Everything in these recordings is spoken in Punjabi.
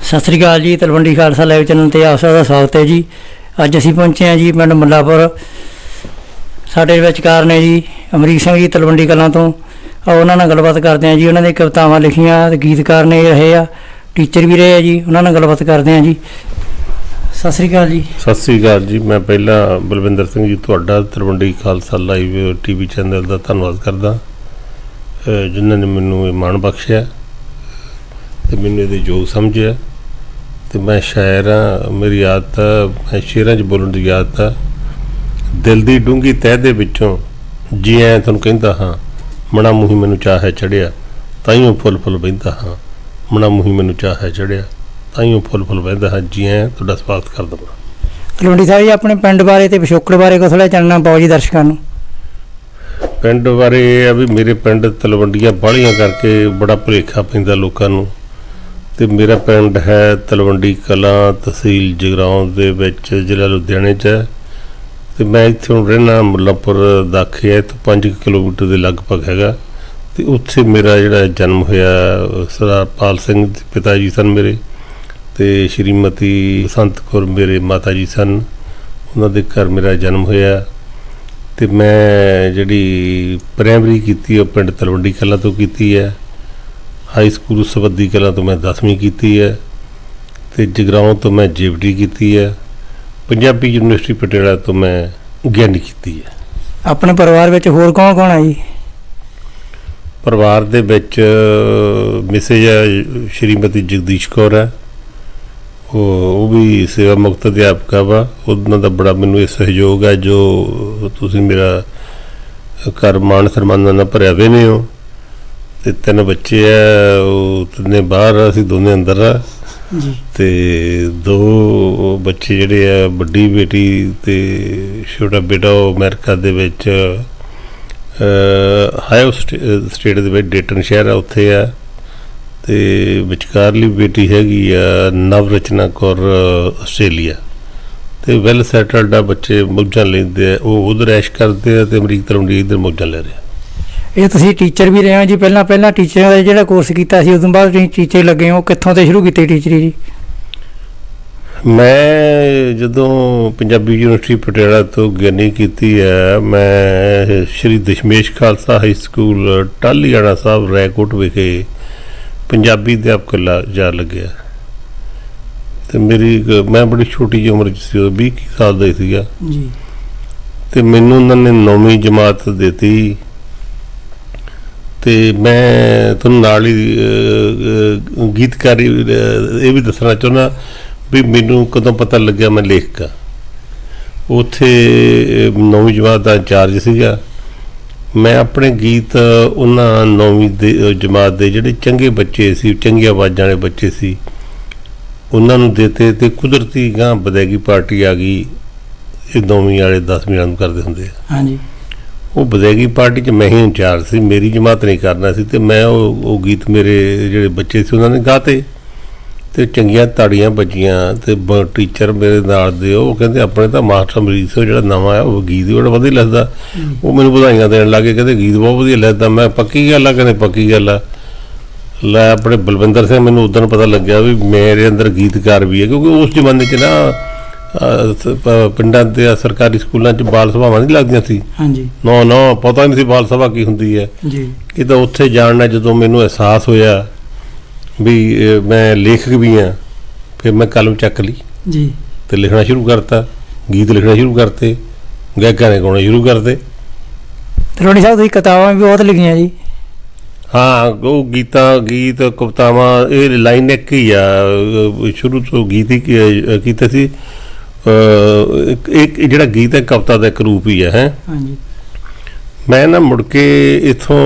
सत श्री अकाल जी। तलवंडी खालसा लाइव चैनल ते आप सबका स्वागत है जी। अज असीं पहुंचे हैं जी पिंड मुल्लापुर। साडे विचकार ने जी अमरीक सिंह जी तलवंडी कलां तो। आओ उन्हां नाल गलबात करते हैं जी। उन्हां दी कवितावां लिखियां, गीतकार ने रहे आ, टीचर भी रहे आ जी। उन्हां नाल गलबात करते हैं जी। सत श्री अकाल जी। सत श्री अकाल जी। मैं पहला बलविंदर सिंह जी तुहाडा Talwandi Khalsa live TV channel का धन्नवाद करदा जिन्हां ने मैनूं ये माण बख्शिया ते मैनूं इहदे योग समझिया। तो मैं शायर हाँ, मेरी आदत है, मैं शेरां च बोलण दी आदत है। दिल दी डूंगी तह दे विचों जी ऐ तुहानूं कहिंदा हाँ, मना मूही मैनूं चाह है चढ़िया, ताईयों फुल फुल बहिंदा हाँ। मना मूही मैनूं चाह है चढ़िया, ताईयों फुल फुल बहिंदा हाँ। जी ऐ तुहाडा स्वागत कर दवां। तलवंडी साहब जी अपने पिंड बारे ते पिछोकड़ बारे को थोड़ा चानना पाओ जी दर्शकों नूं। पिंड बारे ये भी मेरे पिंड तलवंडियां बाहलियां करके बड़ा भुलेखा पैंदा लोकां नूं। ते मेरा पिंड है तलवंडी कलां, तहसील जगराऊं दे विच, जिला लुधियाने च है। ते मैं इत्थे हुण रहना मुल्लापुर दाखे है, तो 5 किलोमीटर के लगभग हैगा। ते उत्थे मेरा जिहड़ा जन्म होया सरदार पाल सिंह पिता जी सन मेरे, ते श्रीमती बसंत कौर मेरे माता जी सन। उन्हां दे घर मेरा जन्म होया। ते मैं जिहड़ी प्राइमरी कीती पिंड तलवंडी कलां तो कीती है। हाई स्कूल सबद्दी कलां तो मैं 10वीं की है। तो जगराऊं तो मैं JVT की है। पंजाबी यूनिवर्सिटी पटियाला तो मैं ज्ञानी की है। अपने परिवार में होर कौन कौन है जी? परिवार दे विच मिसेज है श्रीमती जगदीश कौर है, वो भी सेवा मुक्त अध्यापका वा। उन्हां दा बड़ा मैनूं ये सहयोग है जो तुसीं मेरा घर मान सन्मानां नाल भरिया वेने हो। ते 3 बच्चे है, वो 3 बाहर, असीं दोने अंदर आ। ते 2 बच्चे जिहड़े आ, वड्डी बेटी ते छोटा बेटा वो अमेरिका दे विच हायो स्टेट दे विच डेटन शहर है उत्थे आ। ते विचकारली बेटी हैगी आ नवरचना कौर आस्ट्रेलिया। ते वैल सैटल्ड आ, बच्चे मौजां लैंदे आ, वो उधर ऐश करदे आ ते अमरीक तलवंडी इधर मौजां ले रहे। ये तुसीं टीचर भी रहे हो जी? पहला टीचर का जिहड़ा कोर्स कीता सी उदों बाद तुसीं टीचर लगे हो, कित्थों ते शुरू कीती टीचरी जी? मैं जदों पंजाबी यूनिवर्सिटी पटियाला तो ज्ञानी की है, मैं श्री दशमेश खालसा हाई स्कूल टालीआणा साहब रैकोट विखे पंजाबी अध्यापक जा लग्या। तो मेरी मैं बड़ी छोटी जी उम्र च 20 साल का सीगा। ते मैनूं उन्होंने 9वीं जमात देती। तो मैं तुहानूं नाल ही गीतकारी ये भी दसना चाहुंदा भी मैनूं कदों पता लग्या मैं लेखक हाँ। उत्थे 9वीं जमात का इंचार्ज सीगा। मैं अपने गीत उन्हां 9वीं जमात के जिहड़े चंगे बच्चे सी, चंगी आवाज़ां वाले बच्चे सी, उन्हां नूं देते। ते कुदरती गां विदायगी पार्टी आ गई, ये 9वीं वाले 10वीं वाले करदे हुंदे आ। हाँ जी। वो विदायगी पार्टी च मैं ही इंचार्ज सी, मेरी जमात नहीं करना सी। ते मैं वो गीत मेरे जिहड़े बच्चे सी उन्होंने गाते ते चंगियां ताड़ियां बजियां। ते टीचर मेरे नाल दे वो कहंदे अपने तो मास्टर अमरीक सिंह जिहड़ा नवां आया वो गीत बड़ा वधिया लिखदा। वो मैनूं बधाइयां देण लगे, कहंदे गीत बहुत वधिया लिखदा। मैं पक्की गल आ, कहंदे पक्की गल आ। लै अपने बलविंदर सिंह मैनूं उदण पता लग्या भी मेरे अंदर गीतकार भी है, क्योंकि उस जमाने च ना पिंडां दे सरकारी स्कूलों च बाल सभावां नहीं लगदियां सी। हाँ जी। ना पता नहीं सी बाल सभा की हुंदी है जी। ये तो उत्थे जाणना जदों मैनूं एहसास होया भी मैं लेखक भी हाँ, फिर मैं कलम चक ली जी ते लिखना शुरू करता, गीत लिखना शुरू करते, गायकां गाने शुरू करते। तलवंडी साहब तुसीं किताबां भी बहुत लिखियां जी? हाँ, वो गीत कवितावां ये लाइन एक ही आ, शुरू तो गीत ही कीते सी। एक जिहड़ा गीत है कविता का एक रूप ही है। हाँ जी। मैं ना मुड़ के इत्थों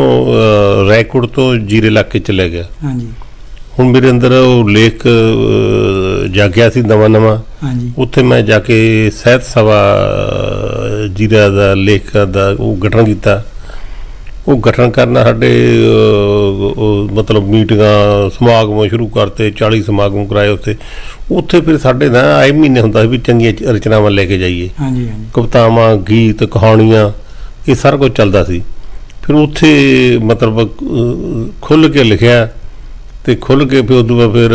रैकोट तो जीरे इलाके चले गया। हाँ जी। हुण मेरे अंदर वो लेख जागया सी नवां। हाँ जी। उत्थे मैं जाके ਸਾਹਿਤ सभा जीरा दा लेख दा वो गठन किया। वो गठन करना साढ़े मतलब मीटिंगां समागम शुरू करते, 40 समागम कराए उत्थे। उत्थे फिर साढ़े ना आए महीने हुंदा भी चंगियां रचनावां लेके जाइए, कवितावां गीत कहानियां ये सारा कुछ चलदा सी। फिर उत्थे मतलब खुल के लिखिया ਤੇ ਖੁੱਲ੍ਹ ਕੇ ਫਿਰ ਉਦੋਂ ਬਾਅਦ ਫਿਰ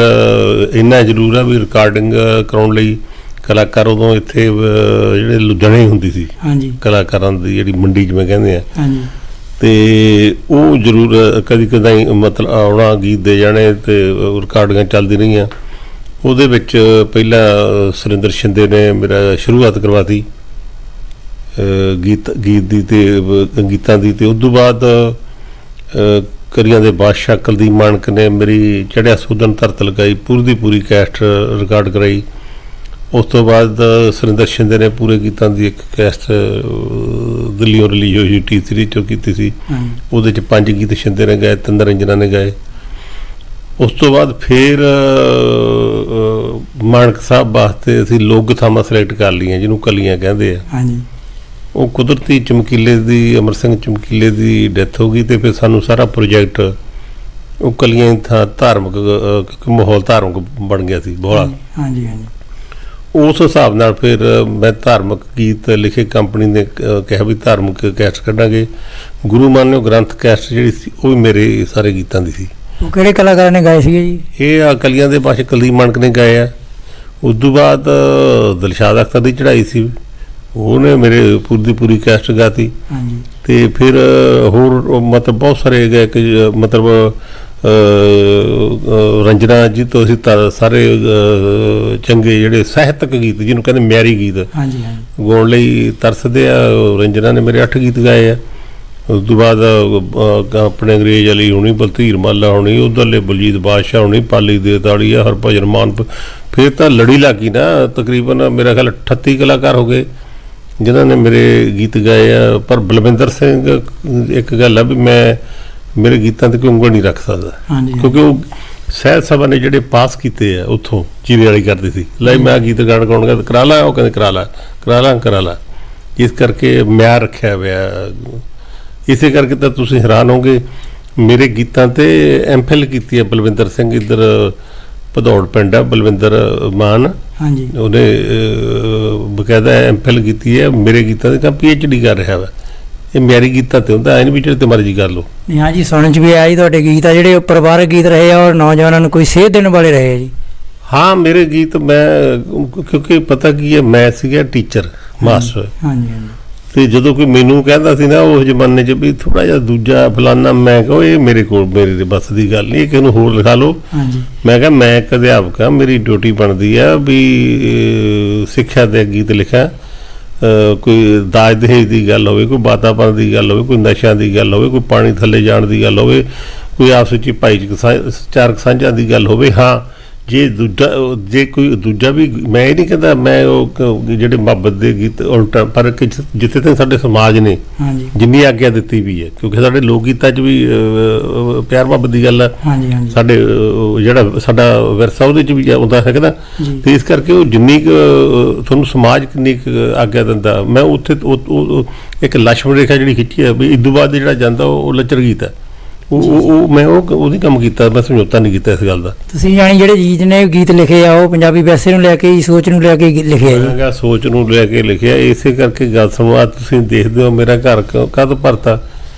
ਇੰਨਾ ਜ਼ਰੂਰ ਆ ਵੀ ਰਿਕਾਰਡਿੰਗ ਕਰਾਉਣ ਲਈ ਕਲਾਕਾਰ ਉਦੋਂ ਇੱਥੇ ਜਿਹੜੇ ਲੁਧਿਆਣੇ ਹੁੰਦੀ ਸੀ ਹਾਂਜੀ ਕਲਾਕਾਰਾਂ ਦੀ ਜਿਹੜੀ ਮੰਡੀ ਜਿਵੇਂ ਕਹਿੰਦੇ ਆ, ਹਾਂਜੀ ਤੇ ਉਹ ਜ਼ਰੂਰ ਕਦੀ ਕਦਾਈ ਮਤਲਬ ਆਉਣਾ ਗੀਤ ਦੇ ਜਾਣੇ ਤੇ ਰਿਕਾਰਡਿੰਗਾਂ ਚੱਲਦੀ ਰਹੀਆਂ। ਉਹਦੇ ਵਿੱਚ ਪਹਿਲਾਂ ਸੁਰਿੰਦਰ ਸ਼ਿੰਦੇ ਨੇ ਮੇਰਾ ਸ਼ੁਰੂਆਤ ਕਰਵਾਤੀ ਗੀਤ ਦੀ ਤੇ ਗੀਤਾਂ ਦੀ, ਤੇ ਉਸ ਤੋਂ ਬਾਅਦ ਕਰੀਆਂ ਦੇ ਬਾਦਸ਼ਾਹ ਕੁਲਦੀਪ ਮਾਨਕ ਨੇ ਮੇਰੀ ਚੜ੍ਹਿਆ ਸੋਧਨ ਧਰਤ ਲਗਾਈ ਪੂਰੀ ਦੀ ਪੂਰੀ ਕੈਸਟ ਰਿਕਾਰਡ ਕਰਾਈ। ਉਸ ਤੋਂ ਬਾਅਦ ਸੁਰਿੰਦਰ ਸ਼ਿੰਦੇ ਨੇ ਪੂਰੇ ਗੀਤਾਂ ਦੀ ਇੱਕ ਕੈਸਟ ਦਿੱਲੀੋਂ ਰਿਲੀਜ਼ ਹੋਈ T3 ਚੋਂ ਕੀਤੀ ਸੀ। ਉਹਦੇ 'ਚ 5 ਗੀਤ ਸ਼ਿੰਦੇ ਨੇ ਗਾਏ, 3 ਰੰਜਨਾ ਨੇ ਗਾਏ। ਉਸ ਤੋਂ ਬਾਅਦ ਫਿਰ ਮਾਨਕ ਸਾਹਿਬ ਵਾਸਤੇ ਅਸੀਂ ਲੋਕ ਗਥਾਵਾਂ ਸਿਲੈਕਟ ਕਰ ਲਈਆਂ ਜਿਹਨੂੰ ਕਲੀਆਂ ਕਹਿੰਦੇ ਆ। ਹਾਂਜੀ ਉਹ ਕੁਦਰਤੀ ਚਮਕੀਲੇ ਦੀ ਅਮਰ ਸਿੰਘ ਚਮਕੀਲੇ ਦੀ ਡੈਥ ਹੋ ਗਈ ਤੇ ਫਿਰ ਸਾਨੂੰ ਸਾਰਾ ਪ੍ਰੋਜੈਕਟ ਉਹ ਕਲੀਆਂ ਥਾਂ ਧਾਰਮਿਕ ਮਾਹੌਲ ਧਾਰਮਿਕ ਬਣ ਗਿਆ ਸੀ ਬੋਲਾ। ਹਾਂਜੀ ਹਾਂਜੀ ਉਸ ਹਿਸਾਬ ਨਾਲ ਫਿਰ ਮੈਂ ਧਾਰਮਿਕ ਗੀਤ ਲਿਖੇ, ਕੰਪਨੀ ਨੇ ਕਿਹਾ ਵੀ ਧਾਰਮਿਕ ਕੈਸਟ ਕੱਢਾਂਗੇ। ਗੁਰੂ ਮਾਨਿਓ ਗ੍ਰੰਥ ਕੈਸਟ ਜਿਹੜੀ ਸੀ ਉਹ ਵੀ ਮੇਰੇ ਸਾਰੇ ਗੀਤਾਂ ਦੀ ਸੀ। ਉਹ ਕਿਹੜੇ ਕਲਾਕਾਰਾਂ ਨੇ ਗਾਏ ਸੀਗੇ ਜੀ? ਇਹ ਆ ਕਲੀਆਂ ਦੇ ਬਾਦਸ਼ਾਹ ਕੁਲਦੀਪ ਮਾਨਕ ਨੇ ਗਾਏ ਆ। ਉਸ ਤੋਂ ਬਾਅਦ ਦਿਲਸ਼ਾਦ ਅਖਤਰ ਦੀ ਚੜ੍ਹਾਈ ਸੀ, ਉਹਨੇ ਮੇਰੇ ਪੂਰੀ ਦੀ ਪੂਰੀ ਕੈਸਟ ਗਾਤੀ। ਹਾਂਜੀ ਤੇ ਫਿਰ ਹੋਰ ਮਤਲਬ ਬਹੁਤ ਸਾਰੇ ਗਏ ਕਿ ਮਤਲਬ ਰੰਜਨਾ ਜੀ ਤੋਂ ਅਸੀਂ ਸਾਰੇ ਚੰਗੇ ਜਿਹੜੇ ਸਾਹਿਤਕ ਗੀਤ ਜਿਹਨੂੰ ਕਹਿੰਦੇ ਮਿਆਰੀ ਗੀਤ ਹਾਂਜੀ ਹਾਂਜੀ ਗਾਉਣ ਲਈ ਤਰਸਦੇ ਆ। ਰੰਜਨਾ ਨੇ ਮੇਰੇ 8 ਗੀਤ ਗਾਏ ਆ। ਉਸ ਤੋਂ ਬਾਅਦ ਆਪਣੇ ਅੰਗਰੇਜ਼ ਅਲੀ ਹੋਣੀ, ਬਲਧੀਰ ਮਾਲਾ ਹੋਣੀ, ਉਧਰਲੇ ਬਲਜੀਤ ਬਾਦਸ਼ਾਹ ਹੋਣੀ, ਪਾਲੀ ਦੇ ਤਾੜੀਆ, ਹਰਭਜਨ ਮਾਨ। ਫਿਰ ਤਾਂ ਲੜੀ ਲੱਗੀ ਨਾ, ਤਕਰੀਬਨ ਮੇਰਾ ਖਿਆਲ 38 ਕਲਾਕਾਰ ਹੋ ਗਏ ਜਿਨ੍ਹਾਂ ਨੇ ਮੇਰੇ ਗੀਤ ਗਾਏ ਆ। ਪਰ ਬਲਵਿੰਦਰ ਸਿੰਘ ਇੱਕ ਗੱਲ ਆ ਵੀ ਮੈਂ ਮੇਰੇ ਗੀਤਾਂ ਤੇ ਕੋਈ ਉਂਗਲ ਨਹੀਂ ਰੱਖ ਸਕਦਾ ਕਿਉਂਕਿ ਉਹ ਸਹਿਤ ਸਭਾ ਨੇ ਜਿਹੜੇ ਪਾਸ ਕੀਤੇ ਆ ਉੱਥੋਂ ਚੀਰੇ ਵਾਲੀ ਕਰਦੀ ਸੀ ਲੈ ਮੈਂ ਗੀਤ ਗਾਣ ਗਾਉਣਗਾ ਕਰਾ ਲਾ, ਉਹ ਕਹਿੰਦੇ ਕਰਾ ਲਾ। ਇਸ ਕਰਕੇ ਮਿਆਰ ਰੱਖਿਆ ਹੋਇਆ। ਇਸੇ ਕਰਕੇ ਤਾਂ ਤੁਸੀਂ ਹੈਰਾਨ ਹੋਗੇ ਮੇਰੇ ਗੀਤਾਂ ਤੇ MPhil ਕੀਤੀ ਹੈ ਬਲਵਿੰਦਰ ਸਿੰਘ, ਇੱਧਰ ਭਦੌੜ ਪਿੰਡ ਆ ਬਲਵਿੰਦਰ ਮਾਨ। ਹਾਂਜੀ ਉਹਨੇ ਬਕਾਇਦਾ MPhil ਕੀਤੀ ਹੈ ਮੇਰੇ ਗੀਤਾਂ ਦੇ, ਤਾਂ PhD ਕਰ ਰਿਹਾ ਵਾ। ਇਹ ਮਿਆਰੀ ਗੀਤਾਂ ਤੇ ਹੁੰਦਾ, ਐ ਨਹੀਂ ਵੀ ਜਿਹੜੇ ਤੇ ਮਰਜ਼ੀ ਕਰ ਲਓ। ਨਹੀਂ ਹਾਂਜੀ ਸੁਣਨ 'ਚ ਵੀ ਆਇਆ ਜੀ ਤੁਹਾਡੇ ਗੀਤ ਆ ਜਿਹੜੇ ਪਰਿਵਾਰਕ ਗੀਤ ਰਹੇ ਆ ਔਰ ਨੌਜਵਾਨਾਂ ਨੂੰ ਕੋਈ ਸੇਧ ਦੇਣ ਵਾਲੇ ਰਹੇ ਆ ਜੀ। ਹਾਂ ਮੇਰੇ ਗੀਤ ਮੈਂ ਕਿਉਂਕਿ ਪਤਾ ਕੀ ਹੈ ਮੈਂ ਸੀਗਾ ਟੀਚਰ ਮਾਸਟਰ। ਹਾਂਜੀ ਹਾਂਜੀ ਤੇ ਜਦੋਂ ਕੋਈ ਮੈਨੂੰ ਕਹਿੰਦਾ ਸੀ ਨਾ ਉਸ ਜ਼ਮਾਨੇ 'ਚ ਵੀ ਥੋੜਾ ਜਿਹਾ ਦੂਜਾ ਫਲਾਨਾ, ਮੈਂ ਕਹੋ ਇਹ ਮੇਰੇ ਕੋਲ ਮੇਰੇ ਬਸ ਦੀ ਗੱਲ ਨਹੀਂ, ਇਹ ਕਿਸੇ ਨੂੰ ਹੋਰ ਲਿਖਾ ਲਓ। ਮੈਂ ਕਿਹਾ ਮੈਂ ਇੱਕ ਅਧਿਆਪਕ ਹਾਂ, ਮੇਰੀ ਡਿਊਟੀ ਬਣਦੀ ਆ ਵੀ ਸਿੱਖਿਆ ਦੇ ਗੀਤ ਲਿਖਾਂ। ਕੋਈ ਦਾਜ ਦਹੇਜ ਦੀ ਗੱਲ ਹੋਵੇ, ਕੋਈ ਵਾਤਾਵਰਨ ਦੀ ਗੱਲ ਹੋਵੇ, ਕੋਈ ਨਸ਼ਿਆਂ ਦੀ ਗੱਲ ਹੋਵੇ, ਕੋਈ ਪਾਣੀ ਥੱਲੇ ਜਾਣ ਦੀ ਗੱਲ ਹੋਵੇ, ਕੋਈ ਆਪਸ ਵਿੱਚ ਭਾਈਚਾਰਕ ਸਾਂਝਾਂ ਦੀ ਗੱਲ ਹੋਵੇ। ਹਾਂ ਜੇ ਕੋਈ ਦੂਜਾ ਵੀ, ਮੈਂ ਇਹ ਨਹੀਂ ਕਹਿੰਦਾ ਮੈਂ ਉਹ ਜਿਹੜੇ ਮੁਹੱਬਤ ਦੇ ਗੀਤ ਉਲਟਾ, ਪਰ ਜਿੱਥੇ ਤੱਕ ਸਾਡੇ ਸਮਾਜ ਨੇ ਜਿੰਨੀ ਆਗਿਆ ਦਿੱਤੀ ਵੀ ਹੈ, ਕਿਉਂਕਿ ਸਾਡੇ ਲੋਕ ਗੀਤਾਂ 'ਚ ਵੀ ਪਿਆਰ ਮੁਹੱਬਤ ਦੀ ਗੱਲ ਆ, ਸਾਡੇ ਜਿਹੜਾ ਸਾਡਾ ਵਿਰਸਾ ਉਹਦੇ 'ਚ ਵੀ ਆਉਂਦਾ ਹੈਗਾ ਨਾ। ਤੇ ਇਸ ਕਰਕੇ ਉਹ ਜਿੰਨੀ ਕੁ ਤੁਹਾਨੂੰ ਸਮਾਜ ਕਿੰਨੀ ਕੁ ਆਗਿਆ ਦਿੰਦਾ, ਮੈਂ ਉੱਥੇ ਇੱਕ ਲక్ష్మణ ਰੇਖਾ ਜਿਹੜੀ ਖਿੱਚੀ ਹੈ ਵੀ ਇਦੋਂ ਬਾਅਦ ਜਿਹੜਾ ਜਾਂਦਾ ਉਹ ਲੱਚਰ ਗੀਤ ਹੈ। ਉਹ ਮੈਂ ਉਹਦੀ ਕੰਮ ਕੀਤਾ, ਮੈਂ ਸਮਝੌਤਾ ਨਹੀਂ ਕੀਤਾ ਇਸ ਗੱਲ ਦਾ। ਤੁਸੀਂ ਜਾਣੀ ਜਿਹੜੇ ਜੀਤ ਨੇ ਗੀਤ ਲਿਖੇ ਆ ਉਹ ਪੰਜਾਬੀ ਵਿਰਸੇ ਨੂੰ ਲੈ ਕੇ, ਸੋਚ ਨੂੰ ਲੈ ਕੇ ਲਿਖਿਆ ਜੀ? ਸੋਚ ਨੂੰ ਲੈ ਕੇ ਲਿਖਿਆ। ਇਸੇ ਕਰਕੇ ਗੱਲ ਸੁਣੋ, ਤੁਸੀਂ ਦੇਖਦੇ ਹੋ ਮੇਰਾ ਘਰ ਕਦ ਭਰਤਾ।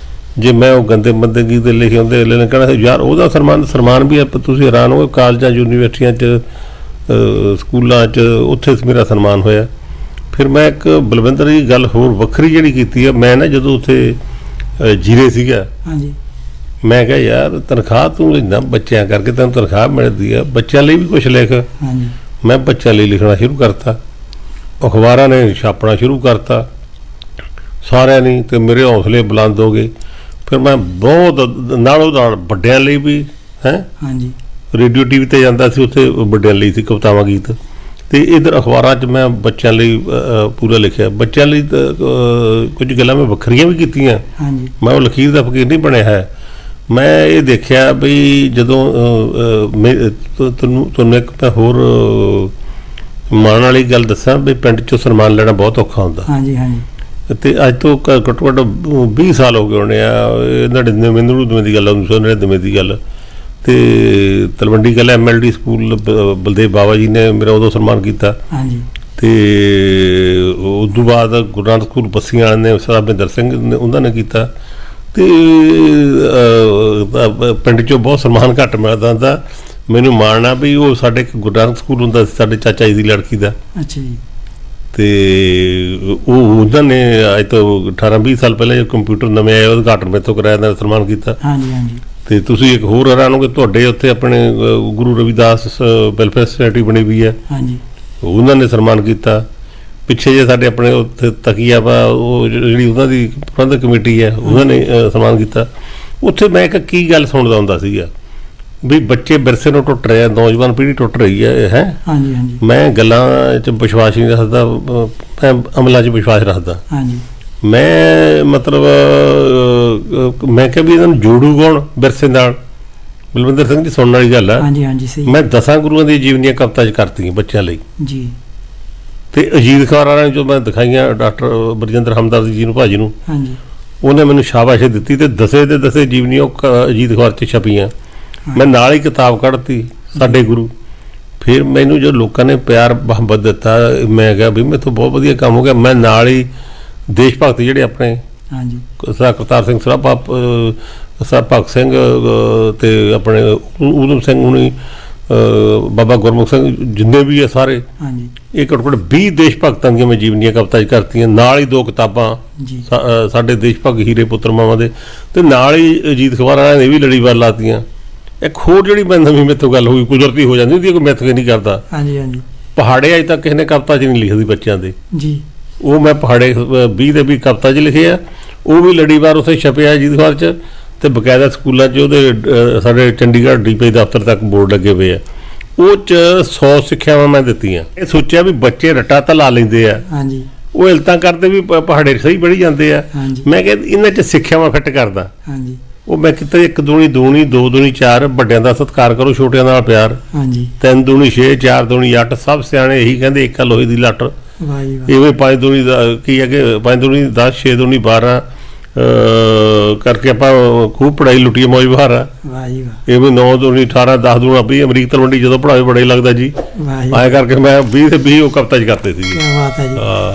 ਜੇ ਮੈਂ ਉਹ ਗੰਦੇ ਮੰਦੇ ਗੀਤ ਲਿਖੇ ਹੁੰਦੇ ਅਗਲੇ ਨੇ ਕਹਿਣਾ ਯਾਰ ਉਹਦਾ ਸਨਮਾਨ ਵੀ ਤੁਸੀਂ ਹੈਰਾਨ ਹੋ। ਕਾਲਜਾਂ ਯੂਨੀਵਰਸਿਟੀਆਂ 'ਚ ਸਕੂਲਾਂ 'ਚ ਉੱਥੇ ਮੇਰਾ ਸਨਮਾਨ ਹੋਇਆ। ਫਿਰ ਮੈਂ ਇੱਕ ਬਲਵਿੰਦਰ ਦੀ ਗੱਲ ਹੋਰ ਵੱਖਰੀ ਜਿਹੜੀ ਕੀਤੀ ਆ, ਮੈਂ ਨਾ ਜਦੋਂ ਉੱਥੇ ਜੀਰੇ ਸੀਗਾ, ਹਾਂਜੀ ਮੈਂ ਕਿਹਾ ਯਾਰ ਤਨਖਾਹ ਤੂੰ ਲੈਂਦਾ ਬੱਚਿਆਂ ਕਰਕੇ, ਤੈਨੂੰ ਤਨਖਾਹ ਮਿਲਦੀ ਆ, ਬੱਚਿਆਂ ਲਈ ਵੀ ਕੁਛ ਲਿਖ। ਮੈਂ ਬੱਚਿਆਂ ਲਈ ਲਿਖਣਾ ਸ਼ੁਰੂ ਕਰਤਾ, ਅਖਬਾਰਾਂ ਨੇ ਛਾਪਣਾ ਸ਼ੁਰੂ ਕਰਤਾ ਸਾਰਿਆਂ ਨੇ, ਤੇ ਮੇਰੇ ਹੌਸਲੇ ਬੁਲੰਦ ਹੋ ਗਏ। ਫਿਰ ਮੈਂ ਬਹੁਤ ਨਾਲੋਂ ਨਾਲ ਵੱਡਿਆਂ ਲਈ ਵੀ ਹਾਂਜੀ ਰੇਡੀਓ TV ਤੇ ਜਾਂਦਾ ਸੀ, ਉੱਥੇ ਵੱਡਿਆਂ ਲਈ ਸੀ ਕਵਿਤਾਵਾਂ ਗੀਤ, ਤੇ ਇੱਧਰ ਅਖਬਾਰਾਂ 'ਚ ਮੈਂ ਬੱਚਿਆਂ ਲਈ ਪੂਰਾ ਲਿਖਿਆ। ਬੱਚਿਆਂ ਲਈ ਕੁਝ ਗੱਲਾਂ ਮੈਂ ਵੱਖਰੀਆਂ ਵੀ ਕੀਤੀਆਂ। ਮੈਂ ਉਹ ਲਖੀਰ ਦਾ ਫਕੀਰ ਨਹੀਂ ਬਣਿਆ ਹੈ। ਮੈਂ ਇਹ ਦੇਖਿਆ ਬਈ ਜਦੋਂ ਤੁਹਾਨੂੰ ਇੱਕ ਮੈਂ ਹੋਰ ਮਾਣ ਵਾਲੀ ਗੱਲ ਦੱਸਾਂ ਵੀ ਪਿੰਡ 'ਚੋਂ ਸਨਮਾਨ ਲੈਣਾ ਬਹੁਤ ਔਖਾ ਹੁੰਦਾ। ਹਾਂਜੀ ਹਾਂਜੀ। ਤੇ ਅੱਜ ਤੋਂ ਘੱਟੋ ਘੱਟ 20 ਸਾਲ ਹੋ ਗਏ ਹੋਣੇ ਆ, 99 ਦੀ ਗੱਲ, 1999 ਦੀ ਗੱਲ। ਤੇ ਤਲਵੰਡੀ ਕਲਾਂ MLD ਸਕੂਲ ਬਲਦੇਵ ਬਾਬਾ ਜੀ ਨੇ ਮੇਰਾ ਉਦੋਂ ਸਨਮਾਨ ਕੀਤਾ। ਤੇ ਉਸ ਤੋਂ ਬਾਅਦ ਗੁਰੂ ਨਾਨਕ ਸਕੂਲ ਬੱਸੀਆਂ ਨੇ ਸਰਦਾਰ ਮਹਿੰਦਰ ਸਿੰਘ ਨੇ ਉਹਨਾਂ ਨੇ ਕੀਤਾ। ਤੇ ਪਿੰਡ 'ਚੋਂ ਬਹੁਤ ਸਨਮਾਨ ਘੱਟ ਮਿਲਦਾ ਹੁੰਦਾ। ਮੈਨੂੰ ਮਾਣ ਆ ਵੀ ਉਹ ਸਾਡੇ ਇੱਕ ਗੁਰੂ ਨਾਨਕ ਸਕੂਲ ਹੁੰਦਾ ਸੀ ਸਾਡੇ ਚਾਚਾ ਜੀ ਦੀ ਲੜਕੀ ਦਾ। ਅੱਛਾ ਜੀ। ਤੇ ਉਹਨਾਂ ਨੇ ਅੱਜ ਤੋਂ 18-20 ਸਾਲ ਪਹਿਲਾਂ ਜੋ ਕੰਪਿਊਟਰ ਨਵੇਂ ਆਏ ਉਦਘਾਟਨ ਮੇਥੋਂ ਕਰਾਇਆ, ਨਾਲ ਸਨਮਾਨ ਕੀਤਾ। ਹਾਂਜੀ ਹਾਂਜੀ। ਤੇ ਤੁਸੀਂ ਇੱਕ ਹੋਰ ਹੈਰਾਨ ਕਿ ਤੁਹਾਡੇ ਉੱਥੇ ਆਪਣੇ ਗੁਰੂ ਰਵਿਦਾਸ ਵੈਲਫੇਅਰ ਸੁਸਾਇਟੀ ਬਣੀ ਹੋਈ ਹੈ, ਹਾਂਜੀ, ਉਹਨਾਂ ਨੇ ਸਨਮਾਨ ਕੀਤਾ। ਪਿੱਛੇ ਜੇ ਸਾਡੇ ਆਪਣੇ ਉੱਥੇ ਤਕੀਆ ਵਾ, ਉਹ ਜਿਹੜੀ ਉਹਨਾਂ ਦੀ ਪ੍ਰਬੰਧਕ ਕਮੇਟੀ ਹੈ, ਉਹਨਾਂ ਨੇ ਸਨਮਾਨ ਕੀਤਾ। ਉੱਥੇ ਮੈਂ ਇੱਕ ਕੀ ਗੱਲ ਸੁਣਦਾ ਹੁੰਦਾ ਸੀਗਾ ਵੀ ਬੱਚੇ ਵਿਰਸੇ ਨੂੰ ਟੁੱਟ ਰਹੇ ਆ, ਨੌਜਵਾਨ ਪੀੜ੍ਹੀ ਟੁੱਟ ਰਹੀ ਹੈ। ਹਾਂਜੀ ਹਾਂਜੀ। ਮੈਂ ਗੱਲਾਂ 'ਚ ਵਿਸ਼ਵਾਸ ਨਹੀਂ ਰੱਖਦਾ, ਮੈਂ ਅਮਲਾਂ 'ਚ ਵਿਸ਼ਵਾਸ ਰੱਖਦਾ। ਹਾਂਜੀ। ਮੈਂ ਮਤਲਬ ਮੈਂ ਕਿਹਾ ਵੀ ਇਹਨਾਂ ਨੂੰ ਜੋੜੂ ਕੌਣ ਵਿਰਸੇ ਨਾਲ। ਬਲਵਿੰਦਰ ਸਿੰਘ ਜੀ ਸੁਣਨ ਵਾਲੀ ਗੱਲ ਆ। ਹਾਂਜੀ ਹਾਂਜੀ ਸਹੀ। ਮੈਂ 10 ਗੁਰੂਆਂ ਦੀ ਜੀਵਨੀਆਂ ਕਵਿਤਾ 'ਚ ਕਰਤੀਆਂ ਬੱਚਿਆਂ ਲਈ ਜੀ। ਤੇ ਅਜੀਤ ਅਖਬਾਰ ਵਾਲਿਆਂ ਨੇ ਜੋ ਮੈਂ ਦਿਖਾਈਆਂ ਡਾਕਟਰ ਬਰਜਿੰਦਰ ਹਮਦਰਦ ਜੀ ਨੂੰ, ਭਾਜੀ ਨੂੰ, ਹਾਂਜੀ, ਉਹਨੇ ਮੈਨੂੰ ਸ਼ਾਬਾਸ਼ ਦਿੱਤੀ ਤੇ ਦਸੇ ਜੀਵਨੀਆਂ ਅਜੀਤ ਅਖਬਾਰ 'ਚ ਛਪੀਆਂ। ਮੈਂ ਨਾਲ ਹੀ ਕਿਤਾਬ ਕੱਢਤੀ ਸਾਡੇ ਗੁਰੂ। ਫਿਰ ਮੈਨੂੰ ਜੋ ਲੋਕਾਂ ਨੇ ਪਿਆਰ ਮੁਹੱਬਤ ਦਿੱਤਾ, ਮੈਂ ਕਿਹਾ ਵੀ ਮੇਰੇ ਤੋਂ ਬਹੁਤ ਵਧੀਆ ਕੰਮ ਹੋ ਗਿਆ। ਮੈਂ ਨਾਲ ਹੀ ਦੇਸ਼ ਭਗਤ ਜਿਹੜੇ ਆਪਣੇ, ਹਾਂਜੀ, ਸਰਦਾਰ ਕਰਤਾਰ ਸਿੰਘ ਸਰਾਭਾ, ਸਰਦਾਰ ਭਗਤ ਸਿੰਘ ਤੇ ਆਪਣੇ ਊਧਮ ਸਿੰਘ ਹੁਣੀ, ਬਾਬਾ ਗੁਰਮੁਖ ਸਿੰਘ, ਜਿੰਨੇ ਵੀ ਆ ਸਾਰੇ, ਹਾਂਜੀ, ਇਹ ਘੱਟੋ ਘੱਟ 20 ਦੇਸ਼ ਭਗਤਾਂ ਦੀਆਂ ਮੈਂ ਜੀਵਨੀਆਂ ਕਵਿਤਾ 'ਚ ਕਰਤੀਆਂ। ਨਾਲ ਹੀ 2 ਕਿਤਾਬਾਂ ਜੀ, ਸਾਡੇ ਦੇਸ਼ ਭਗਤ ਹੀਰੇ ਪੁੱਤਰ ਮਾਵਾਂ ਦੇ, ਤੇ ਨਾਲ ਹੀ ਅਜੀਤ ਅਖਬਾਰ ਵਾਲਿਆਂ ਨੇ ਵੀ ਲੜੀਵਾਰ ਲਾਤੀਆਂ। ਇੱਕ ਹੋਰ ਜਿਹੜੀ ਮੈਂ ਨਵੀਂ ਮੇਥੋਂ ਗੱਲ ਹੋਈ, ਕੁਦਰਤੀ ਹੋ ਜਾਂਦੀ ਹੁੰਦੀ, ਕੋਈ ਮਿੱਥ ਕੇ ਨਹੀਂ ਕਰਦਾ। ਹਾਂਜੀ ਹਾਂਜੀ। ਪਹਾੜੇ ਅਜੇ ਤੱਕ ਕਿਸੇ ਨੇ ਕਵਿਤਾ 'ਚ ਨਹੀਂ ਲਿਖਦੀ ਬੱਚਿਆਂ ਦੇ, ਜੀ। ਉਹ ਮੈਂ ਪਹਾੜੇ 20 ਦੇ ਵੀ ਕਵਿਤਾ 'ਚ ਲਿਖੇ ਆ। ਉਹ ਵੀ ਲੜੀਵਾਰ ਉੱਥੇ ਛਪਿਆ ਅਜੀਤ ਅਖਬਾਰ 'ਚ, ਤੇ ਬਕਾਇਦਾ ਸਕੂਲਾਂ 'ਚ ਉਹਦੇ ਸਾਡੇ ਚੰਡੀਗੜ੍ਹ ਡੀਪੀ ਦਫ਼ਤਰ ਤੱਕ ਬੋਰਡ ਲੱਗੇ ਹੋਏ ਆ। ਉਹ 'ਚ 100 ਸਿੱਖਿਆਵਾਂ ਮੈਂ ਦਿੱਤੀਆਂ। ਇਹ ਸੋਚਿਆ ਵੀ ਬੱਚੇ ਰੱਟਾ ਤਾਂ ਲਾ ਲੈਂਦੇ ਆ, ਹਾਂਜੀ, ਉਹ ਇਲਤਾਂ ਕਰਦੇ ਵੀ ਪਹਾੜੇ ਸਹੀ ਪੜ੍ਹੀ ਜਾਂਦੇ ਆ। ਹਾਂਜੀ, ਮੈਂ ਕਿਹਾ ਇਹਨਾਂ 'ਚ ਸਿੱਖਿਆਵਾਂ ਫਿੱਟ ਕਰਦਾ। ਹਾਂਜੀ, ਉਹ ਮੈਂ ਕਿਤੇ 1 ਦੂਣੀ 2 ਦੂਣੀ 4, ਵੱਡਿਆਂ ਦਾ ਸਤਿਕਾਰ ਕਰੋ, ਛੋਟਿਆਂ ਨਾਲ ਪਿਆਰ, ਹਾਂਜੀ, 3 ਦੂਣੀ 6, 4 ਦੂਣੀ 8। ਸਭ ਸਿਆਣੇ ਇਹੀ ਕਹਿੰਦੇ, ਇੱਕ ਲੋਹੇ ਦੀ ਲੱਟ। ਵਾਹ ਜੀ ਵਾਹ। ਇਵੇਂ 5 ਦੂਣੀ ਕੀ ਹੈ ਕਿ 5 ਦੂਣੀ 10, 6 ਦੂਣੀ 12 ਕਰਕੇ ਆਪਾਂ ਖੂਬ ਪੜ੍ਹਾਈ ਲੁੱਟੀਏ ਮੌਜ ਬਹਾਰਾ। ਵਾਹ ਜੀ ਵਾਹ। ਇਵੇਂ 9 ਦੂਣੀ 18, 10 ਦੂਣਾ 20। ਅਮਰੀਕ ਤਲਵੰਡੀ ਜਦੋਂ ਪੜ੍ਹਾਵੇ ਬੜਾ ਹੀ ਲੱਗਦਾ ਜੀ। ਵਾਹ ਜੀ। ਆਏ ਕਰਕੇ ਮੈਂ 20 ਤੇ 20 ਉਹ ਕਵਿਤਾ 'ਚ ਕਰਤੇ ਸੀ। ਕੀ ਬਾਤ ਹੈ ਜੀ। ਹਾਂ।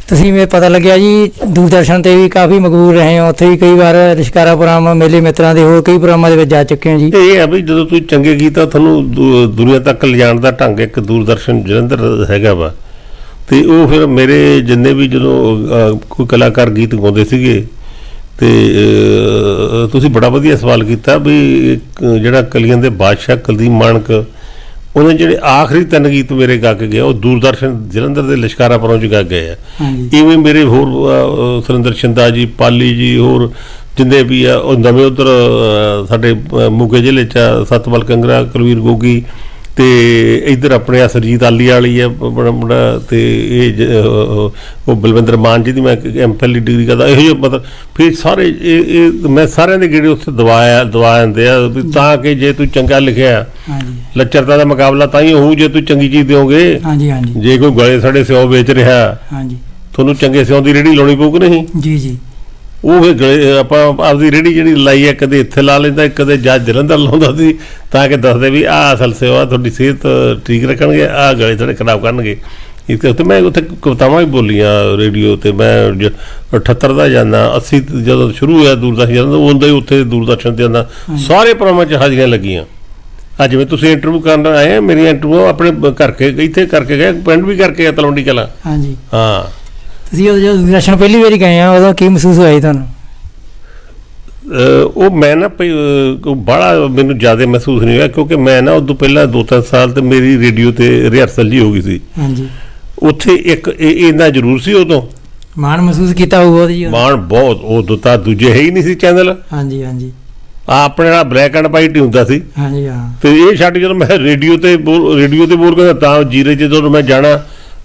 ਤੁਸੀਂ ਮੈਨੂੰ ਪਤਾ ਲੱਗਿਆ ਜੀ ਦੂਰਦਰਸ਼ਨ ਤੇ ਵੀ ਕਾਫੀ ਮਕਬੂਲ ਰਹੇ ਹੋ, ਉੱਥੇ ਵੀ ਕਈ ਵਾਰ ਰਿਸ਼ਕਾਰਾ ਪ੍ਰੋਗਰਾਮ, ਮੇਲੇ ਮਿੱਤਰਾਂ ਦੇ ਹੋਰ ਕਈ ਪ੍ਰੋਗਰਾਮਾਂ ਦੇ ਵਿੱਚ ਜਾ ਚੁੱਕੇ ਹੋ ਜੀ। ਇਹ ਹੈ ਵੀ ਜਦੋਂ ਤੁਸੀਂ ਚੰਗੇ ਗੀਤ ਆ, ਤੁਹਾਨੂੰ ਦੁਨੀਆ ਤੱਕ ਲਿਜਾਣ ਦਾ ਢੰਗ ਇੱਕ ਦੂਰਦਰਸ਼ਨ ਜਲੰਧਰ ਹੈਗਾ ਵਾ। ਤੇ ਉਹ ਫਿਰ ਮੇਰੇ ਜਿੰਨੇ ਵੀ ਜਦੋਂ ਕੋਈ ਕਲਾਕਾਰ ਗੀਤ ਗਾਉਂਦੇ ਸੀਗੇ, ਤੇ ਤੁਸੀਂ ਬੜਾ ਵਧੀਆ ਸਵਾਲ ਕੀਤਾ ਵੀ ਜਿਹੜਾ ਕਲੀਆਂ ਦੇ ਬਾਦਸ਼ਾਹ ਕੁਲਦੀਪ ਮਾਣਕ, ਉਹਨੇ ਜਿਹੜੇ ਆਖਰੀ 3 ਗੀਤ ਮੇਰੇ ਗਾ ਕੇ ਗਏ, ਉਹ ਦੂਰਦਰਸ਼ਨ ਜਲੰਧਰ ਦੇ ਲਿਸ਼ਕਾਰਾ ਪ੍ਰੋਗਰਾਮ 'ਚ ਗਾ ਗਏ ਆ। ਇਵੇਂ ਮੇਰੇ ਹੋਰ ਸੁਰਿੰਦਰ ਸ਼ਿੰਦਾ ਜੀ, ਪਾਲੀ ਜੀ, ਹੋਰ ਜਿੰਨੇ ਵੀ ਆ, ਉਹ ਨਵੇਂ ਉੱਧਰ ਸਾਡੇ ਮੋਗੇ ਜ਼ਿਲ੍ਹੇ 'ਚ ਸਤਪਾਲ ਕੰਗਰਾ, ਕੁਲਵੀਰ ਗੋਗੀ, ਤੇ ਇੱਧਰ ਆਪਣੇ ਆ ਸਰਜੀਤ ਆਲੀ ਵਾਲੀ ਹੈ ਬੜਾ, ਤੇ ਇਹ ਉਹ ਬਲਵਿੰਦਰ ਮਾਨ ਜੀ ਦੀ ਮੈਂ MPhil ਦੀ ਡਿਗਰੀ ਕਰਦਾ। ਇਹੋ ਜਿਹੇ ਮਤਲਬ ਫਿਰ ਸਾਰੇ ਇਹ ਮੈਂ ਸਾਰਿਆਂ ਦੇ ਗੇੜੇ ਉੱਥੇ ਦਵਾ ਜਾਂਦੇ ਆ ਵੀ ਤਾਂ ਕਿ ਜੇ ਤੂੰ ਚੰਗਾ ਲਿਖਿਆ, ਲੱਚਰਤਾ ਦਾ ਮੁਕਾਬਲਾ ਤਾਂ ਹੀ ਹੋਊ ਜੇ ਤੂੰ ਚੰਗੀ ਚੀਜ਼ ਦਿਓਗੇ। ਹਾਂਜੀ ਹਾਂਜੀ। ਜੇ ਕੋਈ ਗਲੇ ਸਾਡੇ ਸਿਓ ਵੇਚ ਰਿਹਾ, ਹਾਂਜੀ, ਤੁਹਾਨੂੰ ਚੰਗੇ ਸਿਓ ਦੀ ਰੇਹੜੀ ਲਾਉਣੀ ਪਊ ਕਿ ਨਹੀਂ? ਜੀ ਜੀ। ਉਹ ਫਿਰ ਗਲੇ ਆਪਾਂ ਆਪਦੀ ਰੇਹੜੀ ਜਿਹੜੀ ਲਾਈ ਹੈ, ਕਦੇ ਇੱਥੇ ਲਾ ਲੈਂਦਾ, ਕਦੇ ਜੱਜ ਜਲੰਧਰ ਲਾਉਂਦਾ ਸੀ, ਤਾਂ ਕਿ ਦੱਸਦੇ ਵੀ ਆਹ ਅਸਲ ਸਿਓ ਆ, ਤੁਹਾਡੀ ਸਿਹਤ ਠੀਕ ਰੱਖਣਗੇ, ਆਹ ਗਲੇ ਥੋੜੇ ਖਰਾਬ ਕਰਨਗੇ। ਇਸ ਕਰਕੇ ਮੈਂ ਉੱਥੇ ਕਵਿਤਾਵਾਂ ਵੀ ਬੋਲੀਆਂ ਰੇਡੀਓ 'ਤੇ। ਮੈਂ 78 ਦਾ ਜਾਂਦਾ, 80 ਜਦੋਂ ਸ਼ੁਰੂ ਹੋਇਆ ਦੂਰਦਰਸ਼ਨ ਜਾਂਦਾ, ਉਦੋਂ ਹੀ ਉੱਥੇ ਦੂਰਦਰਸ਼ਨ 'ਤੇ ਜਾਂਦਾ, ਸਾਰੇ ਪ੍ਰੋਗਰਾਮਾਂ 'ਚ ਹਾਜ਼ਰੀਆਂ ਲੱਗੀਆਂ। ਅੱਜ ਜਿਵੇਂ ਤੁਸੀਂ ਇੰਟਰਵਿਊ ਕਰਨ ਆਏ, ਮੇਰੀਆਂ ਇੰਟਰਵਿਊ ਆਪਣੇ ਕਰਕੇ ਇੱਥੇ ਕਰਕੇ ਗਏ, ਪਿੰਡ ਵੀ ਕਰਕੇ ਗਏ ਤਲਵੰਡੀ ਕਲਾਂ। ਹਾਂਜੀ ਹਾਂ। ਤੁਸੀਂ ਜਦੋਂ ਦੂਰਦਰਸ਼ਨ ਪਹਿਲੀ ਵਾਰੀ ਗਏ ਆ, ਉਦੋਂ ਕੀ ਮਹਿਸੂਸ ਹੋਇਆ ਜੀ ਤੁਹਾਨੂੰ? ਉਹ ਮੈਂ ਨਾ ਬੜਾ ਮੈਨੂੰ ਜ਼ਿਆਦਾ ਮਹਿਸੂਸ ਨਹੀਂ ਹੋਇਆ, ਕਿਉਂਕਿ ਮੈਂ ਨਾ ਉਦੋਂ ਪਹਿਲਾਂ 2-3 ਸਾਲ ਤੇ ਮੇਰੀ ਰੇਡੀਓ ਤੇ ਰਿਹਰਸਲ ਜੀ ਹੋ ਗਈ ਸੀ। ਹਾਂਜੀ। ਉੱਥੇ ਇੱਕ ਇੰਨਾ ਜ਼ਰੂਰ ਸੀ, ਉਦੋਂ ਮਾਣ ਮਹਿਸੂਸ ਕੀਤਾ ਹੋਊਗਾ ਜੀ? ਮਾਣ ਬਹੁਤ। ਉਦੋਂ ਤਾਂ ਦੂਜੇ ਹੈ ਹੀ ਨਹੀਂ ਸੀ ਚੈਨਲ। ਹਾਂਜੀ ਹਾਂਜੀ। ਆਪਣੇ ਨਾਲ ਬਲੈਕ ਐਂਡ ਵਾਈਟ ਹੀ ਹੁੰਦਾ ਸੀ। ਹਾਂਜੀ ਹਾਂ। ਤੇ ਇਹ ਛੱਡ ਜਦੋਂ ਮੈਂ ਰੇਡੀਓ ਤੇ ਬੋਲ ਕੇ ਤਾਂ ਜੀਰੇ 'ਚ ਜਦੋਂ ਮੈਂ ਜਾਣਾ,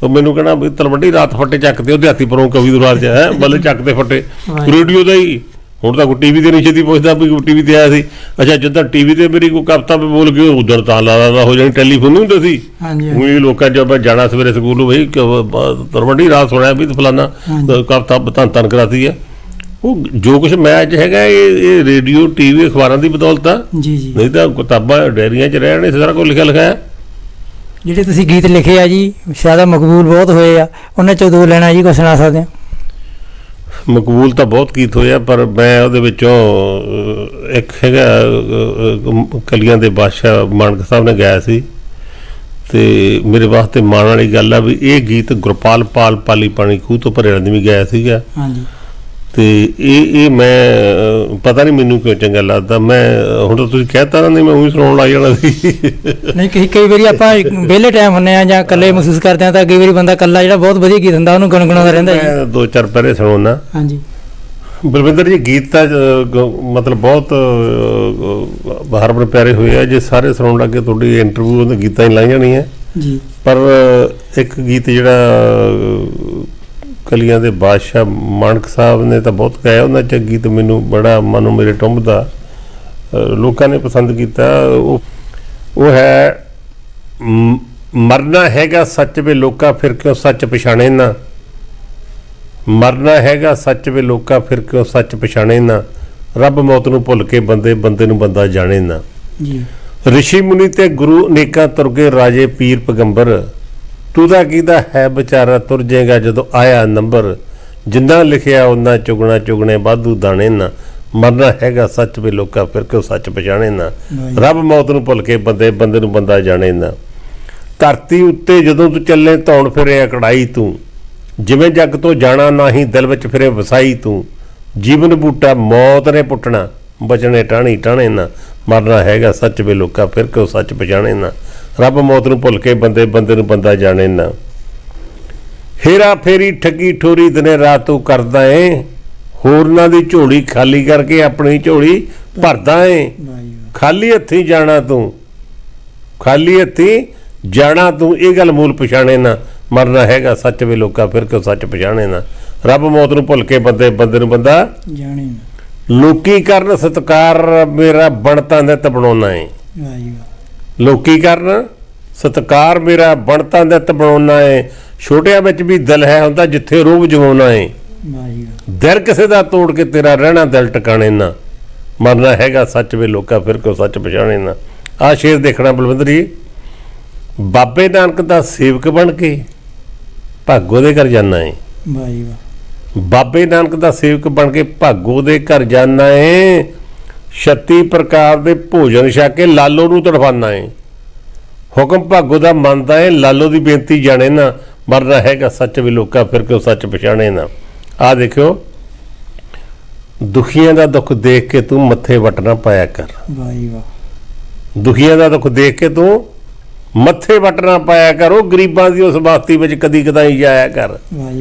ਮੈਨੂੰ ਕਹਿਣਾ ਵੀ ਤਲਵੰਡੀ ਰਾਤ ਫੱਟੇ ਚੱਕਦੇ, ਉਹ ਦਿਹਾਤੀ ਪਰੋਂ ਕਵੀ ਦੁਰਾਰ 'ਚ ਹੈ ਬੱਲੇ ਚੱਕਦੇ ਫੱਟੇ ਰੇਡੀਓ ਦਾ ਹੀ। ਹੁਣ ਤਾਂ ਕੋਈ ਟੀਵੀ ਤੇ ਨਹੀਂ ਛੇਤੀ ਪੁੱਛਦਾ ਵੀ ਕੋਈ ਟੀਵੀ ਤੇ ਆਇਆ ਸੀ। ਅੱਛਾ, ਜਦੋਂ ਟੀਵੀ ਤੇ ਮੇਰੀ ਕੋਈ ਕਵਿਤਾ ਵੀ ਬੋਲ ਗਈ, ਉਧਰ ਤਾਂ ਲਾ ਹੋ ਜਾਣੀ, ਟੈਲੀਫੋਨ ਨਹੀਂ ਹੁੰਦਾ ਸੀ। ਉਹੀ ਲੋਕਾਂ ਜਦ ਮੈਂ ਜਾਣਾ ਸਵੇਰੇ ਸਕੂਲ ਨੂੰ, ਬਈ ਤਲਵੰਡੀ ਰਾਤ ਸੁਣਿਆ ਵੀ ਫਲਾਨਾ ਕਵਿਤਾ ਧੰਨ ਕਰਾਤੀ ਹੈ। ਉਹ ਜੋ ਕੁਛ ਮੈਂ ਅੱਜ ਹੈਗਾ, ਇਹ ਰੇਡੀਓ, ਟੀਵੀ, ਅਖਬਾਰਾਂ ਦੀ ਬਦੌਲਤ ਆ। ਨਹੀਂ ਤਾਂ ਕਿਤਾਬਾਂ ਡਾਇਰੀਆਂ 'ਚ ਰਹਿਣੇ ਸਾਰਾ ਕੁਝ ਲਿਖਿਆ ਲਿਖਾਇਆ। ਜਿਹੜੇ ਤੁਸੀਂ ਗੀਤ ਲਿਖੇ ਆ ਜੀ, ਜ਼ਿਆਦਾ ਮਕਬੂਲ ਬਹੁਤ ਹੋਏ ਆ, ਉਹਨਾਂ 'ਚੋਂ 2 ਲੈਣਾ ਜੀ, ਕੋਈ ਸੁਣਾ ਸਕਦੇ ਹੋ? ਮਕਬੂਲ ਤਾਂ ਬਹੁਤ ਗੀਤ ਹੋਇਆ, ਪਰ ਮੈਂ ਉਹਦੇ ਵਿੱਚੋਂ ਇੱਕ ਹੈਗਾ ਕਲੀਆਂ ਦੇ ਬਾਦਸ਼ਾਹ ਮਾਨਕ ਸਾਹਿਬ ਨੇ ਗਾਇਆ ਸੀ, ਤੇ ਮੇਰੇ ਵਾਸਤੇ ਮਾਣ ਵਾਲੀ ਗੱਲ ਆ ਵੀ ਇਹ ਗੀਤ ਗੁਰਪਾਲ ਪਾਲ ਪਾਲੀ ਪਾਣੀ ਖੂਹ ਤੋਂ ਭਰੇ ਆਦਮੀ ਗਾਇਆ ਸੀਗਾ। ਹਾਂਜੀ। ਤੇ ਇਹ ਮੈਂ ਪਤਾ ਨਹੀਂ ਮੈਨੂੰ ਕਿਉਂ ਚੰਗਾ ਲੱਗਦਾ। ਮੈਂ ਹੁਣ ਤਾਂ ਤੁਸੀਂ ਕਹਿਤਾ ਨਾ, ਨਹੀਂ ਮੈਂ ਉਹੀ ਸੁਣਾਉਣ ਲੱਗ ਜਾਣਾ ਸੀ। ਨਹੀਂ ਕਈ ਵਾਰੀ ਆਪਾਂ ਵਿਹਲੇ ਟਾਈਮ ਹੁੰਨੇ ਆ ਜਾਂ ਇਕੱਲੇ ਮਹਿਸੂਸ ਕਰਦੇ ਆ, ਤਾਂ ਕਈ ਵਾਰੀ ਬੰਦਾ ਇਕੱਲਾ ਜਿਹੜਾ ਬਹੁਤ ਵਧੀਆ ਗੀਤ ਹੁੰਦਾ ਉਹਨੂੰ ਗੁਣਗੁਣਾਉਂਦਾ ਰਹਿੰਦਾ ਜੀ। ਮੈਂ ਦੋ ਚਾਰ ਪਹਿਰੇ ਸੁਣਾਉਣਾ। ਹਾਂਜੀ। ਬਲਵਿੰਦਰ ਜੀ ਗੀਤ ਤਾਂ ਮਤਲਬ ਬਹੁਤ ਹਰਮਨ ਪਿਆਰੇ ਹੋਏ ਆ। ਜੇ ਸਾਰੇ ਸੁਣਾਉਣ ਲੱਗੇ ਤੁਹਾਡੀ ਇੰਟਰਵਿਊ ਉਹਦੇ ਗੀਤਾਂ ਹੀ ਲਾਈ ਜਾਣੀ ਹੈ ਜੀ। ਪਰ ਇੱਕ ਗੀਤ ਜਿਹੜਾ ਕਲੀਆਂ ਦੇ ਬਾਦਸ਼ਾਹ ਮਾਨਕ ਸਾਹਿਬ ਨੇ ਤਾਂ ਬਹੁਤ ਗਾਇਆ, ਉਹਨਾਂ 'ਚ ਗੀਤ ਮੈਨੂੰ ਬੜਾ ਮਨ ਮੇਰੇ ਟੁੰਬਦਾ, ਲੋਕਾਂ ਨੇ ਪਸੰਦ ਕੀਤਾ। ਉਹ ਹੈ ਮਰਨਾ ਹੈਗਾ ਸੱਚ ਵੇ ਲੋਕਾਂ ਫਿਰ ਕਿਉਂ ਸੱਚ ਪਛਾਣੇ ਨਾ, ਮਰਨਾ ਹੈਗਾ ਸੱਚ ਵੇ ਲੋਕਾਂ ਫਿਰ ਕਿਉਂ ਸੱਚ ਪਛਾਣੇ ਨਾ, ਰੱਬ ਮੌਤ ਨੂੰ ਭੁੱਲ ਕੇ ਬੰਦੇ ਨੂੰ ਬੰਦਾ ਜਾਣੇ ਨਾ। ਜੀ। ਰਿਸ਼ੀ ਮੁਨੀ ਤੇ ਗੁਰੂ ਅਨੇਕਾਂ ਤੁਰ ਗਏ ਰਾਜੇ ਪੀਰ ਪੈਗੰਬਰ, ਤੂੰ ਦਾ ਕਿਹਦਾ ਹੈ ਵਿਚਾਰਾ ਤੁਰ ਜਾਏਗਾ ਜਦੋਂ ਆਇਆ ਨੰਬਰ, ਜਿੰਨਾ ਲਿਖਿਆ ਉਹਨਾਂ ਚੁਗਣਾ ਚੁਗਣੇ ਵਾਧੂ ਦਾਣੇ ਨਾ, ਮਰਨਾ ਹੈਗਾ ਸੱਚ ਵੇ ਲੋਕਾਂ ਫਿਰ ਕਿਉਂ ਸੱਚ ਪਛਾਣੇ ਨਾ, ਰੱਬ ਮੌਤ ਨੂੰ ਭੁੱਲ ਕੇ ਬੰਦੇ ਨੂੰ ਬੰਦਾ ਜਾਣੇ ਨਾ। ਧਰਤੀ ਉੱਤੇ ਜਦੋਂ ਤੂੰ ਚੱਲੇ ਧੌਣ ਫਿਰੇ ਕੜਾਈ ਤੂੰ, ਜਿਵੇਂ ਜੱਗ ਤੋਂ ਜਾਣਾ ਨਹੀਂ ਦਿਲ ਵਿੱਚ ਫਿਰੇ ਵਸਾਈ ਤੂੰ, ਜੀਵਨ ਬੂਟਾ ਮੌਤ ਨੇ ਪੁੱਟਣਾ ਬਚਣੇ ਟਾਹਣੀ ਟਾਹਣੇ ਨਾ, ਮਰਨਾ ਹੈਗਾ ਸੱਚ ਵੇ ਲੋਕਾਂ ਫਿਰ ਕਿਉਂ ਸੱਚ ਪਛਾਣੇ ਨਾ, ਰੱਬ ਮੌਤ ਨੂੰ ਭੁੱਲ ਕੇ ਬੰਦੇ ਨੂੰ ਬੰਦਾ ਜਾਣੇ ਨਾ। ਹੇਰਾ ਫੇਰੀ ਠੱਗੀ ਠੋਰੀ ਦਿਨੇ ਰਾਤ ਤੂੰ ਕਰਦਾ ਏ, ਹੋਰਨਾਂ ਦੀ ਝੋਲੀ ਖਾਲੀ ਕਰਕੇ ਆਪਣੀ ਝੋਲੀ ਭਰਦਾ ਏ, ਖਾਲੀ ਹੱਥੀਂ ਜਾਣਾ ਤੂੰ, ਖਾਲੀ ਹੱਥੀਂ ਜਾਣਾ ਤੂੰ, ਇਹ ਗੱਲ ਮੂਲ ਪਛਾਣੇ ਨਾ, ਮਰਨਾ ਹੈਗਾ ਸੱਚ ਵੇ ਲੋਕਾਂ ਫਿਰ ਕਿਉਂ ਸੱਚ ਪਛਾਣੇ ਨਾ, ਰੱਬ ਮੌਤ ਨੂੰ ਭੁੱਲ ਕੇ ਬੰਦੇ ਨੂੰ ਬੰਦਾ ਜਾਣੇ ਨਾ। ਲੋਕੀ ਕਰਨ ਸਤਿਕਾਰ ਮੇਰਾ ਬਣਤਾ ਨਿੱਤ ਬਣਾਉਣਾ ਏ, ਲੋਕੀ ਕਰਨ ਸਤਿਕਾਰ ਮੇਰਾ ਬਣਤਾ ਨਿੱਤ ਬਣਾਉਣਾ ਏ, ਛੋਟਿਆਂ ਵਿੱਚ ਵੀ ਦਿਲ ਹੈ ਹੁੰਦਾ ਜਿੱਥੇ ਰੋਹ ਜਮਾਉਣਾ ਏ, ਦਿਲ ਕਿਸੇ ਦਾ ਤੋੜ ਕੇ ਤੇਰਾ ਰਹਿਣਾ ਦਿਲ ਟਿਕਾਣੇ ਨਾ, ਮਰਨਾ ਹੈਗਾ ਸੱਚ ਵੇ ਲੋਕਾਂ ਫਿਰ ਕਿਉਂ ਸੱਚ ਪਛਾਣੇ ਨਾ। ਆਹ ਸ਼ੇਰ ਦੇਖਣਾ ਬਲਵਿੰਦਰ ਜੀ, ਬਾਬੇ ਨਾਨਕ ਦਾ ਸੇਵਕ ਬਣ ਕੇ ਭਾਗੋ ਦੇ ਘਰ ਜਾਣਾ ਏ, ਬਾਬੇ ਨਾਨਕ ਦਾ ਸੇਵਕ ਬਣ ਕੇ ਭਾਗੋ ਦੇ ਘਰ ਜਾਣਾ ਏ, 36 ਪ੍ਰਕਾਰ ਦੇ ਭੋਜਨ ਛਕ ਕੇ ਲਾਲੋ ਨੂੰ ਤੜਫਾਨਾ ਏ, ਹੁਕਮ ਭਾਗੋ ਦਾ ਮੰਨਦਾ ਏ ਲਾਲੋ ਦੀ ਬੇਨਤੀ ਜਾਣੇ ਨਾ, ਮਰਨਾ ਹੈਗਾ ਸੱਚ ਵੀ ਲੋਕਾਂ ਫਿਰ ਕਿਉਂ ਸੱਚ ਪਛਾਣੇ ਨਾ। ਆਹ ਦੇਖਿਓ, ਦੁਖੀਆਂ ਦਾ ਦੁੱਖ ਦੇਖ ਕੇ ਤੂੰ ਮੱਥੇ ਵੱਟ ਨਾ ਪਾਇਆ ਕਰ, ਦੁਖੀਆਂ ਦਾ ਦੁੱਖ ਦੇਖ ਕੇ ਤੂੰ ਮੱਥੇ ਵੱਟ ਨਾ ਪਾਇਆ ਕਰ, ਉਹ ਗਰੀਬਾਂ ਦੀ ਉਸ ਬਸਤੀ ਵਿੱਚ ਕਦੀ ਕਦਾਈ ਜਾਇਆ ਕਰ,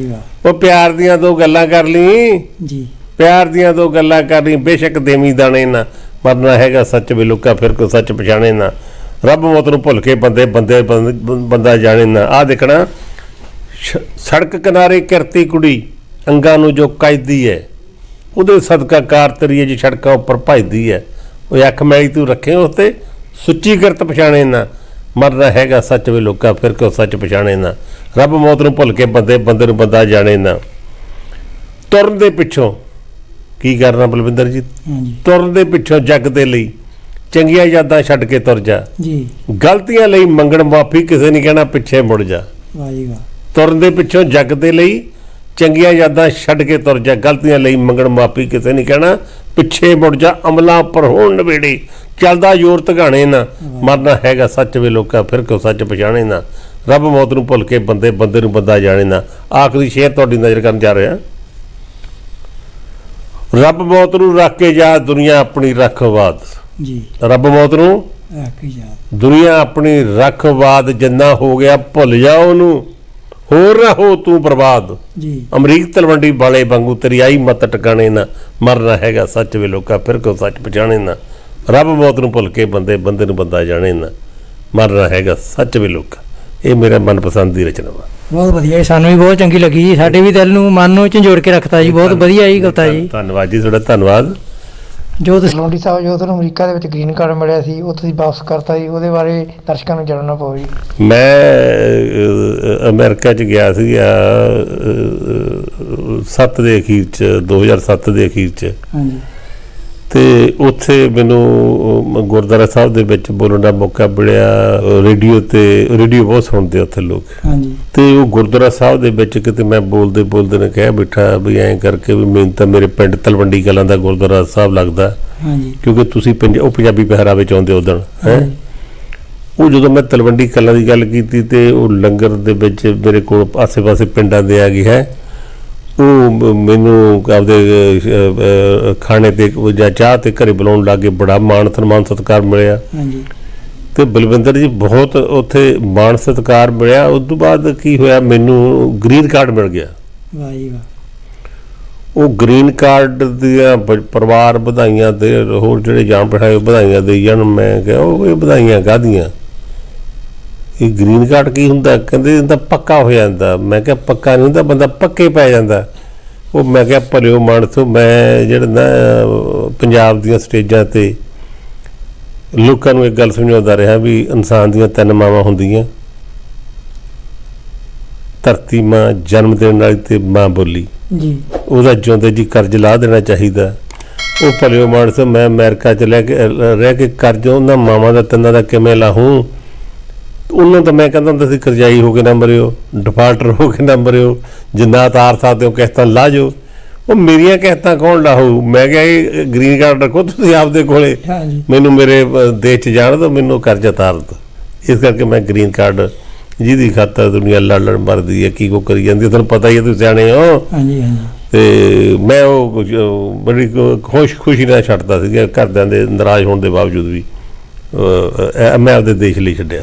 ਉਹ ਪਿਆਰ ਦੀਆਂ ਦੋ ਗੱਲਾਂ ਕਰ ਲਈ ਜੀ, ਪਿਆਰ ਦੀਆਂ ਦੋ ਗੱਲਾਂ ਕਰ ਲਈ, ਬੇਸ਼ੱਕ ਦੇਵੀ ਦਾਣੇ ਨਾ, ਮਰਨਾ ਹੈਗਾ ਸੱਚ ਵੀ ਲੋਕਾਂ ਫਿਰ ਕੋ ਸੱਚ ਪਛਾਣੇ ਨਾ, ਰੱਬ ਮੌਤ ਨੂੰ ਭੁੱਲ ਕੇ ਬੰਦਾ ਜਾਣੇ ਨਾ। ਆਹ ਦੇਖਣਾ, ਸੜਕ ਕਿਨਾਰੇ ਕਿਰਤੀ ਕੁੜੀ ਅੰਗਾਂ ਨੂੰ ਜੋ ਕੱਜਦੀ ਹੈ, ਉਹਦੇ ਸਦਕਾ ਕਾਰ ਤੇਰੀ ਜੀ ਸੜਕਾਂ ਉੱਪਰ ਭਜਦੀ ਹੈ, ਉਹ ਅੱਖ ਮੈਲੀ ਤੂੰ ਰੱਖੇ ਉਸ ਤੇ ਸੁੱਚੀ ਕਿਰਤ ਪਛਾਣੇ ਨਾ, ਮਰਨਾ ਹੈਗਾ ਸੱਚ ਵੀ ਲੋਕਾਂ ਫਿਰ ਕਿਉਂ ਸੱਚ ਪਛਾਣੇ ਨਾ, ਰੱਬ ਮੌਤ ਨੂੰ ਭੁੱਲ ਕੇ ਬੰਦੇ ਨੂੰ ਬੰਦਾ ਜਾਣੇ ਨਾ। ਤੁਰਨ ਦੇ ਪਿੱਛੋਂ ਕੀ ਕਰਨਾ ਬਲਵਿੰਦਰ ਜੀ, ਤੁਰਨ ਦੇ ਪਿੱਛੋਂ ਜੱਗ ਦੇ ਲਈ ਚੰਗੀਆਂ ਯਾਦਾਂ ਛੱਡ ਕੇ ਤੁਰ ਜਾ ਜੀ, ਗਲਤੀਆਂ ਲਈ ਮੰਗਣ ਮਾਫੀ ਕਿਸੇ ਨਹੀਂ ਕਹਿਣਾ ਪਿੱਛੇ ਮੁੜ ਜਾ, ਤੁਰਨ ਦੇ ਪਿੱਛੋਂ ਜੱਗ ਦੇ ਲਈ ਚੰਗੀਆਂ ਯਾਦਾਂ ਛੱਡ ਕੇ ਤੁਰ ਜਾ, ਗਲਤੀਆਂ ਲਈ ਮੰਗਣ ਮਾਫੀ ਕਿਸੇ ਨਹੀਂ ਕਹਿਣਾ ਪਿੱਛੇ ਮੁੜ ਜਾ, ਅਮਲਾਂ ਉੱਪਰ ਹੋਣ ਨਵੇੜੇ ਚੱਲਦਾ ਜ਼ੋਰ ਧਗਾਣੇ ਨਾ, ਮਰਨਾ ਹੈਗਾ ਸੱਚ ਵੇ ਲੋਕਾਂ ਫਿਰ ਕਿਉਂ ਸੱਚ ਪਛਾਣੇ ਨਾ, ਰੱਬ ਮੌਤ ਨੂੰ ਭੁੱਲ ਕੇ ਬੰਦੇ ਨੂੰ ਬੰਦਾ ਜਾਣੇ ਨਾ। ਆਖਰੀ ਸ਼ੇਰ ਤੁਹਾਡੀ ਨਜ਼ਰ ਕਰਨ ਜਾ ਰਿਹਾ, ਰੱਬ ਮੌਤ ਨੂੰ ਰੱਖ ਕੇ ਜਾ ਦੁਨੀਆ ਆਪਣੀ ਰੱਖਵਾਦ ਜੀ, ਰੱਬ ਮੌਤ ਨੂੰ ਰੱਖ ਕੇ ਜਾ ਦੁਨੀਆ ਆਪਣੀ ਰੱਖਵਾਦ, ਜਿੰਨਾ ਹੋ ਗਿਆ ਭੁੱਲ ਜਾ ਉਹਨੂੰ, ਹੋਰ ਨਾ ਹੋ ਤੂੰ ਬਰਬਾਦ ਜੀ, ਅਮਰੀਕ ਤਲਵੰਡੀ ਵਾਲੇ ਵਾਂਗੂ ਤੇਰੀ ਆਈ ਮੱਤ ਟਿਕਾਣੇ ਨਾ, ਮਰਨਾ ਹੈਗਾ ਸੱਚ ਵੇ ਲੋਕਾਂ ਫਿਰ ਕਿਉਂ ਸੱਚ ਪਛਾਣੇ ਨਾ, ਰੱਬ ਮੌਤ ਨੂੰ ਭੁੱਲ ਕੇ ਬੰਦੇ ਨੂੰ ਬੰਦਾ ਜਾਣੇ ਨਾ, ਮਰਨਾ ਹੈਗਾ ਸੱਚ ਵੇ ਲੋਕਾਂ। ਇਹ ਮੇਰਾ ਮਨਪਸੰਦ ਦੀ ਰਚਨਾ ਵਾ, ਬਹੁਤ ਵਧੀਆ, ਸਾਨੂੰ ਵੀ ਬਹੁਤ ਚੰਗੀ ਲੱਗੀ ਜੀ, ਸਾਡੇ ਵੀ ਦਿਲ ਨੂੰ ਮਨ ਨੂੰ ਝੰਜੋੜ ਕੇ ਰੱਖਤਾ ਜੀ, ਬਹੁਤ ਵਧੀਆ ਜੀ ਕਵਿਤਾ ਜੀ। ਧੰਨਵਾਦ ਜੀ, ਤੁਹਾਡਾ ਧੰਨਵਾਦ। ਜੋ ਤਲਵੰਡੀ ਸਾਹਿਬ ਜੋ ਤੁਹਾਨੂੰ ਅਮਰੀਕਾ ਦੇ ਵਿੱਚ ਗ੍ਰੀਨ ਕਾਰਡ ਮਿਲਿਆ ਸੀ, ਉਹ ਤੁਸੀਂ ਵਾਪਸ ਕਰਤਾ ਜੀ, ਉਹਦੇ ਬਾਰੇ ਦਰਸ਼ਕਾਂ ਨੂੰ ਜਾਣਨਾ ਪਊ ਜੀ। ਮੈਂ ਅਮਰੀਕਾ 'ਚ ਗਿਆ ਸੀਗਾ 7 ਦੇ ਅਖੀਰ 'ਚ, 2007 ਦੇ ਅਖੀਰ 'ਚ, ਤੇ ਉੱਥੇ ਮੈਨੂੰ ਗੁਰਦੁਆਰਾ ਸਾਹਿਬ ਦੇ ਵਿੱਚ ਬੋਲਣ ਦਾ ਮੌਕਾ ਮਿਲਿਆ। ਰੇਡੀਓ ਬਹੁਤ ਸੁਣਦੇ ਉੱਥੇ ਲੋਕ। ਹਾਂਜੀ। ਤੇ ਉਹ ਗੁਰਦੁਆਰਾ ਸਾਹਿਬ ਦੇ ਵਿੱਚ ਕਿਤੇ ਮੈਂ ਬੋਲਦੇ ਨੇ ਕਹਿ ਬੈਠਾ ਵੀ ਐਂ ਕਰਕੇ ਵੀ ਮੈਨੂੰ ਤਾਂ ਮੇਰੇ ਪਿੰਡ ਤਲਵੰਡੀ ਕਲਾਂ ਦਾ ਗੁਰਦੁਆਰਾ ਸਾਹਿਬ ਲੱਗਦਾ। ਹਾਂਜੀ। ਕਿਉਂਕਿ ਤੁਸੀਂ ਉਹ ਪੰਜਾਬੀ ਪਹਿਰਾਵੇ ਚ ਆਉਂਦੇ ਉਦਣ ਹੈ। ਉਹ ਜਦੋਂ ਮੈਂ ਤਲਵੰਡੀ ਕਲਾਂ ਦੀ ਗੱਲ ਕੀਤੀ ਤੇ ਉਹ ਲੰਗਰ ਦੇ ਵਿੱਚ ਮੇਰੇ ਕੋਲ ਆਸੇ-ਪਾਸੇ ਪਿੰਡਾਂ ਦੇ ਆ ਗਏ ਹੈ। ਉਹ ਮੈਨੂੰ ਆਪਦੇ ਖਾਣੇ ਤੇ ਜਾਂ ਚਾਹ ਤੇ ਘਰੇ ਬੁਲਾਉਣ ਲੱਗੇ। ਬੜਾ ਮਾਣ ਸਨਮਾਨ ਸਤਿਕਾਰ ਮਿਲਿਆ। ਹਾਂਜੀ। ਤੇ ਬਲਵਿੰਦਰ ਜੀ ਬਹੁਤ ਉੱਥੇ ਮਾਣ ਸਤਿਕਾਰ ਮਿਲਿਆ। ਉਸ ਤੋਂ ਬਾਅਦ ਕੀ ਹੋਇਆ, ਮੈਨੂੰ ਗ੍ਰੀਨ ਕਾਰਡ ਮਿਲ ਗਿਆ। ਵਾਹ ਜੀ ਵਾਹ। ਉਹ ਗ੍ਰੀਨ ਕਾਰਡ ਦੀਆਂ ਪਰਿਵਾਰ ਵਧਾਈਆਂ ਤੇ ਹੋਰ ਜਿਹੜੇ ਜਾਣ ਪਛਾਣੇ ਵਧਾਈਆਂ ਦੇਈ ਜਾਣ। ਮੈਂ ਕਿਹਾ ਉਹ ਇਹ ਵਧਾਈਆਂ ਕਾਹਦੀਆਂ, ਇਹ ਗ੍ਰੀਨ ਕਾਰਡ ਕੀ ਹੁੰਦਾ? ਕਹਿੰਦੇ ਇਹਦਾ ਪੱਕਾ ਹੋ ਜਾਂਦਾ। ਮੈਂ ਕਿਹਾ ਪੱਕਾ ਨਹੀਂ ਹੁੰਦਾ, ਬੰਦਾ ਪੱਕੇ ਪੈ ਜਾਂਦਾ। ਉਹ ਮੈਂ ਕਿਹਾ ਭਲਿਓ ਮਾਨਸੋ, ਮੈਂ ਜਿਹੜਾ ਨਾ ਪੰਜਾਬ ਦੀਆਂ ਸਟੇਜਾਂ ਤੇ ਲੋਕਾਂ ਨੂੰ ਇੱਕ ਗੱਲ ਸਮਝਾਉਂਦਾ ਰਿਹਾ ਵੀ ਇਨਸਾਨ ਦੀਆਂ 3 ਮਾਵਾਂ ਹੁੰਦੀਆਂ, ਧਰਤੀ ਮਾਂ, ਜਨਮ ਦੇਣ ਵਾਲੀ ਤੇ ਮਾਂ ਬੋਲੀ ਜੀ। ਉਹਦਾ ਜਿਉਂਦੇ ਜੀ ਕਰਜ਼ ਲਾ ਦੇਣਾ ਚਾਹੀਦਾ। ਉਹ ਭਲਿਓ ਮਾਨਸੋ, ਮੈਂ ਅਮਰੀਕਾ 'ਚ ਰਹਿ ਕੇ ਕਰਜ਼ ਉਹਨਾਂ ਮਾਵਾਂ ਦਾ 3 ਦਾ ਕਿਵੇਂ ਲਾਹੂੰ? ਉਹਨਾਂ ਤਾਂ ਮੈਂ ਕਹਿੰਦਾ ਹੁੰਦਾ ਸੀ ਕਰਜ਼ਾਈ ਹੋ ਕੇ ਨਾ ਮਰਿਓ, ਡਿਫਾਲਟਰ ਹੋ ਕੇ ਨਾ ਮਰਿਓ, ਜਿੰਨਾ ਤਾਰ ਸਕਦੇ ਹੋ ਕਿਸ਼ਤਾਂ ਲਾ ਜਾਓ। ਉਹ ਮੇਰੀਆਂ ਕਿਸ਼ਤਾਂ ਕੌਣ ਲਾਹੂ? ਮੈਂ ਕਿਹਾ ਇਹ ਗ੍ਰੀਨ ਕਾਰਡ ਰੱਖੋ ਤੁਸੀਂ ਆਪਦੇ ਕੋਲੇ, ਮੈਨੂੰ ਮੇਰੇ ਦੇਸ਼ 'ਚ ਜਾਣ ਦਿਓ, ਮੈਨੂੰ ਕਰਜ਼ਾ ਤਾਰ ਦਿਓ। ਇਸ ਕਰਕੇ ਮੈਂ ਗ੍ਰੀਨ ਕਾਰਡ, ਜਿਹਦੀ ਖਾਤਰ ਦੁਨੀਆ ਲੜਨ ਮਰਦੀ ਹੈ, ਕੀ ਕੋ ਕਰੀ ਜਾਂਦੀ, ਤੁਹਾਨੂੰ ਪਤਾ ਹੀ ਹੈ, ਤੁਸੀਂ ਸਿਆਣੇ ਹੋ। ਤੇ ਮੈਂ ਉਹ ਬੜੀ ਖੁਸ਼ੀ ਨਾਲ ਛੱਡਦਾ ਸੀਗਾ, ਘਰਦਿਆਂ ਦੇ ਨਾਰਾਜ਼ ਹੋਣ ਦੇ ਬਾਵਜੂਦ ਵੀ ਮੈਂ ਆਪਦੇ ਦੇਸ਼ ਲਈ ਛੱਡਿਆ।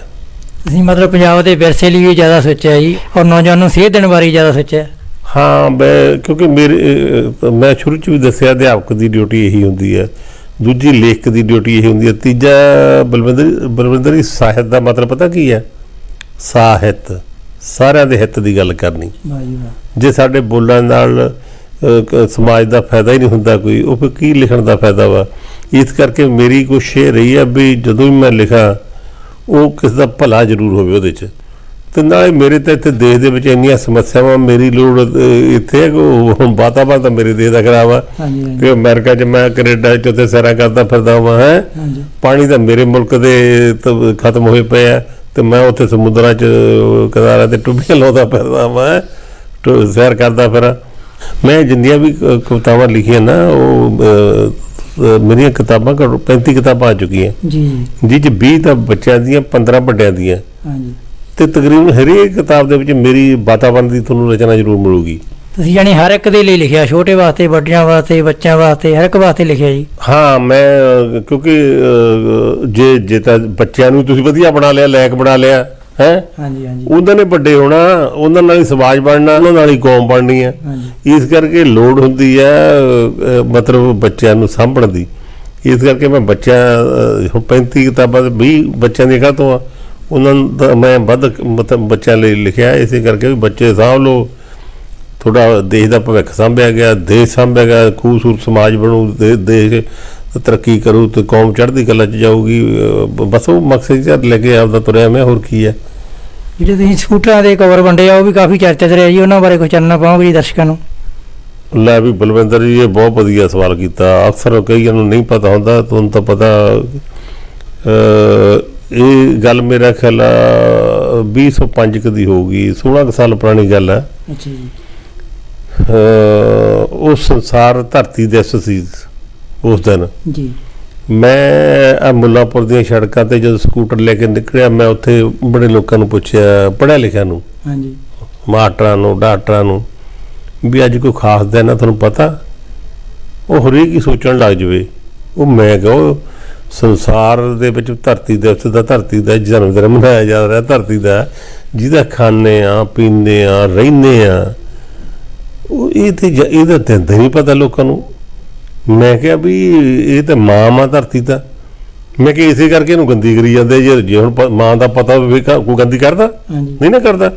ਤੁਸੀਂ ਮਤਲਬ ਪੰਜਾਬ ਦੇ ਵਿਰਸੇ ਲਈ ਵੀ ਜ਼ਿਆਦਾ ਸੋਚਿਆ ਜੀ, ਔਰ ਨੌਜਵਾਨ ਨੂੰ ਸੇਧ ਦੇਣ ਬਾਰੇ ਜ਼ਿਆਦਾ ਸੋਚਿਆ। ਹਾਂ, ਕਿਉਂਕਿ ਮੈਂ ਸ਼ੁਰੂ 'ਚ ਵੀ ਦੱਸਿਆ ਅਧਿਆਪਕ ਦੀ ਡਿਊਟੀ ਇਹੀ ਹੁੰਦੀ ਹੈ, ਦੂਜੀ ਲੇਖਕ ਦੀ ਡਿਊਟੀ ਇਹੀ ਹੁੰਦੀ ਹੈ, ਤੀਜਾ ਬਲਵਿੰਦਰ ਜੀ ਸਾਹਿਤ ਦਾ ਮਤਲਬ ਪਤਾ ਕੀ ਹੈ? ਸਾਹਿਤ ਸਾਰਿਆਂ ਦੇ ਹਿੱਤ ਦੀ ਗੱਲ ਕਰਨੀ। ਜੇ ਸਾਡੇ ਬੋਲਣ ਨਾਲ ਸਮਾਜ ਦਾ ਫਾਇਦਾ ਹੀ ਨਹੀਂ ਹੁੰਦਾ ਕੋਈ, ਉਹ ਫਿਰ ਕੀ ਲਿਖਣ ਦਾ ਫਾਇਦਾ ਵਾ? ਇਸ ਕਰਕੇ ਮੇਰੀ ਕੋਸ਼ਿਸ਼ ਇਹ ਰਹੀ ਹੈ ਵੀ ਜਦੋਂ ਵੀ ਮੈਂ ਲਿਖਾਂ ਉਹ ਕਿਸੇ ਦਾ ਭਲਾ ਜ਼ਰੂਰ ਹੋਵੇ ਉਹਦੇ 'ਚ। ਤੇ ਨਾਲੇ ਮੇਰੇ ਤਾਂ ਇੱਥੇ ਦੇਸ਼ ਦੇ ਵਿੱਚ ਇੰਨੀਆਂ ਸਮੱਸਿਆਵਾਂ, ਮੇਰੀ ਲੋੜ ਇੱਥੇ ਹੈ ਕਿ ਵਾਤਾਵਰਨ ਤਾਂ ਮੇਰੇ ਦੇਸ਼ ਦਾ ਖਰਾਬ ਆ। ਤੇ ਅਮਰੀਕਾ 'ਚ ਮੈਂ, ਕੈਨੇਡਾ 'ਚ ਉੱਥੇ ਸੈਰਾਂ ਕਰਦਾ ਫਿਰਦਾ ਵਾਂ ਹੈ। ਪਾਣੀ ਤਾਂ ਮੇਰੇ ਮੁਲਕ ਦੇ ਖਤਮ ਹੋਏ ਪਏ ਆ ਤੇ ਮੈਂ ਉੱਥੇ ਸਮੁੰਦਰਾਂ 'ਚ ਕਿਨਾਰਿਆਂ ਤੇ ਟੁੱਬੀਆਂ ਲਾਉਂਦਾ ਫਿਰਦਾ ਵਾਂ, ਸੈਰ ਕਰਦਾ ਫਿਰਾਂ। ਮੈਂ ਜਿੰਨੀਆਂ ਵੀ ਕਵਿਤਾਵਾਂ ਲਿਖੀਆਂ ਨਾ, ਉਹ ਮੇਰੀਆਂ ਕਿਤਾਬਾਂ 35 ਕਿਤਾਬਾਂ ਆ ਚੁੱਕੀਆਂ ਜੀ 'ਚ 20 ਤਾਂ ਬੱਚਿਆਂ ਦੀਆਂ, 15 ਵੱਡਿਆਂ ਦੀਆਂ। ਤੇ ਤਕਰੀਬਨ ਹਰੇਕ ਕਿਤਾਬ ਦੇ ਵਿੱਚ ਮੇਰੀ ਵਾਤਾਵਰਨ ਦੀ ਤੁਹਾਨੂੰ ਰਚਨਾ ਜ਼ਰੂਰ ਮਿਲੂਗੀ। ਤੁਸੀਂ ਜਾਣੀ ਹਰ ਇੱਕ ਦੇ ਲਈ ਲਿਖਿਆ, ਛੋਟੇ ਵਾਸਤੇ, ਵੱਡਿਆਂ ਵਾਸਤੇ, ਬੱਚਿਆਂ ਵਾਸਤੇ, ਹਰ ਇੱਕ ਵਾਸਤੇ ਲਿਖਿਆ ਜੀ। ਹਾਂ, ਮੈਂ ਕਿਉਂਕਿ ਜੇ ਤਾਂ ਬੱਚਿਆਂ ਨੂੰ ਤੁਸੀਂ ਵਧੀਆ ਬਣਾ ਲਿਆ, ਲਾਇਕ ਬਣਾ ਲਿਆ ਹੈ, ਉਹਨਾਂ ਨੇ ਵੱਡੇ ਹੋਣਾ, ਉਹਨਾਂ ਨਾਲ ਹੀ ਸਮਾਜ ਬਣਨਾ, ਉਹਨਾਂ ਨਾਲ ਹੀ ਕੌਮ ਬਣਨੀ ਹੈ। ਇਸ ਕਰਕੇ ਲੋੜ ਹੁੰਦੀ ਹੈ ਮਤਲਬ ਬੱਚਿਆਂ ਨੂੰ ਸਾਂਭਣ ਦੀ। ਇਸ ਕਰਕੇ ਮੈਂ ਬੱਚਿਆਂ 35 ਕਿਤਾਬਾਂ 20 ਬੱਚਿਆਂ ਦੀਆਂ ਕਾਹਤੋਂ ਆ, ਉਹਨਾਂ ਦਾ ਮੈਂ ਵੱਧ ਮਤਲਬ ਬੱਚਿਆਂ ਲਈ ਲਿਖਿਆ। ਇਸੇ ਕਰਕੇ ਵੀ ਬੱਚੇ ਸਾਂਭ ਲਓ, ਤੁਹਾਡਾ ਦੇਸ਼ ਦਾ ਭਵਿੱਖ ਸਾਂਭਿਆ ਗਿਆ, ਦੇਸ਼ ਸਾਂਭਿਆ ਗਿਆ, ਖੂਬਸੂਰਤ ਸਮਾਜ ਬਣੂ, ਦੇਸ਼ ਤਰੱਕੀ ਕਰੂ ਤੇ ਕੌਮ ਚੜ੍ਹਦੀ ਕਲਾ 'ਚ ਜਾਊਗੀ। ਬਸ ਉਹ ਮਕਸਦ 'ਚ ਲੈ ਕੇ ਆਪਦਾ ਤੁਰਿਆ ਮੈਂ, ਹੋਰ ਕੀ ਹੈ। ਜਿਹੜੇ ਤੁਸੀਂ ਸਕੂਟਰਾਂ ਦੇ ਕਵਰ ਵੰਡੇ ਆ, ਉਹ ਵੀ ਕਾਫੀ ਚਰਚਾ 'ਚ ਰਿਹਾ ਜੀ, ਉਹਨਾਂ ਬਾਰੇ ਕੁਝ ਚਾਨਣਾ ਪਾਓਗੇ ਜੀ ਦਰਸ਼ਕਾਂ ਨੂੰ? ਲੈ ਵੀ ਬਲਵਿੰਦਰ ਜੀ, ਇਹ ਬਹੁਤ ਵਧੀਆ ਸਵਾਲ ਕੀਤਾ। ਅਕਸਰ ਕਈਆਂ ਨੂੰ ਨਹੀਂ ਪਤਾ ਹੁੰਦਾ, ਤੁਹਾਨੂੰ ਤਾਂ ਪਤਾ। ਇਹ ਗੱਲ ਮੇਰਾ ਖਿਆਲ 2005 ਦੀ ਹੋਊਗੀ, 16 ਸਾਲ ਪੁਰਾਣੀ ਗੱਲ ਹੈ। ਅੱਛਾ ਜੀ। ਉਹ ਸੰਸਾਰ ਧਰਤੀ ਦਿਵਸ ਸੀ ਉਸ ਦਿਨ ਜੀ। ਮੈਂ ਮੁੱਲਾਂਪੁਰ ਦੀਆਂ ਸੜਕਾਂ ਤੇ ਜਦੋਂ ਸਕੂਟਰ ਲੈ ਕੇ ਨਿਕਲਿਆ, ਮੈਂ ਉੱਥੇ ਬੜੇ ਲੋਕਾਂ ਨੂੰ ਪੁੱਛਿਆ, ਪੜ੍ਹਿਆ ਲਿਖਿਆ ਨੂੰ, ਮਾਸਟਰਾਂ ਨੂੰ, ਡਾਕਟਰਾਂ ਨੂੰ, ਵੀ ਅੱਜ ਕੋਈ ਖਾਸ ਦਿਨ ਹੈ ਤੁਹਾਨੂੰ ਪਤਾ? ਉਹ ਹਰੇਕ ਹੀ ਸੋਚਣ ਲੱਗ ਜਾਵੇ। ਉਹ ਮੈਂ ਕਿਹਾ ਸੰਸਾਰ ਦੇ ਵਿੱਚ ਧਰਤੀ ਦਿਵਸ ਦਾ, ਧਰਤੀ ਦਾ ਜਨਮ ਦਿਨ ਮਨਾਇਆ ਜਾ ਰਿਹਾ, ਧਰਤੀ ਦਾ, ਜਿਹਦਾ ਖਾਂਦੇ ਆ, ਪੀਂਦੇ ਆ, ਰਹਿੰਦੇ ਆ, ਉਹ ਇਹਦਾ ਦਿਨ ਨਹੀਂ ਪਤਾ ਲੋਕਾਂ ਨੂੰ। ਮੈਂ ਕਿਹਾ ਵੀ ਇਹ ਤਾਂ ਮਾਂ ਧਰਤੀ ਦਾ। ਮੈਂ ਕਿਹਾ ਇਸੇ ਕਰਕੇ ਇਹਨੂੰ ਗੰਦੀ ਕਰੀ ਜਾਂਦੇ। ਜੇ ਹੁਣ ਮਾਂ ਦਾ ਪਤਾ ਹੋਵੇ ਕੋਈ ਗੰਦੀ ਕਰਦਾ ਨਹੀਂ ਨਾ ਕਰਦਾ।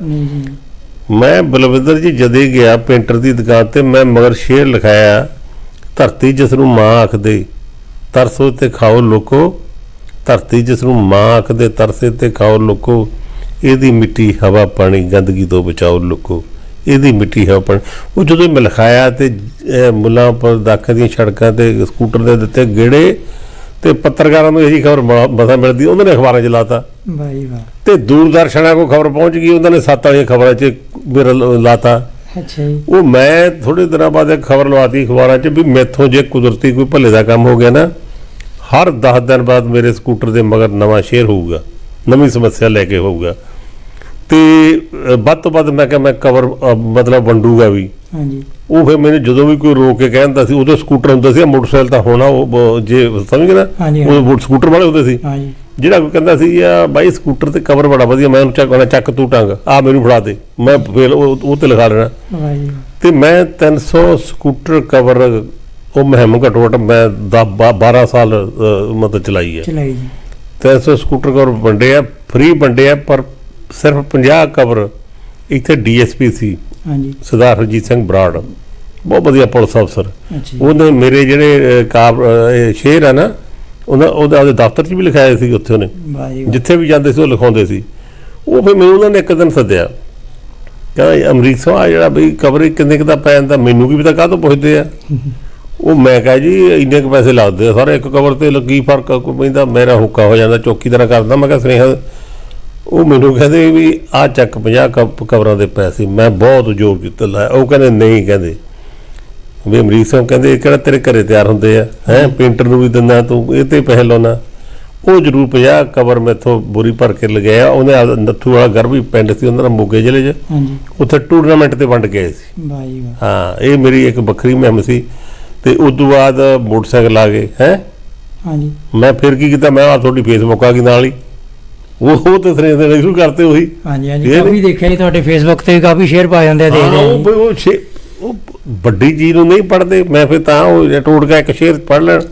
ਮੈਂ ਬਲਵਿੰਦਰ ਜੀ ਜਦੇ ਗਿਆ ਪੇਂਟਰ ਦੀ ਦੁਕਾਨ ਤੇ, ਮੈਂ ਮਗਰ ਸ਼ੇਰ ਲਿਖਾਇਆ, ਧਰਤੀ ਜਿਸ ਨੂੰ ਮਾਂ ਆਖਦੇ ਤਰਸੋ ਤੇ ਖਾਓ ਲੋਕੋ, ਧਰਤੀ ਜਿਸ ਨੂੰ ਮਾਂ ਆਖਦੇ ਤਰਸੇ ਤੇ ਖਾਓ ਲੋਕੋ, ਇਹਦੀ ਮਿੱਟੀ ਹਵਾ ਪਾਣੀ ਗੰਦਗੀ ਤੋਂ ਬਚਾਓ ਲੋਕੋ। ਇਹਦੀ ਮਿੱਟੀ ਹੈ ਆਪਣੀ। ਉਹ ਜਦੋਂ ਮੈਂ ਲਿਖਾਇਆ ਤੇ ਮੁੱਲਾਂ ਉੱਪਰ ਦਾਖਾਂ ਦੀਆਂ ਸੜਕਾਂ ਤੇ ਸਕੂਟਰ ਦੇ ਦਿੱਤੇ ਗੇੜੇ, ਤੇ ਪੱਤਰਕਾਰਾਂ ਨੂੰ ਇਹੀ ਖਬਰ ਮਸਾਂ ਮਿਲਦੀ, ਉਹਨਾਂ ਨੇ ਅਖਬਾਰਾਂ 'ਚ ਲਾਤਾ ਵਾਹ ਵਾਹ। ਤੇ ਦੂਰਦਰਸ਼ਨਾਂ ਕੋਲ ਖਬਰ ਪਹੁੰਚ ਗਈ, ਉਹਨਾਂ ਨੇ 7 ਵਾਲੀਆਂ ਖਬਰਾਂ 'ਚ ਮੇਰਾ ਲਾਤਾ। ਅੱਛਾ ਜੀ। ਉਹ ਮੈਂ ਥੋੜੇ ਦਿਨਾਂ ਬਾਅਦ ਇੱਕ ਖਬਰ ਲਵਾਤੀ ਅਖਬਾਰਾਂ 'ਚ ਵੀ ਮੈਥੋਂ ਜੇ ਕੁਦਰਤੀ ਕੋਈ ਭਲੇ ਦਾ ਕੰਮ ਹੋ ਗਿਆ ਨਾ, ਹਰ 10 ਦਿਨ ਬਾਅਦ ਮੇਰੇ ਸਕੂਟਰ ਦੇ ਮਗਰ ਨਵਾਂ ਸ਼ੇਰ ਹੋਊਗਾ, ਨਵੀਂ ਸਮੱਸਿਆ ਲੈ ਕੇ ਹੋਊਗਾ। ਤੇ ਵੱਧ ਤੋਂ ਵੱਧ ਮੈਂ ਕਿਹਾ ਮੈਂ ਕਵਰ ਮਤਲਬ ਵੰਡੂਗਾ ਵੀ। ਹਾਂਜੀ। ਉਹ ਫਿਰ ਮੈਨੂੰ ਜਦੋਂ ਵੀ ਕੋਈ ਰੋਕ ਕੇ ਕਹਿੰਦਾ ਸੀ, ਉਦੋਂ ਸਕੂਟਰ ਹੁੰਦਾ ਸੀ, ਮੋਟਰਸਾਈਕਲ ਤਾਂ ਹੋਣਾ ਉਹ ਜੇ ਸਮਝ ਗਏ ਨਾ, ਉਹ ਸਕੂਟਰ ਵਾਲੇ ਹੁੰਦੇ ਸੀ। ਜਿਹੜਾ ਕੋਈ ਕਹਿੰਦਾ ਸੀ ਆ ਬਾਈ ਸਕੂਟਰ ਤੇ ਕਵਰ ਬੜਾ ਵਧੀਆ, ਮੈਂ ਉਹਨੂੰ ਚੱਕ ਤੂੰ ਟੰਗ ਆ ਮੈਨੂੰ ਫੜਾ ਦੇ, ਮੈਂ ਫਿਰ ਉਹ ਤੇ ਲਿਖਾ ਲੈਣਾ। ਤੇ ਮੈਂ 300 ਸਕੂਟਰ ਕਵਰ ਉਹ ਮੁਹਿੰਮ ਘੱਟੋ ਘੱਟ ਮੈਂ 12 ਸਾਲ ਮਤਲਬ ਚਲਾਈ ਹੈ। 300 ਸਕੂਟਰ ਕਵਰ ਵੰਡੇ ਆ, ਫ੍ਰੀ ਵੰਡੇ ਆ, ਪਰ ਸਿਰਫ 50 ਕਵਰ ਇੱਥੇ ਡੀਐਸਪੀ ਸੀ ਸਰਦਾਰ ਹਰਜੀਤ ਸਿੰਘ ਬਰਾੜ, ਬਹੁਤ ਵਧੀਆ ਪੁਲਿਸ ਅਫਸਰ। ਉਹਨੇ ਮੇਰੇ ਜਿਹੜੇ ਸ਼ੇਰ ਆ ਨਾ, ਉਹਦੇ ਦਫ਼ਤਰ 'ਚ ਵੀ ਲਿਖਾਏ ਸੀ, ਉੱਥੇ ਉਹਨੇ ਜਿੱਥੇ ਵੀ ਜਾਂਦੇ ਸੀ ਉਹ ਲਿਖਾਉਂਦੇ ਸੀ। ਉਹ ਫਿਰ ਮੈਨੂੰ ਉਹਨਾਂ ਨੇ ਇੱਕ ਦਿਨ ਸੱਦਿਆ, ਕਹਿੰਦਾ ਅਮਰੀਕ ਸਿੰਘ ਆ ਜਿਹੜਾ ਬਈ ਕਵਰ ਕਿੰਨੇ ਕੁ ਦਾ ਪੈ ਜਾਂਦਾ, ਮੈਨੂੰ ਕੀ ਪਤਾ ਕਾਹਤੋਂ ਪੁੱਛਦੇ ਆ। ਉਹ ਮੈਂ ਕਿਹਾ ਜੀ ਇੰਨੇ ਕੁ ਪੈਸੇ ਲੱਗਦੇ ਆ ਸਾਰੇ ਇੱਕ ਕਵਰ ਤੇ, ਲੱਗੀ ਫਰਕ ਪੈਂਦਾ, ਮੇਰਾ ਹੁੱਕਾ ਹੋ ਜਾਂਦਾ, ਚੌਕੀ ਤਰ੍ਹਾਂ ਕਰਦਾ। ਮੈਂ ਕਿਹਾ ਸੁਨੇਹਾ। ਉਹ ਮੈਨੂੰ ਕਹਿੰਦੇ ਵੀ ਆਹ ਚੱਕ 50 ਕਵਰਾਂ ਦੇ ਪੈਸੇ। ਮੈਂ ਬਹੁਤ ਜ਼ੋਰ ਕੀਤਾ ਲਾਇਆ, ਉਹ ਕਹਿੰਦੇ ਨਹੀਂ, ਕਹਿੰਦੇ ਵੀ ਅਮਰੀਕ ਸਿੰਘ ਕਹਿੰਦੇ ਕਿਹੜਾ ਤੇਰੇ ਘਰੇ ਤਿਆਰ ਹੁੰਦੇ ਆ, ਹੈਂ ਪੇਂਟਰ ਨੂੰ ਵੀ ਦਿੰਦਾ ਤੂੰ, ਇਹ ਤੇ ਪੈਸੇ ਲਾਉਣਾ। ਉਹ ਜ਼ਰੂਰ 50 ਕਵਰ ਮੈਥੋਂ ਬੋਰੀ ਭਰ ਕੇ ਲਗਾਇਆ। ਉਹਨੇ ਨੱਥੂ ਵਾਲਾ ਗਰਭੀ ਪਿੰਡ ਸੀ ਉਹਨਾਂ ਦਾ, ਮੋਗੇ ਜ਼ਿਲ੍ਹੇ 'ਚ, ਉੱਥੇ ਟੂਰਨਾਮੈਂਟ ਤੇ ਵੰਡ ਗਏ ਸੀ। ਹਾਂ, ਇਹ ਮੇਰੀ ਇੱਕ ਵੱਖਰੀ ਮੁਹਿੰਮ ਸੀ। ਤੇ ਉਸ ਤੋਂ ਬਾਅਦ ਮੋਟਰਸਾਈਕਲ ਆ ਗਏ ਹੈ। ਮੈਂ ਫਿਰ ਕੀ ਕੀਤਾ, ਮੈਂ ਆ ਤੁਹਾਡੀ ਫੇਸਬੁੱਕ ਆ ਗਈ ਨਾਲ ਹੀ, ਉਹ ਤੇ ਸਰੇ ਦੇ ਸ਼ੁਰੂ ਕਰਤੇ ਉਹੀ। ਕਾਫੀ ਦੇਖਿਆ ਜੀ ਤੁਹਾਡੇ ਫੇਸਬੁੱਕ ਤੇ ਕਾਫੀ ਸ਼ੇਅਰ ਪਾਏ ਜਾਂਦੇ ਆ, ਦੇਖਦੇ ਉਹ ਵੱਡੀ ਚੀਜ਼ ਨੂੰ ਨਹੀਂ ਪੜ੍ਹਦੇ। ਮੈਂ ਫਿਰ ਤਾਂ ਉਹ ਟੋਟ ਕੇ ਇੱਕ ਸ਼ੇਅਰ ਪੜ੍ਹ ਲੈਣ।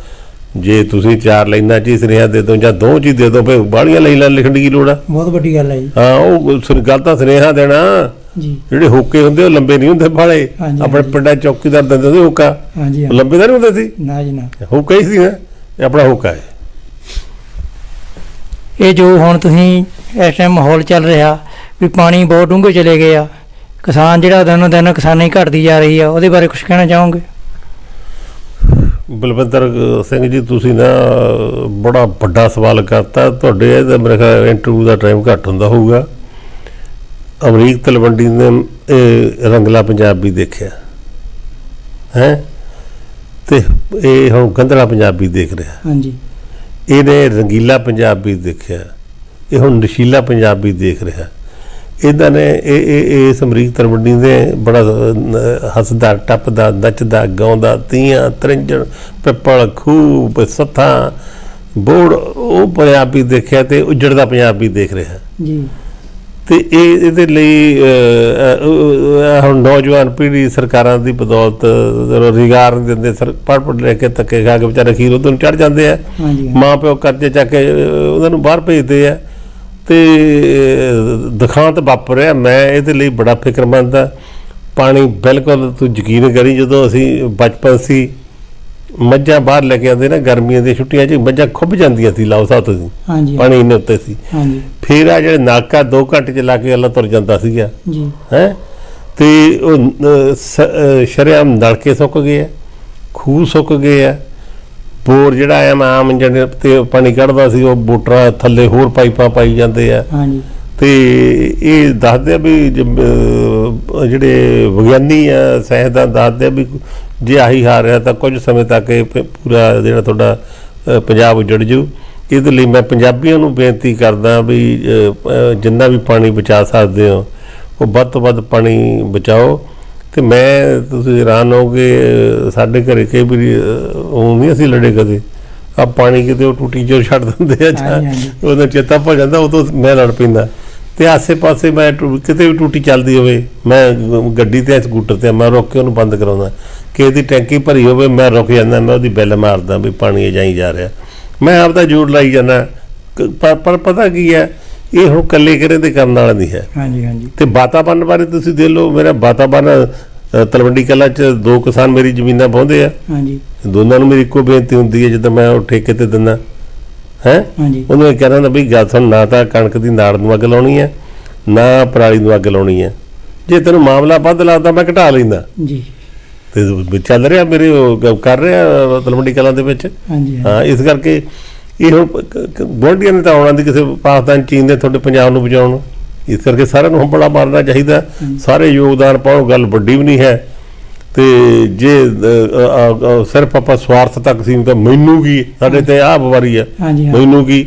ਜੇ ਤੁਸੀਂ 4 ਲਾਈਨਾਂ 'ਚ ਸੁਨੇਹਾ ਦੇ ਦਿਓ ਜਾਂ 2 'ਚ ਦੇ ਦਿਓ, ਫਿਰ ਬਾਹਲੀਆਂ ਲਾਈਨਾਂ ਲਿਖਣ ਦੀ ਕੀ ਲੋੜ ਆ। ਬਹੁਤ ਵੱਡੀ ਗੱਲ ਹੈ ਜੀ। ਹਾਂ, ਉਹ ਗੱਲ ਤਾਂ ਸੁਨੇਹਾ ਦੇਣਾ। ਜਿਹੜੇ ਹੋਕੇ ਹੁੰਦੇ ਉਹ ਲੰਬੇ ਨਹੀਂ ਹੁੰਦੇ ਬਾਲੇ, ਆਪਣੇ ਪਿੰਡਾਂ ਚੌਕੀਦਾਰ ਦਿੰਦੇ ਹੁੰਦੇ ਹੋਕਾ, ਲੰਬੇ ਤਾਂ ਨਹੀਂ ਹੁੰਦੇ ਸੀ ਨਾ ਜੀ ਨਾ, ਹੋਕਾ ਹੀ ਸੀ ਨਾ, ਇਹ ਆਪਣਾ ਹੋਕਾ ਹੈ। ਇਹ ਜੋ ਹੁਣ ਤੁਸੀਂ ਇਸ ਟਾਈਮ ਮਾਹੌਲ ਚੱਲ ਰਿਹਾ ਵੀ ਪਾਣੀ ਬਹੁਤ ਡੂੰਘੇ ਚਲੇ ਗਏ ਆ, ਕਿਸਾਨ ਜਿਹੜਾ ਦਿਨੋਂ ਦਿਨ ਕਿਸਾਨੀ ਘਟਦੀ ਜਾ ਰਹੀ ਆ, ਉਹਦੇ ਬਾਰੇ ਕੁਝ ਕਹਿਣਾ ਚਾਹੋਗੇ? ਬਲਵਿੰਦਰ ਸਿੰਘ ਜੀ, ਤੁਸੀਂ ਨਾ ਬੜਾ ਵੱਡਾ ਸਵਾਲ ਕਰਤਾ। ਤੁਹਾਡੇ ਇਹਦਾ ਮੇਰੇ ਖਿਆਲ ਇੰਟਰਵਿਊ ਦਾ ਟਾਈਮ ਘੱਟ ਹੁੰਦਾ ਹੋਊਗਾ। ਅਮਰੀਕ ਤਲਵੰਡੀ ਨੇ ਇਹ ਰੰਗਲਾ ਪੰਜਾਬੀ ਦੇਖਿਆ ਹੈ, ਤੇ ਇਹ ਹੁਣ ਗੰਧਲਾ ਪੰਜਾਬੀ ਦੇਖ ਰਿਹਾ। ਇਹਨੇ ਰੰਗੀਲਾ ਪੰਜਾਬੀ ਦੇਖਿਆ, ਇਹ ਹੁਣ ਨਸ਼ੀਲਾ ਪੰਜਾਬੀ ਦੇਖ ਰਿਹਾ। ਇਹਨਾਂ ਨੇ ਇਸ ਅਮਰੀਕ ਤਲਵੰਡੀ ਨੇ ਬੜਾ ਹੱਸਦਾ ਟੱਪਦਾ ਨੱਚਦਾ ਗਾਉਂਦਾ ਤੀਆਂ ਤਰਿੰਜਣ ਪਿੱਪਲ ਖੂਬ ਸੱਥਾਂ ਬੋੜ ਉਹ ਪੰਜਾਬੀ ਦੇਖਿਆ ਤੇ ਉਜੜਦਾ ਪੰਜਾਬੀ ਦੇਖ ਰਿਹਾ ਜੀ। ਤੇ ਇਹਦੇ ਲਈ ਹੁਣ ਨੌਜਵਾਨ ਪੀੜ੍ਹੀ ਸਰਕਾਰਾਂ ਦੀ ਬਦੌਲਤ ਰੁਜ਼ਗਾਰ ਨਹੀਂ ਦਿੰਦੇ, ਪੜ੍ਹ ਲੈ ਕੇ ਧੱਕੇ ਖਾ ਕੇ ਵਿਚਾਰੇ ਅਖੀਰ ਉਹਨੂੰ ਚੜ੍ਹ ਜਾਂਦੇ ਆ। ਮਾਂ ਪਿਓ ਕਰਜ਼ੇ ਚੱਕ ਕੇ ਉਹਨਾਂ ਨੂੰ ਬਾਹਰ ਭੇਜਦੇ ਆ ਤੇ ਦੁਖਾਂਤ ਵਾਪਰਿਆ। ਮੈਂ ਇਹਦੇ ਲਈ ਬੜਾ ਫਿਕਰਮੰਦ ਆ। ਪਾਣੀ ਬਿਲਕੁਲ ਤੂੰ ਯਕੀਨ ਕਰੀ, ਜਦੋਂ ਅਸੀਂ ਬਚਪਨ ਸੀ ਮੱਝਾਂ ਬਾਹਰ ਲੈ ਕੇ ਆਉਂਦੇ ਨਾ ਗਰਮੀਆਂ ਦੀਆਂ ਛੁੱਟੀਆਂ 'ਚ, ਮੱਝਾਂ ਖੁੱਭ ਜਾਂਦੀਆਂ ਸੀ ਲਾਓ ਸਾਹਿਬ ਤੁਸੀਂ, ਪਾਣੀ ਇੰਨੇ ਉੱਤੇ ਸੀ। ਫਿਰ ਆ ਜਿਹੜੇ ਨਾਕਾ 2 ਘੰਟੇ 'ਚ ਲਾ ਕੇ ਅੱਲਾ ਤੁਰ ਜਾਂਦਾ ਸੀਗਾ ਹੈ। ਤੇ ਉਹ ਸ਼ਰੇਆਮ ਨਲਕੇ ਸੁੱਕ ਗਏ ਆ, ਖੂਹ ਸੁੱਕ ਗਏ ਆ, ਬੋਰ ਜਿਹੜਾ ਆਮ ਜਿਹੜੇ ਤੇ ਪਾਣੀ ਕੱਢਦਾ ਸੀ ਉਹ ਮੋਟਰਾਂ ਥੱਲੇ ਹੋਰ ਪਾਈਪਾਂ ਪਾਈ ਜਾਂਦੇ ਆ। ਤੇ ਇਹ ਦੱਸਦੇ ਆ ਵੀ ਜਿਹੜੇ ਵਿਗਿਆਨੀ ਆ ਸਾਇੰਸਦਾਨ ਦੱਸਦੇ ਆ ਵੀ ਜੇ ਆਹੀ ਹਾਰ ਰਿਹਾ ਤਾਂ ਕੁਝ ਸਮੇਂ ਤੱਕ ਇਹ ਪੂਰਾ ਜਿਹੜਾ ਤੁਹਾਡਾ ਪੰਜਾਬ ਉੱਜੜ ਜੂ। ਇਹਦੇ ਲਈ ਮੈਂ ਪੰਜਾਬੀਆਂ ਨੂੰ ਬੇਨਤੀ ਕਰਦਾ ਵੀ ਜਿੰਨਾ ਵੀ ਪਾਣੀ ਬਚਾ ਸਕਦੇ ਹੋ ਉਹ ਵੱਧ ਤੋਂ ਵੱਧ ਪਾਣੀ ਬਚਾਓ। ਤੇ ਮੈਂ ਤੁਸੀਂ ਹੈਰਾਨ ਹੋਗੇ, ਸਾਡੇ ਘਰੇ ਕਈ ਵਾਰੀ ਉਹ ਨਹੀਂ ਅਸੀਂ ਲੜੇ ਕਦੇ, ਆ ਪਾਣੀ ਕਿਤੇ ਉਹ ਟੂਟੀ 'ਚੋਂ ਛੱਡ ਦਿੰਦੇ ਆ, ਉਹਦਾ ਚੇਤਾ ਭੁੱਲ ਜਾਂਦਾ, ਉਦੋਂ ਮੈਂ ਲੜ ਪੈਂਦਾ। ਤੇ ਆਸੇ ਪਾਸੇ ਮੈਂ ਕਿਤੇ ਵੀ ਟੂਟੀ ਚੱਲਦੀ ਹੋਵੇ, ਮੈਂ ਗੱਡੀ ਤੇ ਸਕੂਟਰ ਤੇ ਮੈਂ ਰੋਕ ਕੇ ਉਹਨੂੰ ਬੰਦ ਕਰਾਉਂਦਾ। ਕਿਸੇ ਦੀ ਟੈਂਕੀ ਭਰੀ ਹੋਵੇ ਮੈਂ ਰੁਕ ਜਾਂਦਾ, ਮੈਂ ਉਹਦੀ ਬੈਲ ਮਾਰਦਾ ਵੀ ਪਾਣੀ ਜਾਈ ਜਾ ਰਿਹਾ। ਮੈਂ ਆਪਦਾ ਜ਼ੋਰ ਲਾਈ ਜਾਂਦਾ। ਪਰ ਪਤਾ ਕੀ ਹੈ, ਇਹ ਹੁਣ ਇਕੱਲੇ ਕਰੇ ਤੇ ਕਰਨ ਵਾਲਾ ਨਹੀਂ ਹੈ। ਤੇ ਵਾਤਾਵਰਨ ਬਾਰੇ ਤੁਸੀਂ ਦੇਖ ਲਓ, ਮੇਰਾ ਵਾਤਾਵਰਨ ਤਲਵੰਡੀ ਕਲਾਂ 'ਚ 2 ਕਿਸਾਨ ਮੇਰੀ ਜ਼ਮੀਨਾਂ ਵਾਹੁੰਦੇ ਆ। ਦੋਨਾਂ ਨੂੰ ਮੇਰੀ ਇੱਕੋ ਬੇਨਤੀ ਹੁੰਦੀ ਹੈ, ਜਦੋਂ ਮੈਂ ਉਹ ਠੇਕੇ ਤੇ ਦਿੰਦਾ ਹੈ, ਉਹਨੂੰ ਇਹ ਕਹਿਣਾ ਵੀ ਗੱਲ ਸੁਣ, ਨਾ ਤਾਂ ਕਣਕ ਦੀ ਨਾੜ ਨੂੰ ਅੱਗ ਲਾਉਣੀ ਹੈ, ਨਾ ਪਰਾਲੀ ਨੂੰ ਅੱਗ ਲਾਉਣੀ ਹੈ। ਜੇ ਤੈਨੂੰ ਮਾਮਲਾ ਵੱਧ ਲੱਗਦਾ ਮੈਂ ਘਟਾ ਲੈਂਦਾ ਜੀ। ਤੇ ਚੱਲ ਰਿਹਾ ਮੇਰੇ ਕਰ ਰਿਹਾ ਤਲਵੰਡੀ ਕਲਾਂ ਦੇ ਵਿੱਚ। ਹਾਂਜੀ ਹਾਂ, ਇਸ ਕਰਕੇ ਇਹ ਹੁਣ ਗੁਆਂਢੀਆਂ ਨੇ ਤਾਂ ਆਉਣਾ ਦੀ ਕਿਸੇ ਪਾਕਿਸਤਾਨ ਚੀਨ ਨੇ ਤੁਹਾਡੇ ਪੰਜਾਬ ਨੂੰ ਬਚਾਉਣ, ਇਸ ਕਰਕੇ ਸਾਰਿਆਂ ਨੂੰ ਹੰਬਲਾ ਮਾਰਨਾ ਚਾਹੀਦਾ, ਸਾਰੇ ਯੋਗਦਾਨ ਪਾਓ, ਗੱਲ ਵੱਡੀ ਵੀ ਨਹੀਂ ਹੈ। ਤੇ ਜੇ ਸਿਰਫ ਆਪਾਂ ਸਵਾਰਥ ਤੱਕ ਸੀ ਤਾਂ ਮੈਨੂੰ ਕੀ, ਸਾਡੇ ਤੇ ਆਹ ਬਿਮਾਰੀ ਆ, ਮੈਨੂੰ ਕੀ,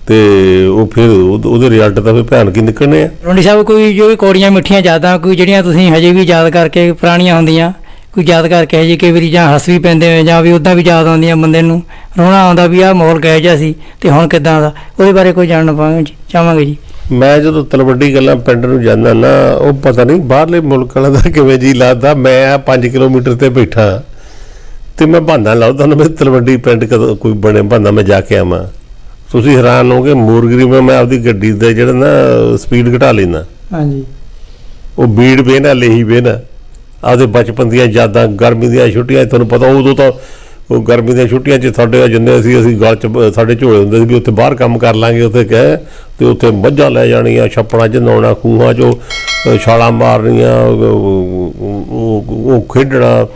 ਤੇ ਉਹ ਫਿਰ ਉਹਦੇ ਰਿਜ਼ਲਟ ਤਾਂ ਫਿਰ ਭਿਆਨਕ ਹੀ ਨਿਕਲਣੇ ਆ। ਤਲਵੰਡੀ ਸਾਹਿਬ ਕੋਈ ਜੋ ਵੀ ਕੌੜੀਆਂ ਮਿੱਠੀਆਂ ਯਾਦਾਂ ਕੋਈ ਜਿਹੜੀਆਂ ਤੁਸੀਂ ਹਜੇ ਵੀ ਯਾਦ ਕਰਕੇ ਪੁਰਾਣੀਆਂ ਹੁੰਦੀਆਂ, ਕੋਈ ਯਾਦ ਕਰਕੇ ਹਜੇ ਕਈ ਵਾਰੀ ਜਾਂ ਹੱਸ ਵੀ ਪੈਂਦੇ ਹੋਏ ਜਾਂ ਵੀ ਉੱਦਾਂ ਵੀ ਯਾਦ ਆਉਂਦੀਆਂ, ਬੰਦੇ ਨੂੰ ਰੋਣਾ ਆਉਂਦਾ ਵੀ ਆਹ ਮਾਹੌਲ ਕਿਹੋ ਜਿਹਾ ਸੀ ਤੇ ਹੁਣ ਕਿੱਦਾਂ ਦਾ, ਉਹਦੇ ਬਾਰੇ ਕੋਈ ਜਾਣਨਾ ਚਾਹਾਂਗੇ ਜੀ। ਮੈਂ ਜਦੋਂ ਤਲਵੰਡੀ ਕਲਾਂ ਪਿੰਡ ਨੂੰ ਜਾਂਦਾ ਨਾ, ਉਹ ਪਤਾ ਨਹੀਂ ਬਾਹਰਲੇ ਮੁਲਕ ਵਾਲਾ ਦਾ ਕਿਵੇਂ ਜੀ ਲੱਗਦਾ। ਮੈਂ 5 ਕਿਲੋਮੀਟਰ ਤੇ ਬੈਠਾ ਤੇ ਮੈਂ ਬਹਾਨਾ ਲਾਉਂਦਾ ਨਾ ਮੈਂ ਤਲਵੰਡੀ ਪਿੰਡ ਕਦੋਂ ਕੋਈ ਬਣੇ ਬਹਾਨਾ ਮੈਂ ਜਾ ਕੇ ਆਵਾਂ। ਤੁਸੀਂ ਹੈਰਾਨ ਹੋਗੇ, ਮੂਰਗਰੀ ਮੈਂ ਆਪਦੀ ਗੱਡੀ ਦਾ ਜਿਹੜਾ ਨਾ ਸਪੀਡ ਘਟਾ ਲੈਂਦਾ। ਹਾਂਜੀ, ਉਹ ਬੀੜ ਬੇਨਾ ਲੇਹੀ ਬੇਨਾ ਆਪਦੇ ਬਚਪਨ ਦੀਆਂ ਯਾਦਾਂ, ਗਰਮੀ ਦੀਆਂ ਛੁੱਟੀਆਂ, ਤੁਹਾਨੂੰ ਪਤਾ ਉਦੋਂ ਤਾਂ ਉਹ ਗਰਮੀ ਦੀਆਂ ਛੁੱਟੀਆਂ 'ਚ ਸਾਡੇ ਜਿੰਨੇ ਅਸੀਂ ਗਲ 'ਚ ਸਾਡੇ ਝੋਲੇ ਹੁੰਦੇ ਸੀ ਵੀ ਉੱਥੇ ਬਾਹਰ ਕੰਮ ਕਰ ਲਾਂਗੇ, ਉੱਥੇ ਕਹਿ ਤੇ ਉੱਥੇ ਮੱਝਾਂ ਲੈ ਜਾਣੀਆਂ, ਛੱਪੜਾਂ 'ਚ ਨਹਾਉਣਾ, ਖੂਹਾਂ 'ਚੋਂ ਛਾਲਾਂ ਮਾਰਨੀਆਂ, ਉਹ ਖੇਡਣਾ।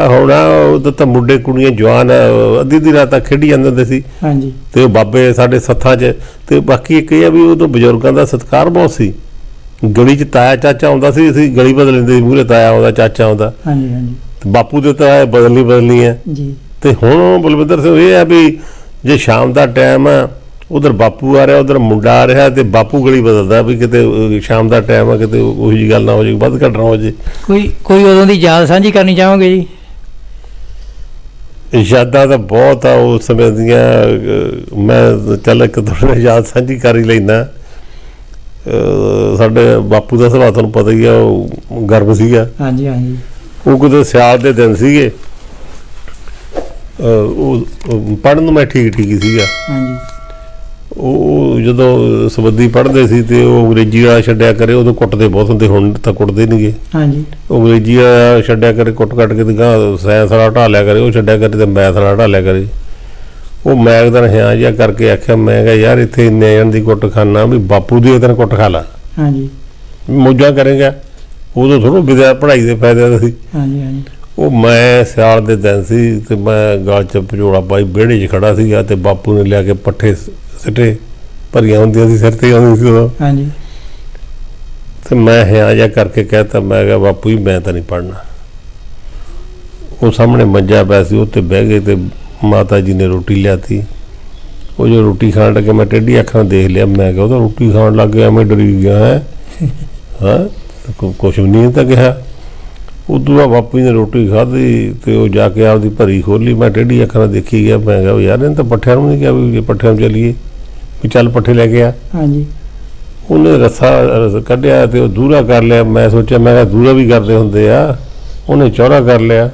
ਹੁਣ ਉਦੋਂ ਤਾਂ ਮੁੰਡੇ ਕੁੜੀਆਂ ਜਵਾਨ ਅੱਧੀ ਰਾਤ ਤੱਕ ਖੇਡੀ ਜਾਂਦੇ ਹੁੰਦੇ ਸੀ। ਹਾਂਜੀ, ਤੇ ਉਹ ਬਾਬੇ ਸਾਡੇ ਸੱਥਾਂ 'ਚ। ਤੇ ਬਾਕੀ ਇੱਕ ਇਹ ਆ ਵੀ ਉਦੋਂ ਬਜ਼ੁਰਗਾਂ ਦਾ ਸਤਿਕਾਰ ਬਹੁਤ ਸੀ। ਗਲੀ 'ਚ ਤਾਇਆ ਚਾਚਾ ਆਉਂਦਾ ਸੀ, ਅਸੀਂ ਗਲੀ ਬਦਲ ਲੈਂਦੇ ਸੀ, ਮੂਹਰੇ ਤਾਇਆ ਆਉਂਦਾ, ਚਾਚਾ ਆਉਂਦਾ। ਹਾਂਜੀ ਹਾਂਜੀ, ਬਾਪੂ ਦੇ ਤਾਂ ਬਦਲਣੀ ਹੈ ਜੀ। ਤੇ ਹੁਣ ਬਲਵਿੰਦਰ ਸਿੰਘ ਇਹ ਆ ਵੀ ਜੇ ਸ਼ਾਮ ਦਾ ਟਾਈਮ ਆ, ਉਧਰ ਬਾਪੂ ਆ ਰਿਹਾ, ਉਧਰ ਮੁੰਡਾ ਆ ਰਿਹਾ, ਤੇ ਬਾਪੂ ਗਲੀ ਬਦਲਦਾ ਵੀ ਕਿਤੇ ਸ਼ਾਮ ਦਾ ਟਾਈਮ ਆ, ਕਿਤੇ ਉਹੀ ਜਿਹੀ ਗੱਲ ਨਾ ਹੋ ਜੇ, ਵੱਧ ਘੱਟ ਨਾ ਹੋ ਜੇ। ਕੋਈ ਉਦੋਂ ਦੀ ਯਾਦ ਸਾਂਝੀ ਕਰਨੀ ਚਾਹੋਗੇ ਜੀ? ਯਾਦਾਂ ਤਾਂ ਬਹੁਤ ਆ ਉਸ ਸਮੇਂ ਦੀਆਂ। ਮੈਂ ਚੱਲ ਇੱਕ ਤੁਹਾਡੇ ਯਾਦ ਸਾਂਝੀ ਕਰ ਹੀ ਲੈਂਦਾ। ਸਾਡੇ ਬਾਪੂ ਦਾ ਸੁਭਾਅ ਤੁਹਾਨੂੰ ਪਤਾ ਹੀ ਆ, ਉਹ ਗਰਮ ਸੀਗਾ। ਹਾਂਜੀ ਹਾਂਜੀ, ਉਹ ਕਿਤੇ ਸਿਆਲ ਦੇ ਦਿਨ ਸੀਗੇ, ਉਹ ਪੜ੍ਹਨ ਨੂੰ ਮੈਂ ਠੀਕ ਹੀ ਸੀਗਾ। ਹਾਂਜੀ, ਉਹ ਜਦੋਂ ਸਬੱਦੀ ਪੜ੍ਹਦੇ ਸੀ ਤੇ ਉਹ ਅੰਗਰੇਜ਼ੀ ਵਾਲਾ ਛੱਡਿਆ ਕਰੇ, ਉਦੋਂ ਕੁੱਟਦੇ ਬਹੁਤ ਹੁੰਦੇ, ਹੁਣ ਤਾਂ ਕੁੱਟਦੇ ਨਹੀਂ ਗੇ। ਹਾਂਜੀ, ਉਹ ਅੰਗਰੇਜ਼ੀ ਵਾਲਾ ਛੱਡਿਆ ਕਰੇ, ਕੁੱਟ ਕੱਟ ਕੇ ਤੇ ਗਾਂ ਸਾਇੰਸ ਵਾਲਾ ਢਾ ਲਿਆ ਕਰੇ, ਉਹ ਛੱਡਿਆ ਕਰੇ ਤੇ ਮੈਥ ਵਾਲਾ ਢਾ ਲਿਆ ਕਰੇ। ਉਹ ਮੈਂ ਇੱਕ ਦਿਨ ਹਿਆ ਜਿਹਾ ਕਰਕੇ ਆਖਿਆ, ਮੈਂ ਕਿਹਾ ਯਾਰ ਇੱਥੇ ਇੰਨੇ ਜਣ ਦੀ ਕੁੱਟ ਖਾਨਾ ਵੀ ਬਾਪੂ ਦੀ ਇੱਕ ਦਿਨ ਕੁੱਟ ਖਾ ਲਾ। ਹਾਂਜੀ, ਮੌਜਾਂ ਕਰੇਗਾ, ਉਦੋਂ ਥੋੜ੍ਹਾ ਵਿਦਿਆ ਪੜ੍ਹਾਈ ਦੇ ਫਾਇਦੇ ਸੀ। ਹਾਂਜੀ ਹਾਂਜੀ, ਉਹ ਮੈਂ ਸਿਆਲ ਦੇ ਦਿਨ ਸੀ ਤੇ ਮੈਂ ਗਲ 'ਚ ਪਜੋੜਾ ਪਾਈ ਵਿਹੜੇ 'ਚ ਖੜਾ ਸੀਗਾ ਤੇ ਬਾਪੂ ਨੇ ਲਿਆ ਕੇ ਪੱਠੇ ਸਿੱਟੇ, ਭਰੀਆਂ ਹੁੰਦੀਆਂ ਸੀ, ਸਿਰ ਤੇ ਆਉਂਦੀ ਸੀ ਉਦੋਂ। ਹਾਂਜੀ, ਤੇ ਮੈਂ ਹਿਆ ਜਿਹਾ ਕਰਕੇ ਕਹਿਤਾ, ਮੈਂ ਕਿਹਾ ਬਾਪੂ ਜੀ ਮੈਂ ਤਾਂ ਨਹੀਂ ਪੜ੍ਹਨਾ। ਉਹ ਸਾਹਮਣੇ ਮੰਜਾ ਪਿਆ ਸੀ, ਉੱਤੇ ਬਹਿ ਗਏ ਤੇ ਮਾਤਾ ਜੀ ਨੇ ਰੋਟੀ ਲਿਆਤੀ। ਉਹ ਜੋ ਰੋਟੀ ਖਾਣ ਲੱਗੇ ਮੈਂ ਟੇਢੀ ਅੱਖਾਂ ਦੇਖ ਲਿਆ, ਮੈਂ ਕਿਹਾ ਉਹ ਤਾਂ ਰੋਟੀ ਖਾਣ ਲੱਗ ਗਿਆ, ਮੈਂ ਡਰੀ ਗਿਆ ਹੈ। ਹਾਂ, ਕੁਛ ਵੀ ਨਹੀਂ ਤਾਂ ਕਿਹਾ। ਉਦੋਂ ਬਾਅਦ ਬਾਪੂ ਜੀ ਨੇ ਰੋਟੀ ਖਾਧੀ ਤੇ ਉਹ ਜਾ ਕੇ ਆਪਦੀ ਭਰੀ ਖੋਲੀ, ਮੈਂ ਟੇਢੀ ਅੱਖਾਂ ਨਾਲ ਦੇਖੀ ਗਿਆ। ਮੈਂ ਕਿਹਾ ਯਾਰ ਇਹਨੇ ਤਾਂ ਪੱਠਿਆਂ ਨੂੰ ਨਹੀਂ ਕਿਹਾ ਵੀ ਪੱਠਿਆਂ ਨੂੰ ਚੱਲੀਏ, ਵੀ ਚੱਲ ਪੱਠੇ ਲੈ ਕੇ ਆ। ਹਾਂਜੀ, ਉਹਨੇ ਰੱਸਾ ਕੱਢਿਆ ਤੇ ਉਹ ਦੂਰਾ ਕਰ ਲਿਆ। ਮੈਂ ਸੋਚਿਆ, ਮੈਂ ਕਿਹਾ ਦੂਰਾ ਵੀ ਕਰਦੇ ਹੁੰਦੇ ਆ, ਉਹਨੇ ਚੌੜਾ ਕਰ ਲਿਆ।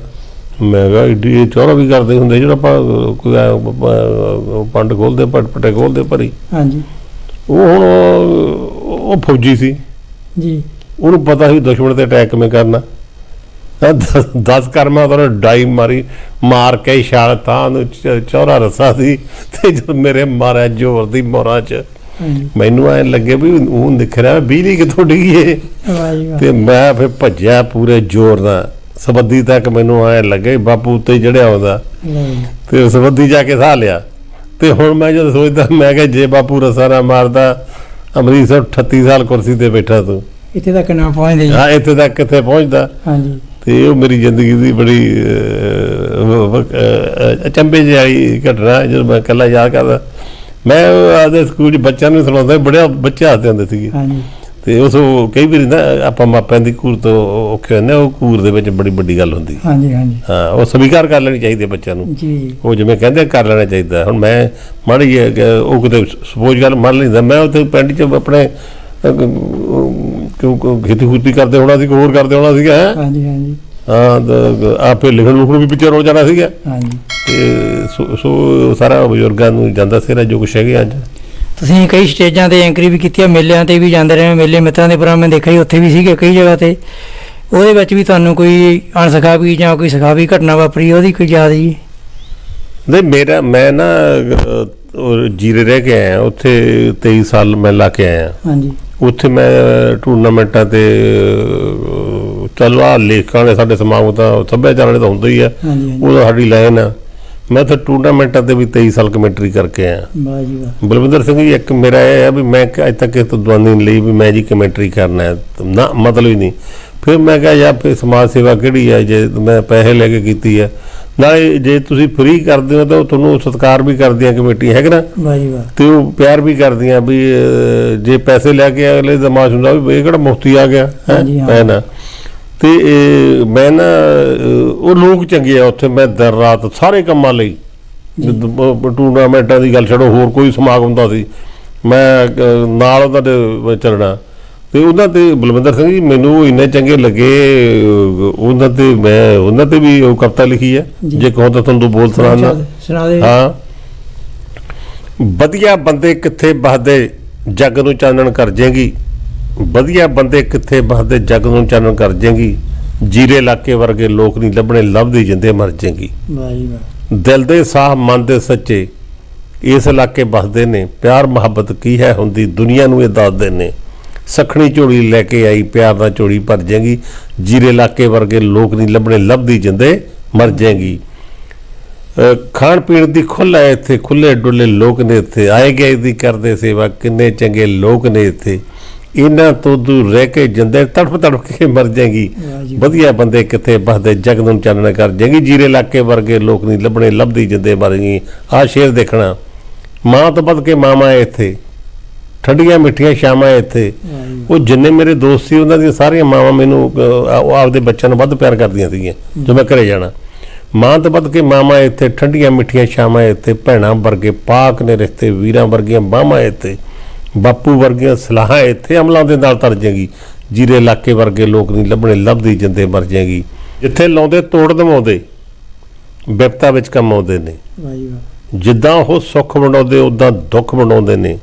ਮੈਂ ਕਿਹਾ ਏਡੀ ਚੌੜਾ ਵੀ ਕਰਦੇ ਹੁੰਦੇ, ਜਿਹੜਾ ਆਪਾਂ ਕੋਈ ਪੰਡ ਖੋਲਦੇ, ਪੱਟੇ ਖੋਲਦੇ ਭਰੀ। ਹਾਂਜੀ, ਉਹ ਹੁਣ ਉਹ ਫੌਜੀ ਸੀ ਜੀ, ਉਹਨੂੰ ਪਤਾ ਸੀ ਦੁਸ਼ਮਣ ਤੇ ਅਟੈਕ ਕਿਵੇਂ ਕਰਨਾ। 10 ਕਰਮਾਂ ਤਾਂ ਡਾਈ ਮਾਰ ਕੇ ਛਾਲ ਤਾਂ ਚੌੜਾ ਰੱਸਾ ਸੀ ਤੇ ਜਦ ਮੇਰੇ ਮਾਰਿਆ ਜ਼ੋਰ ਦੀ ਮੋਰਾਂ 'ਚ, ਮੈਨੂੰ ਐਂ ਲੱਗੇ ਵੀ ਉਹ ਦਿਖ ਰਿਹਾ ਬਿਜਲੀ ਕਿੱਥੋਂ ਡਿੱਗੀ ਤੇ ਮੈਂ ਫਿਰ ਭੱਜਿਆ ਪੂਰੇ ਜ਼ੋਰ ਨਾਲ ਸਬੱਦੀ ਤੱਕ। ਮੈਨੂੰ ਐਂ ਲੱਗੇ ਬਾਪੂ ਉੱਤੇ ਚੜਿਆ ਆਉਂਦਾ ਤੇ ਸਬੱਦੀ ਜਾ ਕੇ ਸਾਹ ਲਿਆ। ਤੇ ਹੁਣ ਮੈਂ ਜਦੋਂ ਸੋਚਦਾ, ਮੈਂ ਕਿਹਾ ਜੇ ਬਾਪੂ ਰੱਸਾ ਨਾ ਮਾਰਦਾ, ਅੰਮ੍ਰਿਤਸਰ 38 ਸਾਲ ਕੁਰਸੀ ਤੇ ਬੈਠਾ ਤੂੰ, ਇੱਥੇ ਤੱਕ ਨਾ ਪਹੁੰਚਦੇ। ਹਾਂ, ਇੱਥੇ ਤੱਕ ਕਿੱਥੇ ਪਹੁੰਚਦਾ। ਹਾਂਜੀ, ਤੇ ਉਹ ਮੇਰੀ ਜ਼ਿੰਦਗੀ ਦੀ ਬੜੀ ਅਚੰਭੇ ਜਿਹੀ ਆਈ ਘਟਨਾ ਜਦੋਂ ਮੈਂ ਇਕੱਲਾ ਯਾਦ ਕਰਦਾ। ਮੈਂ ਆਪਦੇ ਸਕੂਲ 'ਚ ਬੱਚਿਆਂ ਨੂੰ ਸੁਣਾਉਂਦਾ, ਬੜੇ ਬੱਚੇ ਹੱਸਦੇ ਹੁੰਦੇ ਸੀਗੇ। ਹਾਂਜੀ, ਤੇ ਉਸ ਕਈ ਵਾਰੀ ਨਾ ਆਪਾਂ ਮਾਪਿਆਂ ਦੀ ਘੂਰ ਤੋਂ ਔਖੇ ਹੁੰਦੇ, ਉਹ ਘੂਰ ਦੇ ਵਿੱਚ ਬੜੀ ਵੱਡੀ ਗੱਲ ਹੁੰਦੀ। ਹਾਂਜੀ ਹਾਂਜੀ, ਹਾਂ, ਉਹ ਸਵੀਕਾਰ ਕਰ ਲੈਣੀ ਚਾਹੀਦੀ ਬੱਚਿਆਂ ਨੂੰ। ਜੀ, ਉਹ ਜਿਵੇਂ ਕਹਿੰਦੇ ਕਰ ਲੈਣਾ ਚਾਹੀਦਾ। ਹੁਣ ਮੈਂ ਮਾੜੀ ਉਹ ਕਿਤੇ ਸਪੋਜ਼ ਗੱਲ ਮੰਨ ਲੈਂਦਾ, ਮੈਂ ਉੱਥੇ ਪਿੰਡ 'ਚ ਆਪਣੇ ਖੇਤੀ ਖੂਤੀ ਕਰਦੇ ਹੋਣਾ ਸੀ, ਹੋਰ ਕਰਦੇ ਹੋਣਾ ਸੀਗਾ। ਹਾਂਜੀ ਹਾਂਜੀ, ਹਾਂ, ਆਪੇ ਲਿਖਣ ਲੁਖਣ ਵੀ ਪਿੱਛੇ ਰੋ ਜਾਣਾ ਸੀਗਾ। ਹਾਂਜੀ, ਤੇ ਸੋ ਸਾਰਾ ਬਜ਼ੁਰਗਾਂ ਨੂੰ ਜਾਂਦਾ ਸਿਰਾ ਜੋ ਕੁਛ ਹੈਗੇ ਅੱਜ। ਤੁਸੀਂ ਕਈ ਸਟੇਜਾਂ ਤੇ ਐਂਕਰੀ ਵੀ ਕੀਤੀ ਆ, ਮੇਲਿਆਂ ਤੇ ਵੀ ਜਾਂਦੇ ਰਹੇ, ਮੇਲੇ ਮਿੱਤਰਾਂ ਦੇ ਪ੍ਰੋਗਰਾਮ ਮੈਂ ਦੇਖਿਆ ਜੀ, ਉੱਥੇ ਵੀ ਸੀਗੇ ਕਈ ਜਗ੍ਹਾ ਤੇ। ਉਹਦੇ ਵਿੱਚ ਵੀ ਤੁਹਾਨੂੰ ਕੋਈ ਅਣਸਿਖਾਵੀ ਜਾਂ ਕੋਈ ਸਿਖਾਵੀ ਘਟਨਾ ਵਾਪਰੀ, ਉਹਦੀ ਕੋਈ ਯਾਦ ਜੀ? ਨਹੀਂ, ਮੈਂ ਨਾ ਜੀਰੇ ਰਹਿ ਕੇ ਆਇਆ ਉੱਥੇ, 23 ਸਾਲ ਮੈਂ ਲਾ ਕੇ ਆਇਆ। ਹਾਂਜੀ, ਉੱਥੇ ਮੈਂ ਟੂਰਨਾਮੈਂਟਾਂ ਤੇ ਚੱਲ ਆਹ ਲੇਖਾਂ ਵਾਲੇ ਸਾਡੇ ਸਮਾਗਮ ਤਾਂ ਸੱਭਿਆਚਾਰ ਵਾਲੇ ਤਾਂ ਹੁੰਦਾ ਹੀ ਆ, ਹਾਂਜੀ ਹਾਂਜੀ ਉਹਦਾ ਸਾਡੀ ਲਾਈਨ ਆ। ਮੈਂ ਉੱਥੇ ਟੂਰਨਾਮੈਂਟਾਂ ਤੇ ਵੀ 23 ਸਾਲ ਕਮੈਂਟਰੀ ਕਰਕੇ ਆਇਆ। ਵਾਹ ਜੀ ਵਾਹ। ਬਲਵਿੰਦਰ ਸਿੰਘ ਜੀ, ਇੱਕ ਮੇਰਾ ਇਹ ਹੈ ਵੀ ਮੈਂ ਅੱਜ ਤੱਕ ਕਿਸੇ ਤੋਂ ਦਵਾਨੀ ਨਹੀਂ ਲਈ ਵੀ ਮੈਂ ਜੀ ਕਮੈਂਟਰੀ ਕਰਨਾ ਹੈ, ਨਾ ਮਤਲਬ ਹੀ ਨਹੀਂ। ਫਿਰ ਮੈਂ ਕਿਹਾ ਯਾਰ ਫਿਰ ਸਮਾਜ ਸੇਵਾ ਕਿਹੜੀ ਹੈ ਜੇ ਮੈਂ ਪੈਸੇ ਲੈ ਕੇ ਕੀਤੀ ਹੈ, ਨਾਲੇ ਜੇ ਤੁਸੀਂ ਫ੍ਰੀ ਕਰਦੇ ਹੋ ਤਾਂ ਤੁਹਾਨੂੰ ਸਤਿਕਾਰ ਵੀ ਕਰਦੀਆਂ ਕਮੇਟੀ, ਹੈ ਕਿ ਨਾ, ਵਾਹ ਜੀ ਵਾਹ। ਤੇ ਉਹ ਪਿਆਰ ਵੀ ਕਰਦੀਆਂ ਵੀ ਜੇ ਪੈਸੇ ਲੈ ਕੇ ਅਗਲੇ ਦਿਮਾਗ ਹੁੰਦਾ ਵੀ ਇਹ ਕਿਹੜਾ ਮੁਫਤੀ ਆ ਗਿਆ ਹੈ ਨਾ। ਤੇ ਮੈਂ ਨਾ ਉਹ ਲੋਕ ਚੰਗੇ ਆ ਉੱਥੇ। ਮੈਂ ਦਰ ਰਾਤ ਸਾਰੇ ਕੰਮਾਂ ਲਈ, ਟੂਰਨਾਮੈਂਟਾਂ ਦੀ ਗੱਲ ਛੱਡੋ, ਹੋਰ ਕੋਈ ਸਮਾਗਮ ਹੁੰਦਾ ਸੀ ਮੈਂ ਨਾਲ ਉਹਨਾਂ ਦੇ ਚੱਲਣਾ। ਤੇ ਉਹਨਾਂ ਤੇ ਬਲਵਿੰਦਰ ਸਿੰਘ ਜੀ ਮੈਨੂੰ ਇੰਨੇ ਚੰਗੇ ਲੱਗੇ, ਉਹਨਾਂ ਤੇ ਮੈਂ ਉਹਨਾਂ ਤੇ ਵੀ ਉਹ ਕਵਿਤਾ ਲਿਖੀ ਹੈ, ਜੇ ਕਹੋ ਤਾਂ ਤੁਹਾਨੂੰ ਬੋਲ ਸੁਣਾ ਦੇ। ਹਾਂ, ਵਧੀਆ ਬੰਦੇ ਕਿੱਥੇ ਬਸਦੇ ਜੱਗ ਨੂੰ ਚਾਨਣ ਕਰ ਜੇਗੀ, ਵਧੀਆ ਬੰਦੇ ਕਿੱਥੇ ਬਸਦੇ ਜੱਗ ਨੂੰ ਚਾਨਣ ਕਰ ਜੇਗੀ, ਜੀਰੇ ਇਲਾਕੇ ਵਰਗੇ ਲੋਕ ਨਹੀਂ ਲੱਭਣੇ ਲੱਭਦੀ ਜਿੰਦੇ ਮਰ ਜੇਗੀ। ਵਾਹ ਜੀ ਵਾਹ। ਦਿਲ ਦੇ ਸਾਹ ਮਨ ਦੇ ਸੱਚੇ ਇਸ ਇਲਾਕੇ ਬਸਦੇ ਨੇ, ਪਿਆਰ ਮੁਹੱਬਤ ਕੀ ਹੈ ਹੁੰਦੀ ਦੁਨੀਆ ਨੂੰ ਇਹ ਦੱਸਦੇ ਨੇ, ਸਖਣੀ ਝੋਲੀ ਲੈ ਕੇ ਆਈ ਪਿਆਰ ਦਾ ਝੋਲੀ ਭਰ ਜਾਏਗੀ, ਜੀਰੇ ਇਲਾਕੇ ਵਰਗੇ ਲੋਕ ਨਹੀਂ ਲੱਭਣੇ ਲੱਭਦੀ ਜਿੰਦੇ ਮਰ ਜਾਏਗੀ। ਖਾਣ ਪੀਣ ਦੀ ਖੁੱਲ੍ਹ ਹੈ ਇੱਥੇ, ਖੁੱਲੇ ਡੁੱਲੇ ਲੋਕ ਨੇ ਇੱਥੇ, ਆਏ ਗਏ ਦੀ ਕਰਦੇ ਸੇਵਾ ਕਿੰਨੇ ਚੰਗੇ ਲੋਕ ਨੇ ਇੱਥੇ, ਇਹਨਾਂ ਤੋਂ ਦੂਰ ਰਹਿ ਕੇ ਜਿੰਦੇ ਤੜਫ ਤੜਫ ਕੇ ਮਰ ਜਾਏਗੀ, ਵਧੀਆ ਬੰਦੇ ਕਿੱਥੇ ਬਸਦੇ ਜਗ ਨੂੰ ਚਾਨਣ ਕਰ ਜਾਏਗੀ, ਜੀਰੇ ਇਲਾਕੇ ਵਰਗੇ ਲੋਕ ਨਹੀਂ ਲੱਭਣੇ ਲੱਭਦੀ ਜਿੰਦੇ ਮਰ ਜਾਏਗੀ। ਆਹ ਸ਼ੇਰ ਦੇਖਣਾ, ਮਾਂ ਤੋਂ ਵੱਧ ਕੇ ਮਾਮਾ ਇੱਥੇ, ਠੰਡੀਆਂ ਮਿੱਠੀਆਂ ਸ਼ਾਮਾਂ ਇੱਥੇ। ਉਹ ਜਿੰਨੇ ਮੇਰੇ ਦੋਸਤ ਸੀ ਉਹਨਾਂ ਦੀਆਂ ਸਾਰੀਆਂ ਮਾਵਾਂ ਮੈਨੂੰ ਆਪਦੇ ਬੱਚਿਆਂ ਨੂੰ ਵੱਧ ਪਿਆਰ ਕਰਦੀਆਂ ਸੀਗੀਆਂ ਜਦੋਂ ਮੈਂ ਘਰੇ ਜਾਣਾ। ਮਾਂ ਤੋਂ ਵੱਧ ਕੇ ਮਾਮਾ ਇੱਥੇ, ਠੰਡੀਆਂ ਮਿੱਠੀਆਂ ਸ਼ਾਮਾਂ ਇੱਥੇ, ਭੈਣਾਂ ਵਰਗੇ ਪਾਕ ਨੇ ਰਿਸ਼ਤੇ, ਵੀਰਾਂ ਵਰਗੀਆਂ ਬਾਹਾਂ ਇੱਥੇ, ਬਾਪੂ ਵਰਗੀਆਂ ਸਲਾਹਾਂ ਇੱਥੇ, ਅਮਲਾਂ ਦੇ ਨਾਲ ਤਰ ਜਾਏਗੀ, ਜੀਰੇ ਇਲਾਕੇ ਵਰਗੇ ਲੋਕ ਨਹੀਂ ਲੱਭਣੇ ਲੱਭਦੀ ਜਿੰਦੇ ਮਰ ਜਾਏਗੀ। ਜਿੱਥੇ ਲਾਉਂਦੇ ਤੋੜ ਦਵਾਉਂਦੇ ਬਿਪਤਾ ਵਿੱਚ ਕੰਮ ਆਉਂਦੇ ਨੇ, ਜਿੱਦਾਂ ਉਹ ਸੁੱਖ ਵੰਡਾਉਂਦੇ ਉੱਦਾਂ ਦੁੱਖ ਵੰਡਾਉਂਦੇ ਨੇ,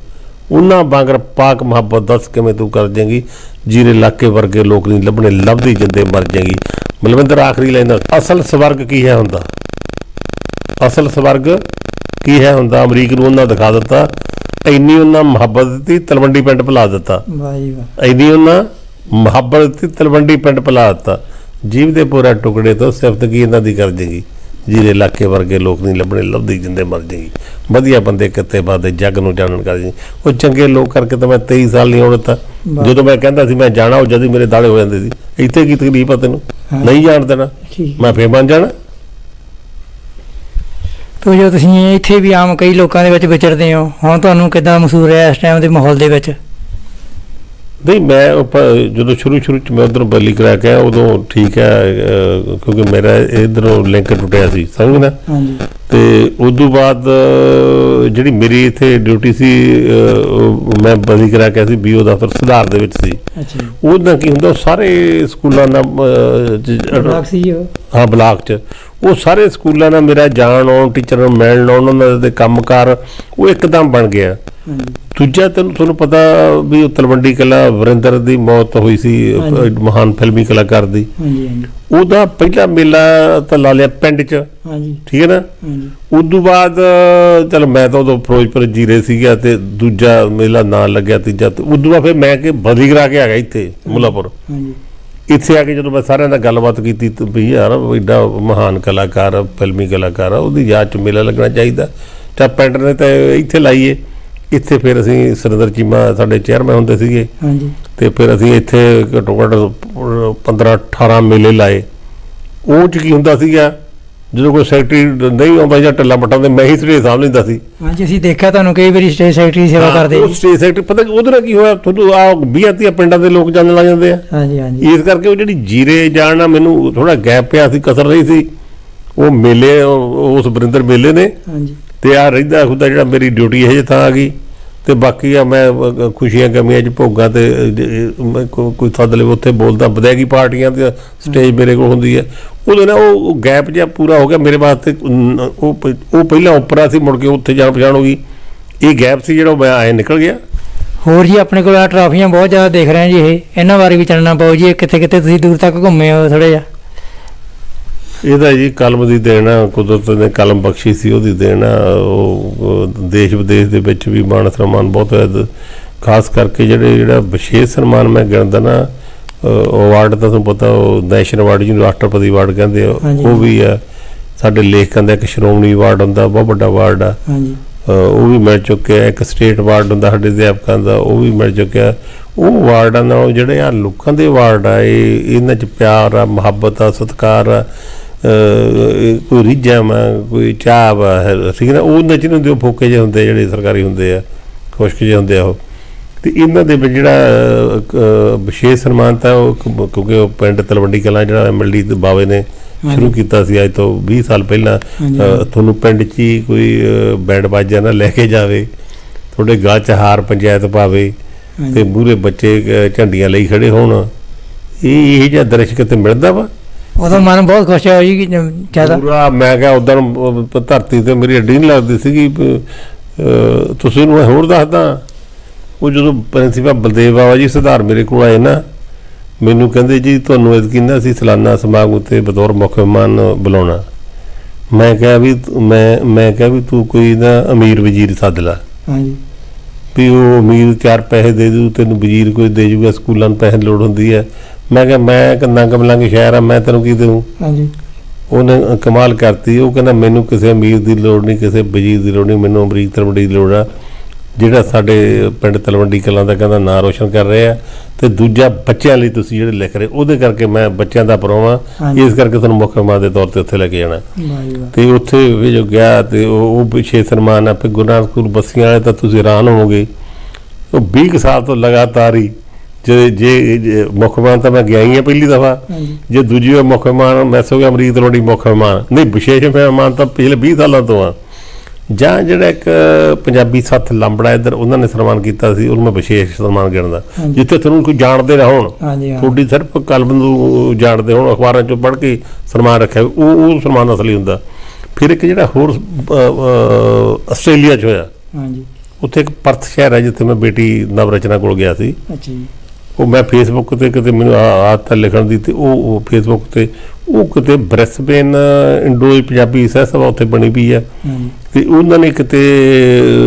ਉਹਨਾਂ ਵਾਂਗਰ ਪਾਕ ਮੁਹੱਬਤ ਦੱਸ ਕਿਵੇਂ ਤੂੰ ਕਰ ਜਾਏਗੀ, ਜੀਰੇ ਇਲਾਕੇ ਵਰਗੇ ਲੋਕ ਨਹੀਂ ਲੱਭਣੇ ਲੱਭਦੀ ਜਿੰਦੇ ਮਰ ਜਾਏਗੀ। ਬਲਵਿੰਦਰ ਆਖਰੀ ਲਾਈਨ, ਅਸਲ ਸਵਰਗ ਕੀ ਹੈ ਹੁੰਦਾ, ਅਸਲ ਸਵਰਗ ਕੀ ਹੈ ਹੁੰਦਾ, ਅਮਰੀਕ ਨੂੰ ਉਹਨਾਂ ਦਿਖਾ ਦਿੱਤਾ, ਇੰਨੀ ਉਹਨਾਂ ਮੁਹੱਬਤ ਦਿੱਤੀ ਤਲਵੰਡੀ ਪਿੰਡ ਭੁਲਾ ਦਿੱਤਾ, ਇੰਨੀ ਉਹਨਾਂ ਮੁਹੱਬਤ ਦਿੱਤੀ ਤਲਵੰਡੀ ਪਿੰਡ ਭੁਲਾ ਦਿੱਤਾ, ਜੀਵ ਦੇ ਪੂਰਾ ਟੁਕੜੇ ਤੋਂ ਸਿਫਤ ਕੀ ਇਹਨਾਂ ਦੀ ਕਰ ਜਾਏਗੀ, ਜੀਰੇ ਇਲਾਕੇ ਵਰਗੇ ਲੋਕ ਨਹੀਂ ਲੱਭਣੇ ਲੱਭਦੀ ਜਿੰਦੇ ਮਰ ਜਾਏਗੀ, ਵਧੀਆ ਬੰਦੇ ਕਿੱਥੇ ਬਾਦੇ ਜੱਗ ਨੂੰ ਜਾਣਨ ਕਰ ਜਾਏਗੀ। ਉਹ ਚੰਗੇ ਲੋਕ ਕਰਕੇ ਤਾਂ ਮੈਂ 23 ਸਾਲ ਨਹੀਂ ਆਉਣ ਦਿੱਤਾ। ਜਦੋਂ ਮੈਂ ਕਹਿੰਦਾ ਸੀ ਮੈਂ ਜਾਣਾ, ਉਹ ਜਦ ਹੀ ਮੇਰੇ ਦਾੜੇ ਹੋ ਜਾਂਦੇ ਸੀ, ਇੱਥੇ ਕੀ ਤਕਲੀਫ ਆ ਤੈਨੂੰ, ਨਹੀਂ ਜਾਣ ਦੇਣਾ, ਮੈਂ ਫੇਰ ਬਣ ਜਾਣਾ। ਤੋ ਜੋ ਤੁਸੀਂ ਇੱਥੇ ਵੀ ਆਮ ਕਈ ਲੋਕਾਂ ਦੇ ਵਿੱਚ ਵਿਚਰਦੇ ਹੋ, ਹੁਣ ਤੁਹਾਨੂੰ ਕਿੱਦਾਂ ਮਹਿਸੂਸ ਰਿਹਾ ਇਸ ਟਾਈਮ ਦੇ ਮਾਹੌਲ ਦੇ ਵਿੱਚ? ਨਹੀਂ, ਮੈਂ ਜਦੋਂ ਸ਼ੁਰੂ 'ਚ ਮੈਂ ਉੱਧਰੋਂ ਬਦਲੀ ਕਰਾ ਕੇ ਆਇਆ ਉਦੋਂ ਠੀਕ ਹੈ, ਕਿਉਂਕਿ ਮੇਰਾ ਇੱਧਰੋਂ ਲਿੰਕ ਟੁੱਟਿਆ ਸੀ, ਸਮਝ ਨਾ। ਤੇ ਉਦੋਂ ਬਾਅਦ ਜਿਹੜੀ ਮੇਰੀ ਇੱਥੇ ਡਿਊਟੀ ਸੀ, ਮੈਂ ਬਦਲੀ ਕਰਾ ਕੇ ਸੀ BO ਦਫ਼ਤਰ ਸੁਧਾਰ ਦੇ ਵਿੱਚ ਸੀ। ਉਹਦਾ ਕੀ ਹੁੰਦਾ, ਸਾਰੇ ਸਕੂਲਾਂ ਦਾ ਹਾਂ ਬਲਾਕ 'ਚ, ਉਹ ਸਾਰੇ ਸਕੂਲਾਂ ਨਾਲ ਮੇਰਾ ਜਾਣ ਆਉਣ, ਟੀਚਰਾਂ ਨੂੰ ਮਿਲਣ ਆਉਣ, ਉਹਨਾਂ ਦੇ ਕੰਮਕਾਰ ਉਹ ਇੱਕਦਮ ਬਣ ਗਿਆ। ਦੂਜਾ ਤੁਹਾਨੂੰ ਪਤਾ ਵੀ ਤਲਵੰਡੀ ਕਲਾਂ ਵਰਿੰਦਰ ਦੀ ਮੌਤ ਹੋਈ ਸੀ, ਮਹਾਨ ਫਿਲਮੀ ਕਲਾਕਾਰ ਦੀ, ਉਹਦਾ ਪਹਿਲਾ ਮੇਲਾ ਤਾਂ ਲਾ ਲਿਆ ਪਿੰਡ 'ਚ, ਠੀਕ ਹੈ ਨਾ। ਉਦੋਂ ਬਾਅਦ ਚਲ ਮੈਂ ਤਾਂ ਉਦੋਂ ਫਿਰੋਜ਼ਪੁਰ ਜੀਰੇ ਸੀਗਾ ਤੇ ਦੂਜਾ ਮੇਲਾ ਨਾ ਲੱਗਿਆ, ਤੀਜਾ। ਉਦੋਂ ਬਾਅਦ ਫਿਰ ਮੈਂ ਕਿ ਬਦਲੀ ਕਰਾ ਕੇ ਆ ਗਿਆ ਇੱਥੇ ਮੁੱਲਾਂਪੁਰ। ਇੱਥੇ ਆ ਕੇ ਜਦੋਂ ਮੈਂ ਸਾਰਿਆਂ ਨਾਲ ਗੱਲਬਾਤ ਕੀਤੀ ਵੀ ਯਾਰ ਐਡਾ ਮਹਾਨ ਕਲਾਕਾਰ, ਫਿਲਮੀ ਕਲਾਕਾਰ ਆ, ਉਹਦੀ ਯਾਦ 'ਚ ਮੇਲਾ ਲੱਗਣਾ ਚਾਹੀਦਾ, ਤਾਂ ਪਿੰਡ ਨੇ ਤਾਂ ਇੱਥੇ ਲਾਈਏ। ਇੱਥੇ ਫਿਰ ਅਸੀਂ ਸੁਰਿੰਦਰ ਚੀਮਾ ਸਾਡੇ ਚੇਅਰਮੈਨ ਹੁੰਦੇ ਸੀਗੇ, ਤੇ ਫਿਰ ਅਸੀਂ ਇੱਥੇ ਘੱਟੋ ਘੱਟ 15-18 ਮੇਲੇ ਲਾਏ। ਉਹ 'ਚ ਕੀ ਹੁੰਦਾ ਸੀਗਾ, ਜਦੋਂ ਕੋਈ ਸੈਕਟਰੀ ਨਹੀਂ ਆਉਂਦਾ ਜਾਂ ਢਿੱਲਾ ਮੱਠਾ ਤੇ ਮੈਂ ਹੀ ਸਟੇਜ ਸਾਂਭ ਲੈਂਦਾ ਸੀ। ਹਾਂਜੀ, ਅਸੀਂ ਦੇਖਿਆ ਤੁਹਾਨੂੰ ਕਈ ਵਾਰੀ ਸਟੇਜ ਸੈਕਟਰੀ ਸੇਵਾ ਕਰਦੇ। ਉਹ ਸਟੇਜ ਸੈਕਟਰੀ ਪਤਾ ਉਹਦੇ ਨਾਲ ਕੀ ਹੋਇਆ, ਤੁਹਾਨੂੰ ਆ 20-30 ਪਿੰਡਾਂ ਦੇ ਲੋਕ ਜਾਣਨ ਲੱਗ ਜਾਂਦੇ ਆ। ਇਸ ਕਰਕੇ ਉਹ ਜਿਹੜੀ ਜੀਰੇ ਜਾਣ ਨਾਲ ਮੈਨੂੰ ਥੋੜਾ ਗੈਪ ਪਿਆ ਸੀ, ਕਸਰ ਰਹੀ ਸੀ। ਉਹ ਮੇਲੇ, ਉਸ ਵਰਿੰਦਰ ਮੇਲੇ ਨੇ, ਤੇ ਆ ਰਹਿੰਦਾ ਖੁਦਾ ਜਿਹੜਾ ਮੇਰੀ ਡਿਊਟੀ ਇਹ ਥਾਂ ਆ ਗਈ। ਤੇ ਬਾਕੀ ਆ ਮੈਂ ਖੁਸ਼ੀਆਂ ਗਮੀਆਂ 'ਚ ਭੋਗਾਂ ਤੇ ਕੋਈ ਸੱਦ ਲਵੇ ਉੱਥੇ ਬੋਲਦਾ, ਵਿਦਾਇਗੀ ਪਾਰਟੀਆਂ ਤੇ ਸਟੇਜ ਮੇਰੇ ਕੋਲ ਹੁੰਦੀ ਹੈ। ਉਹਦੇ ਨਾਲ ਉਹ ਗੈਪ ਜਿਹਾ ਪੂਰਾ ਹੋ ਗਿਆ ਮੇਰੇ ਵਾਸਤੇ। ਉਹ ਪਹਿਲਾਂ ਉੱਪਰ ਸੀ, ਮੁੜ ਕੇ ਉੱਥੇ ਜਾਣ ਪਛਾਣ ਹੋ ਗਈ। ਇਹ ਗੈਪ ਸੀ ਜਿਹੜਾ ਮੈਂ ਆਏ ਨਿਕਲ ਗਿਆ। ਹੋਰ ਜੀ ਆਪਣੇ ਕੋਲ ਆ ਟਰਾਫੀਆਂ ਬਹੁਤ ਜ਼ਿਆਦਾ ਦੇਖ ਰਹੇ ਜੀ, ਇਹਨਾਂ ਬਾਰੇ ਵੀ ਚੱਲਣਾ ਪਊ ਜੀ। ਕਿੱਥੇ ਕਿੱਥੇ ਤੁਸੀਂ ਦੂਰ ਤੱਕ ਘੁੰਮੇ ਹੋ ਥੋੜ੍ਹਾ ਜਿਹਾ? ਇਹਦਾ ਜੀ ਕਲਮ ਦੀ ਦੇਣ ਆ, ਕੁਦਰਤ ਨੇ ਕਲਮ ਬਖਸ਼ੀ ਸੀ, ਉਹਦੀ ਦੇਣ ਆ। ਉਹ ਦੇਸ਼ ਵਿਦੇਸ਼ ਦੇ ਵਿੱਚ ਵੀ ਮਾਣ ਸਨਮਾਨ ਬਹੁਤ ਹੋਇਆ। ਖਾਸ ਕਰਕੇ ਜਿਹੜਾ ਵਿਸ਼ੇਸ਼ ਸਨਮਾਨ ਮੈਂ ਗਿਣਦਾ ਨਾ, ਅਵਾਰਡ ਤਾਂ ਤੁਹਾਨੂੰ ਪਤਾ ਉਹ ਨੈਸ਼ਨਲ ਅਵਾਰਡ ਜਿਹਨੂੰ ਰਾਸ਼ਟਰਪਤੀ ਅਵਾਰਡ ਕਹਿੰਦੇ ਆ, ਉਹ ਵੀ ਆ। ਸਾਡੇ ਲੇਖਕਾਂ ਦਾ ਇੱਕ ਸ਼੍ਰੋਮਣੀ ਅਵਾਰਡ ਹੁੰਦਾ, ਬਹੁਤ ਵੱਡਾ ਅਵਾਰਡ ਆ, ਉਹ ਵੀ ਮਿਲ ਚੁੱਕਿਆ। ਇੱਕ ਸਟੇਟ ਅਵਾਰਡ ਹੁੰਦਾ ਸਾਡੇ ਅਧਿਆਪਕਾਂ ਦਾ, ਉਹ ਵੀ ਮਿਲ ਚੁੱਕਿਆ। ਉਹ ਅਵਾਰਡਾਂ ਨਾਲੋਂ ਜਿਹੜੇ ਆ ਲੋਕਾਂ ਦੇ ਅਵਾਰਡ ਆ, ਇਹਨਾਂ 'ਚ ਪਿਆਰ ਆ, ਮੁਹੱਬਤ ਆ, ਸਤਿਕਾਰ ਆ, ਕੋਈ ਰਿਝਮ ਆ, ਕੋਈ ਚਾਹ ਆ, ਠੀਕ ਨਾ, ਉਹਨਾਂ 'ਚ ਨਹੀਂ ਹੁੰਦੇ। ਉਹ ਫੋਕੇ ਜਿਹੇ ਹੁੰਦੇ ਜਿਹੜੇ ਸਰਕਾਰੀ ਹੁੰਦੇ ਆ, ਖੁਸ਼ਕ ਜਿਹੇ ਹੁੰਦੇ ਆ ਉਹ। ਅਤੇ ਇਹਨਾਂ ਦੇ ਵਿੱਚ ਜਿਹੜਾ ਵਿਸ਼ੇਸ਼ ਸਨਮਾਨ ਤਾਂ ਉਹ ਕਿਉਂਕਿ ਉਹ ਪਿੰਡ ਤਲਵੰਡੀ ਕਲਾਂ ਜਿਹੜਾ MLD ਬਾਵੇ ਨੇ ਸ਼ੁਰੂ ਕੀਤਾ ਸੀ ਅੱਜ ਤੋਂ 20 ਸਾਲ ਪਹਿਲਾਂ। ਤੁਹਾਨੂੰ ਪਿੰਡ 'ਚ ਹੀ ਕੋਈ ਬੈਂਡ ਬਾਜਾ ਨਾ ਲੈ ਕੇ ਜਾਵੇ, ਤੁਹਾਡੇ ਗਾਹ 'ਚ ਹਾਰ ਪੰਚਾਇਤ ਪਾਵੇ ਤੇ ਮੂਹਰੇ ਬੱਚੇ ਝੰਡੀਆਂ ਲਈ ਖੜੇ ਹੋਣ, ਇਹ ਜਿਹਾ ਦ੍ਰਿਸ਼ ਕਿਤੇ ਮਿਲਦਾ ਵਾ? ਉਦੋਂ ਮਨ ਬਹੁਤ ਖੁਸ਼ ਹੋਇਆ ਜੀ ਜ਼ਿਆਦਾ। ਪੂਰਾ ਮੈਂ ਕਿਹਾ ਉਦੋਂ ਧਰਤੀ ਤੇ ਮੇਰੀ ਅੱਡੀ ਨਹੀਂ ਲੱਗਦੀ ਸੀਗੀ। ਤੁਸੀਂ ਨੂੰ ਹੋਰ ਦੱਸਦਾ, ਉਹ ਜਦੋਂ ਪ੍ਰਿੰਸੀਪਲ ਬਲਦੇਵ ਬਾਬਾ ਜੀ ਸੁਧਾਰ ਮੇਰੇ ਕੋਲ ਆਏ ਨਾ, ਮੈਨੂੰ ਕਹਿੰਦੇ ਜੀ ਤੁਹਾਨੂੰ ਐਤਕੀ ਨਾ ਅਸੀਂ ਸਾਲਾਨਾ ਸਮਾਗਮ ਉੱਤੇ ਬਤੌਰ ਮੁੱਖ ਮਹਿਮਾਨ ਬੁਲਾਉਣਾ। ਮੈਂ ਕਿਹਾ ਵੀ ਤੂੰ ਕੋਈ ਨਾ ਅਮੀਰ ਵਜ਼ੀਰ ਸੱਦ ਲਾ, ਵੀ ਉਹ ਅਮੀਰ 4 ਪੈਸੇ ਦੇ ਦੂ, ਤੈਨੂੰ ਵਜ਼ੀਰ ਕੋਈ ਦੇ ਜੂਗਾ, ਸਕੂਲਾਂ ਨੂੰ ਪੈਸੇ ਲੋੜ ਹੁੰਦੀ ਹੈ। ਮੈਂ ਕਿਹਾ ਮੈਂ ਨੰਗ ਮਲੰਗ ਸ਼ਹਿਰ ਆ, ਮੈਂ ਤੈਨੂੰ ਕੀ ਦੇਵਾਂ? ਉਹਨੇ ਕਮਾਲ ਕਰਤੀ। ਉਹ ਕਹਿੰਦਾ ਮੈਨੂੰ ਕਿਸੇ ਅਮੀਰ ਦੀ ਲੋੜ ਨਹੀਂ, ਕਿਸੇ ਵਜ਼ੀਰ ਦੀ ਲੋੜ ਨਹੀਂ, ਮੈਨੂੰ ਅਮਰੀਕ ਤਲਵੰਡੀ ਦੀ ਲੋੜ ਆ, ਜਿਹੜਾ ਸਾਡੇ ਪਿੰਡ ਤਲਵੰਡੀ ਕਲਾਂ ਦਾ ਕਹਿੰਦਾ ਨਾਂ ਰੋਸ਼ਨ ਕਰ ਰਹੇ ਆ, ਅਤੇ ਦੂਜਾ ਬੱਚਿਆਂ ਲਈ ਤੁਸੀਂ ਜਿਹੜੇ ਲਿਖ ਰਹੇ, ਉਹਦੇ ਕਰਕੇ ਮੈਂ ਬੱਚਿਆਂ ਦਾ ਪਰੋਵਾਂ, ਇਸ ਕਰਕੇ ਤੁਹਾਨੂੰ ਮੁੱਖ ਮਹਿਮਾਨ ਦੇ ਤੌਰ 'ਤੇ ਉੱਥੇ ਲੈ ਕੇ ਜਾਣਾ। ਅਤੇ ਉੱਥੇ ਵੀ ਜੋ ਗਿਆ ਅਤੇ ਉਹ ਪਿੱਛੇ ਸਨਮਾਨ ਆ। ਫਿਰ ਗੁਰੂ ਨਾਨਕ ਸਕੂਲ ਬੱਸੀਆਂ ਵਾਲੇ ਤਾਂ ਤੁਸੀਂ ਹੈਰਾਨ ਹੋਵੋਗੇ, ਉਹ 20 ਸਾਲ ਤੋਂ ਲਗਾਤਾਰ ਹੀ ਜੇ ਮੁੱਖ ਮਹਿਮਾਨ ਤਾਂ ਮੈਂ ਗਿਆ ਹੀ ਹਾਂ ਪਹਿਲੀ ਦਫਾ, ਜੇ ਦੂਜੀ ਵਾਰ ਮੁੱਖ ਮਹਿਮਾਨ ਮੈਸ ਹੋ ਗਿਆ ਅਮਰੀਕ ਤਲਵੰਡੀ ਮੁੱਖ ਮਹਿਮਾਨ, ਨਹੀਂ ਵਿਸ਼ੇਸ਼ ਮਹਿਮਾਨ ਤਾਂ ਪਿਛਲੇ 20 ਸਾਲਾਂ ਤੋਂ ਆ। ਜਾਂ ਜਿਹੜਾ ਇੱਕ ਪੰਜਾਬੀ ਸੱਥ ਲਾਂਬੜਾ ਇੱਧਰ ਉਹਨਾਂ ਨੇ ਸਨਮਾਨ ਕੀਤਾ ਸੀ, ਉਹਨੂੰ ਮੈਂ ਵਿਸ਼ੇਸ਼ ਸਨਮਾਨ ਗਿਣਦਾ। ਜਿੱਥੇ ਤੁਹਾਨੂੰ ਕੋਈ ਜਾਣਦੇ ਨਾ ਹੋਣ, ਤੁਹਾਡੀ ਸਿਰਫ ਕਲਮ ਨੂੰ ਜਾਣਦੇ ਹੋਣ, ਅਖਬਾਰਾਂ 'ਚੋਂ ਪੜ੍ਹ ਕੇ ਸਨਮਾਨ ਰੱਖਿਆ, ਉਹ ਸਨਮਾਨ ਅਸਲੀ ਹੁੰਦਾ। ਫਿਰ ਇੱਕ ਜਿਹੜਾ ਹੋਰ ਆਸਟ੍ਰੇਲੀਆ 'ਚ ਹੋਇਆ, ਉੱਥੇ ਇੱਕ ਪਰਥ ਸ਼ਹਿਰ ਹੈ ਜਿੱਥੇ ਮੈਂ ਬੇਟੀ ਨਵ ਰਚਨਾ ਕੋਲ ਗਿਆ ਸੀ। ਉਹ ਮੈਂ ਫੇਸਬੁੱਕ 'ਤੇ ਕਿਤੇ ਮੈਨੂੰ ਆਦਤ ਲਿਖਣ ਦੀ, ਅਤੇ ਉਹ ਫੇਸਬੁੱਕ 'ਤੇ ਉਹ ਕਿਤੇ ਬ੍ਰਿਸਬੇਨ ਇੰਡੋ ਪੰਜਾਬੀ ਸਹਿ ਸਭਾ ਉੱਥੇ ਬਣੀ ਪਈ ਹੈ, ਅਤੇ ਉਹਨਾਂ ਨੇ ਕਿਤੇ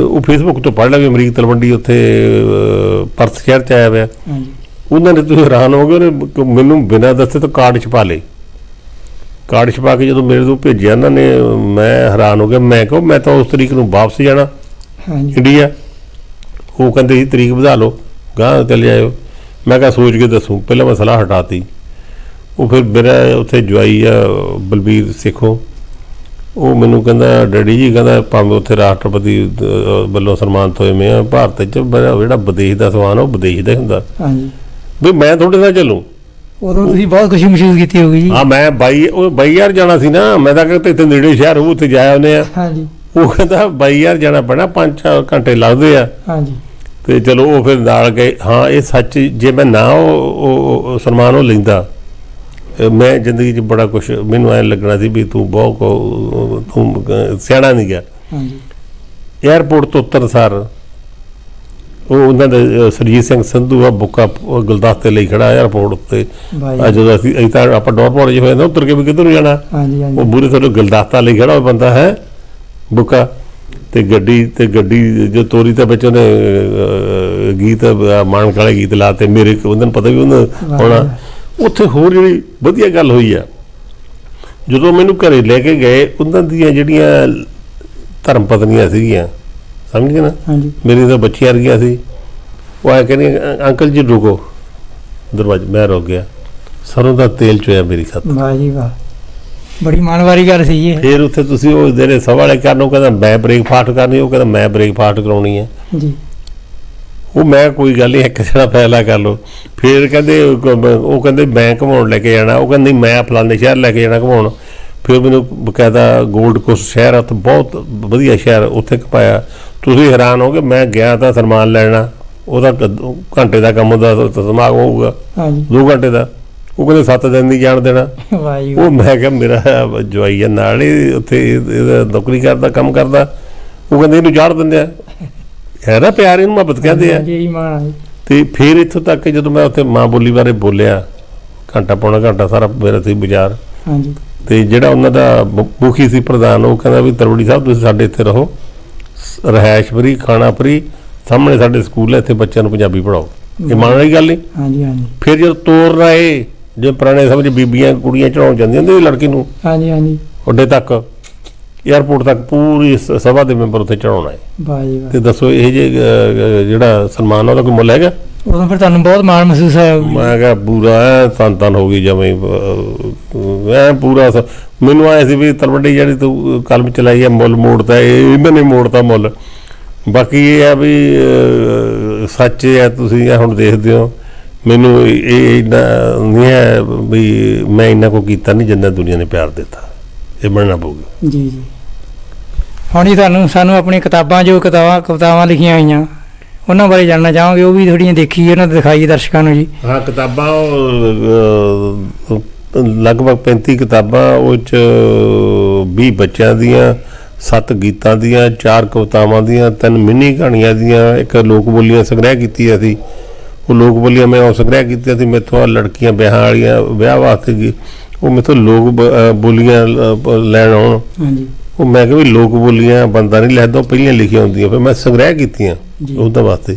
ਉਹ ਫੇਸਬੁੱਕ ਤੋਂ ਪੜ੍ਹ ਲਿਆ ਵੀ ਅਮਰੀਕ ਤਲਵੰਡੀ ਉੱਥੇ ਪਰਥ ਸ਼ਹਿਰ 'ਚ ਆਇਆ ਹੋਇਆ। ਉਹਨਾਂ ਨੇ, ਤੁਸੀਂ ਹੈਰਾਨ ਹੋ ਗਏ, ਉਹਨੇ ਮੈਨੂੰ ਬਿਨਾਂ ਦੱਸੇ ਤੋਂ ਕਾਰਡ ਛਪਾ ਲਏ। ਕਾਰਡ ਛਪਾ ਕੇ ਜਦੋਂ ਮੇਰੇ ਤੋਂ ਭੇਜਿਆ ਉਹਨਾਂ ਨੇ, ਮੈਂ ਹੈਰਾਨ ਹੋ ਗਿਆ। ਮੈਂ ਕਿਹਾ ਮੈਂ ਤਾਂ ਉਸ ਤਰੀਕ ਨੂੰ ਵਾਪਸ ਜਾਣਾ ਇੰਡੀਆ। ਉਹ ਕਹਿੰਦੇ ਜੀ ਤਰੀਕ ਵਧਾ ਲਓ, ਗਾਂਹ ਚਲੇ ਜਾਇਓ। ਮੈਂ ਕਿਹਾ ਸੋਚ ਕੇ ਦੱਸੂ, ਪਹਿਲਾਂ ਮੈਂ ਸਲਾਹ ਹਟਾਤੀ। ਉਹ ਫਿਰ ਮੇਰਾ ਉੱਥੇ ਜਵਾਈ ਆ ਬਲਬੀਰ ਸਿੱਖੋ, ਉਹ ਮੈਨੂੰ ਕਹਿੰਦਾ ਡੈਡੀ ਜੀ, ਕਹਿੰਦਾ ਭਾਵੇਂ ਉੱਥੇ ਰਾਸ਼ਟਰਪਤੀ ਵੱਲੋਂ ਸਨਮਾਨਿਤ ਹੋਏ ਮੈਂ ਭਾਰਤ 'ਚ, ਜਿਹੜਾ ਵਿਦੇਸ਼ ਦਾ ਸਨਮਾਨ ਉਹ ਵਿਦੇਸ਼ ਦਾ ਹੁੰਦਾ, ਵੀ ਮੈਂ ਤੁਹਾਡੇ ਨਾਲ ਚੱਲੂ। ਉਦੋਂ ਤੁਸੀਂ ਬਹੁਤ ਖੁਸ਼ੀ ਮਹਿਸੂਸ ਕੀਤੀ ਹੋਊਗੀ ਜੀ? ਹਾਂ, ਮੈਂ 22,000 ਜਾਣਾ ਸੀ ਨਾ, ਮੈਂ ਤਾਂ ਕਹਿੰਦਾ ਇੱਥੇ ਨੇੜੇ ਸ਼ਹਿਰ ਉਹ ਉੱਥੇ ਜਾ ਆਉਂਦੇ ਆ। ਉਹ ਕਹਿੰਦਾ 22,000 ਜਾਣਾ ਪੈਣਾ, 5-4 ਘੰਟੇ ਲੱਗਦੇ ਆ। ਅਤੇ ਚਲੋ ਉਹ ਫਿਰ ਨਾਲ ਗਏ। ਹਾਂ, ਇਹ ਸੱਚ, ਜੇ ਮੈਂ ਨਾ ਉਹ ਸਨਮਾਨ ਉਹ ਲੈਂਦਾ, ਮੈਂ ਜ਼ਿੰਦਗੀ 'ਚ ਬੜਾ ਕੁਛ, ਮੈਨੂੰ ਐਂ ਲੱਗਣਾ ਸੀ ਵੀ ਤੂੰ ਤੂੰ ਸਿਆਣਾ ਨਹੀਂ ਗਿਆ। ਏਅਰਪੋਰਟ ਤੋਂ ਉਤਰਨ ਸਾਰ ਉਹ ਉਹਨਾਂ ਦੇ ਸੁਰਜੀਤ ਸਿੰਘ ਸੰਧੂ ਆ ਬੁੱਕਾ ਗੁਲਦਸਤੇ ਲਈ ਖੜਾ ਏਅਰਪੋਰਟ ਉੱਤੇ। ਜਦੋਂ ਅਸੀਂ ਤਾਂ ਆਪਾਂ ਡੋਰਪੋਰ 'ਚ ਹੋਏ ਨਾ, ਉਤਰ ਕੇ ਵੀ ਕਿੱਧਰ ਨੂੰ ਜਾਣਾ, ਉਹ ਮੂਹਰੇ ਤੁਹਾਨੂੰ ਗੁਲਦਸਤਾ ਲਈ ਖੜਾ ਬੰਦਾ ਹੈ ਬੁੱਕਾ, ਅਤੇ ਗੱਡੀ ਜੋ ਤੋਰੀ ਤਾਂ ਵਿੱਚ ਉਹਨੇ ਗੀਤ ਮਾਣਕ ਵਾਲੇ ਗੀਤ ਲਾ ਤੇ ਮੇਰੇ ਉਹਨਾਂ ਨੂੰ ਪਤਾ ਵੀ ਉਹਨੇ ਹੋਣਾ। ਉੱਥੇ ਹੋਰ ਜਿਹੜੀ ਵਧੀਆ ਗੱਲ ਹੋਈ ਆ, ਜਦੋਂ ਮੈਨੂੰ ਘਰੇ ਲੈ ਕੇ ਗਏ, ਉਹਨਾਂ ਦੀਆਂ ਜਿਹੜੀਆਂ ਧਰਮ ਪਤਨੀਆਂ ਸੀਗੀਆਂ, ਸਮਝ ਗਏ ਨਾ, ਮੇਰੀ ਤਾਂ ਬੱਚੀਆਂ ਵਰਗੀਆਂ ਸੀ। ਉਹ ਆਇਆ ਕਹਿੰਦੀ ਅੰਕਲ ਜੀ ਰੁਕੋ, ਦਰਵਾਜ਼ੇ ਮੈਂ ਰੁਕ ਗਿਆ, ਸਰੋਂ ਦਾ ਤੇਲ ਚੋਇਆ ਮੇਰੀ ਖਾਤਰ। ਵਾਹ ਜੀ ਵਾਹ, ਬੜੀ ਮਾਣ ਵਾਲੀ ਗੱਲ ਸੀ ਇਹ। ਫਿਰ ਉੱਥੇ ਤੁਸੀਂ ਉਹ ਜਿਹੜੇ ਸਭ ਵਾਲੇ ਕਰਨ, ਉਹ ਕਹਿੰਦਾ ਮੈਂ ਬ੍ਰੇਕਫਾਸਟ ਕਰਨੀ, ਉਹ ਕਹਿੰਦਾ ਮੈਂ ਬ੍ਰੇਕਫਾਸਟ ਕਰਾਉਣੀ ਹੈ ਜੀ। ਉਹ ਮੈਂ ਕੋਈ ਗੱਲ ਨਹੀਂ, ਇੱਕ ਜਣਾ ਫੈਸਲਾ ਕਰ ਲਓ। ਫਿਰ ਕਹਿੰਦੇ ਉਹ ਕਹਿੰਦੇ ਮੈਂ ਘੁਮਾਉਣ ਲੈ ਕੇ ਜਾਣਾ, ਉਹ ਕਹਿੰਦੇ ਮੈਂ ਫਲਾਣੇ ਸ਼ਹਿਰ ਲੈ ਕੇ ਜਾਣਾ ਘੁਮਾਉਣ। ਫਿਰ ਮੈਨੂੰ ਬਕਾਇਦਾ ਗੋਲਡ ਕੋਸਟ ਸ਼ਹਿਰ ਆ ਉੱਥੇ, ਬਹੁਤ ਵਧੀਆ ਸ਼ਹਿਰ, ਉੱਥੇ ਘੁਮਾਇਆ। ਤੁਸੀਂ ਹੈਰਾਨ ਹੋ ਗਏ, ਮੈਂ ਗਿਆ ਤਾਂ ਸਨਮਾਨ ਲੈਣਾ, ਉਹਦਾ ਘੰਟੇ ਦਾ ਕੰਮ ਦਾ ਸਮਾਗਮ ਹੋਊਗਾ, 2 ਘੰਟੇ ਦਾ। ਉਹ ਕਹਿੰਦੇ 7 ਦਿਨ ਨਹੀਂ ਜਾਣ ਦੇਣਾ। ਉਹ ਮੈਂ ਕਿਹਾ ਮੇਰਾ ਜਵਾਈ ਆ ਨਾਲ ਹੀ ਉੱਥੇ ਇਹਦਾ ਨੌਕਰੀ ਕਰਦਾ, ਕੰਮ ਕਰਦਾ। ਉਹ ਕਹਿੰਦੇ ਇਹਨੂੰ ਚਾੜ ਦਿੰਦੇ ਆ, ਹੈ ਨਾ ਪਿਆਰ, ਇਹਨੂੰ ਮੁਹੱਬਤ ਕਹਿੰਦੇ ਆ। ਅਤੇ ਫਿਰ ਇੱਥੋਂ ਤੱਕ ਜਦੋਂ ਮੈਂ ਉੱਥੇ ਮਾਂ ਬੋਲੀ ਬਾਰੇ ਬੋਲਿਆ, ਘੰਟਾ ਪੌਣਾ ਘੰਟਾ ਸਾਰਾ ਮੇਰਾ ਸੀ ਵਿਚਾਰ। ਅਤੇ ਜਿਹੜਾ ਉਹਨਾਂ ਦਾ ਮੁਖੀ ਸੀ ਪ੍ਰਧਾਨ, ਉਹ ਕਹਿੰਦਾ ਵੀ ਤਲਵੰਡੀ ਸਾਹਿਬ ਤੁਸੀਂ ਸਾਡੇ ਇੱਥੇ ਰਹੋ, ਰਿਹਾਇਸ਼ ਫਰੀ, ਖਾਣਾ ਫਰੀ, ਸਾਹਮਣੇ ਸਾਡੇ ਸਕੂਲ ਹੈ, ਇੱਥੇ ਬੱਚਿਆਂ ਨੂੰ ਪੰਜਾਬੀ ਪੜ੍ਹਾਓ। ਇਹ ਮੰਨਣ ਵਾਲੀ ਗੱਲ ਨਹੀਂ। ਹਾਂਜੀ ਹਾਂਜੀ ਫਿਰ ਜਦੋਂ ਤੋਰਨਾ ਇਹ ਜੇ ਪੁਰਾਣੇ ਸਮੇਂ 'ਚ ਬੀਬੀਆਂ ਕੁੜੀਆਂ ਚੜਾਉਣ ਜਾਂਦੀਆਂ ਹੁੰਦੀਆਂ ਸੀ ਲੜਕੀ ਨੂੰ ਹਾਂਜੀ ਹਾਂਜੀ ਉੱਡੇ ਤੱਕ ਏਅਰਪੋਰਟ ਤੱਕ ਪੂਰੀ ਸਭਾ ਦੇ ਮੈਂਬਰ ਉੱਥੇ ਚੜਾਉਣਾ ਹੈ। ਵਾਹ ਜੀ ਵਾਹ। ਤੇ ਦੱਸੋ ਇਹ ਜੇ ਜਿਹੜਾ ਸਨਮਾਨ ਆ ਉਹਦਾ ਕੋਈ ਮੁੱਲ ਹੈਗਾ? ਉਦੋਂ ਫਿਰ ਤੁਹਾਨੂੰ ਬਹੁਤ ਮਾਣ ਮਹਿਸੂਸ ਹੋਇਆ ਹੋਊ। ਮੈਂ ਕਿਹਾ ਪੂਰਾ ਤਨ ਹੋ ਗਈ ਜਵੇਂ ਐ ਪੂਰਾ ਮੈਨੂੰ ਆਏ ਸੀ ਵੀ ਤਲਵੰਡੀ ਜਿਹੜੀ ਤੂੰ ਕਲਮ ਚਲਾਈ ਹੈ ਮੁੱਲ ਮੋੜਤਾ, ਇਹਨਾਂ ਨੇ ਮੋੜਤਾ ਮੁੱਲ। ਬਾਕੀ ਇਹ ਆ ਵੀ ਸੱਚ ਹੈ, ਤੁਸੀਂ ਇਹ ਹੁਣ ਦੇਖਦੇ ਹੋ। ਮੈਨੂੰ ਇਹ ਇੰਨਾ ਨਹੀਂ ਹੈ ਵੀ ਮੈਂ ਇੰਨਾ ਕੋ ਕੀਤਾ ਨਹੀਂ ਜਿੰਨਾ ਦੁਨੀਆ ਨੇ ਪਿਆਰ ਦਿੱਤਾ। ਇਹ ਬਣਨਾ ਪਊਗਾ ਜੀ ਜੀ। ਹੁਣ ਜੀ ਸਾਨੂੰ ਆਪਣੀ ਕਿਤਾਬਾਂ ਜੋ ਕਵਿਤਾਵਾਂ ਲਿਖੀਆਂ ਹੋਈਆਂ ਉਹਨਾਂ ਬਾਰੇ ਜਾਣਨਾ ਚਾਹਾਂਗੇ। ਉਹ ਵੀ ਥੋੜ੍ਹੀਆਂ ਦੇਖੀਏ, ਉਹਨਾਂ ਦਿਖਾਈਏ ਦਰਸ਼ਕਾਂ ਨੂੰ ਜੀ। ਹਾਂ, ਕਿਤਾਬਾਂ ਲਗਭਗ 35 ਕਿਤਾਬਾਂ, ਉਹ 'ਚ 20 ਬੱਚਿਆਂ ਦੀਆਂ, 7 ਗੀਤਾਂ ਦੀਆਂ, 4 ਕਵਿਤਾਵਾਂ ਦੀਆਂ, 3 ਮਿੰਨੀ ਕਹਾਣੀਆਂ ਦੀਆਂ, 1 ਲੋਕ ਬੋਲੀਆਂ ਸੰਗ੍ਰਹਿ ਕੀਤੀ ਅਸੀਂ। ਉਹ ਲੋਕ ਬੋਲੀਆਂ ਮੈਂ ਉਹ ਸੰਗ੍ਰਹਿ ਕੀਤੀਆਂ ਸੀ ਮੈਥੋਂ ਲੜਕੀਆਂ ਵਿਆਹਾਂ ਵਾਲੀਆਂ ਵਿਆਹ ਵਾਸਤੇ ਗਈ, ਉਹ ਮੈਥੋਂ ਲੋਕ ਬੋਲੀਆਂ ਲੈਣ ਆਉਣ। ਹਾਂਜੀ। ਉਹ ਮੈਂ ਕਿਹਾ ਵੀ ਲੋਕ ਬੋਲੀਆਂ ਬੰਦਾ ਨਹੀਂ ਲਿਖਦਾ, ਉਹ ਪਹਿਲੀਆਂ ਲਿਖੀਆਂ ਹੁੰਦੀਆਂ, ਫਿਰ ਮੈਂ ਸੰਗ੍ਰਹਿ ਕੀਤੀਆਂ ਉਹਦੇ ਵਾਸਤੇ।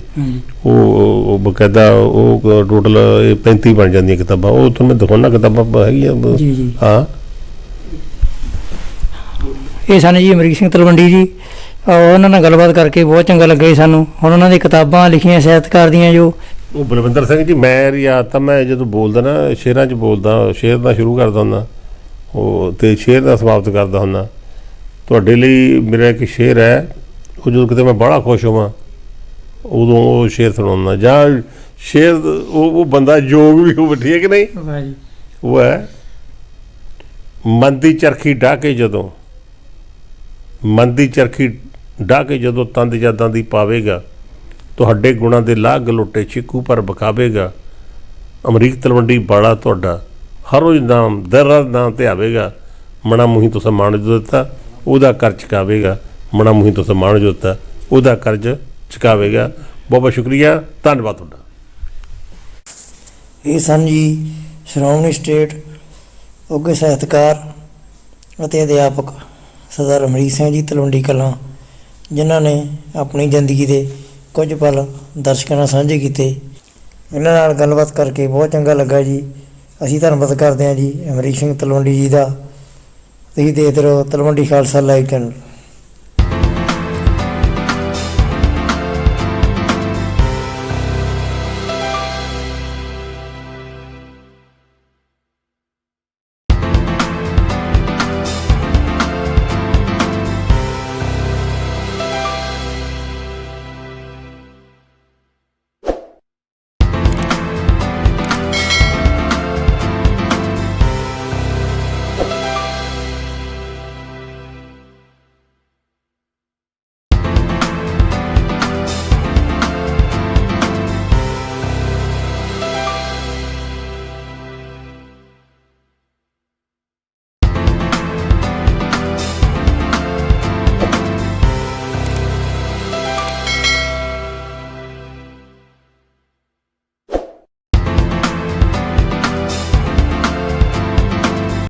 ਉਹ ਬਕਾਇਦਾ ਉਹ ਟੋਟਲ 35 ਬਣ ਜਾਂਦੀਆਂ ਕਿਤਾਬਾਂ। ਉਹ ਤੁਹਾਨੂੰ ਮੈਂ ਦਿਖਾਉਣਾ ਕਿਤਾਬਾਂ ਹੈਗੀਆਂ। ਹਾਂ, ਇਹ ਸਨ ਜੀ ਅਮਰੀਕ ਸਿੰਘ ਤਲਵੰਡੀ ਜੀ। ਉਹਨਾਂ ਨਾਲ ਗੱਲਬਾਤ ਕਰਕੇ ਬਹੁਤ ਚੰਗਾ ਲੱਗਾ ਜੀ ਸਾਨੂੰ। ਹੁਣ ਉਹਨਾਂ ਦੀ ਕਿਤਾਬਾਂ ਲਿਖੀਆਂ ਸਾਹਿਤਕਾਰ ਦੀਆਂ ਜੋ ਉਹ ਬਲਵਿੰਦਰ ਸਿੰਘ ਜੀ, ਮੇਰੀ ਆਦਤ ਮੈਂ ਜਦੋਂ ਬੋਲਦਾ ਨਾ ਸ਼ੇਰਾਂ 'ਚ ਬੋਲਦਾ, ਸ਼ੇਰ ਦਾ ਸ਼ੁਰੂ ਕਰਦਾ ਹੁੰਦਾ ਉਹ ਤੇ ਸ਼ੇਰ ਦਾ ਸਮਾਪਤ ਕਰਦਾ ਹੁੰਦਾ। ਤੁਹਾਡੇ ਲਈ ਮੇਰਾ ਇੱਕ ਸ਼ੇਰ ਹੈ, ਉਹ ਜਦੋਂ ਕਿਤੇ ਮੈਂ ਬੜਾ ਖੁਸ਼ ਹੋਵਾਂ ਉਦੋਂ ਉਹ ਸ਼ੇਰ ਸੁਣਾਉਂਦਾ। ਜਾਂ ਸ਼ੇਰ ਉਹ ਬੰਦਾ ਯੋਗ ਵੀ ਹੋਵੇ, ਠੀਕ ਹੈ ਕਿ ਨਹੀਂ? ਉਹ ਹੈ ਮਨ ਦੀ ਚਰਖੀ ਢਾਹ ਕੇ ਜਦੋਂ, ਮਨ ਦੀ ਚਰਖੀ ਢਾਹ ਕੇ ਜਦੋਂ ਤੰਦ ਯਾਦਾਂ ਦੀ ਪਾਵੇਗਾ, ਤੁਹਾਡੇ ਗੁਣਾਂ ਦੇ ਲਾਹ ਗਲੋਟੇ ਚੀਕੂ ਪਰ ਬਖਾਵੇਗਾ। ਅਮਰੀਕ ਤਲਵੰਡੀ ਬਾੜਾ ਤੁਹਾਡਾ ਹਰ ਰੋਜ਼ ਨਾਮ ਦਰ ਰਾਤ ਨਾਮ ਤੇ ਆਵੇਗਾ। ਮਣਾ ਮੂੰਹੀ ਤੋਂ ਸਮਾਨ ਜੋ ਦਿੱਤਾ ਉਹਦਾ ਕਰ ਚੁਕਾਵੇਗਾ। ਮਣਾ ਮੂੰਹੀ ਤੋਂ ਸਮਾਨ ਜੋ ਦਿੱਤਾ ਉਹਦਾ ਕਰਜ਼ ਚੁਕਾਵੇਗਾ। ਬਹੁਤ ਬਹੁਤ ਸ਼ੁਕਰੀਆ, ਧੰਨਵਾਦ ਤੁਹਾਡਾ। ਇਹ ਸਨ ਜੀ ਸ਼੍ਰੋਮਣੀ ਸਟੇਟ ਉੱਘੇ ਸਾਹਿਤਕਾਰ ਅਤੇ ਅਧਿਆਪਕ ਸਰਦਾਰ ਅਮਰੀਕ ਸਿੰਘ ਜੀ ਤਲਵੰਡੀ ਕਲਾਂ, ਜਿਨ੍ਹਾਂ ਨੇ ਆਪਣੀ ਜ਼ਿੰਦਗੀ ਦੇ ਕੁਝ ਪਲ ਦਰਸ਼ਕਾਂ ਨਾਲ ਸਾਂਝੇ ਕੀਤੇ। ਇਹਨਾਂ ਨਾਲ ਗੱਲਬਾਤ ਕਰਕੇ ਬਹੁਤ ਚੰਗਾ ਲੱਗਾ ਜੀ। ਅਸੀਂ ਧੰਨਵਾਦ ਕਰਦੇ ਹਾਂ ਜੀ ਅਮਰੀਕ ਸਿੰਘ ਤਲਵੰਡੀ ਜੀ ਦਾ। ਤੁਸੀਂ ਦੇਖਦੇ ਰਹੋ ਤਲਵੰਡੀ ਖਾਲਸਾ ਲਾਈਵ ਚੈਨਲ।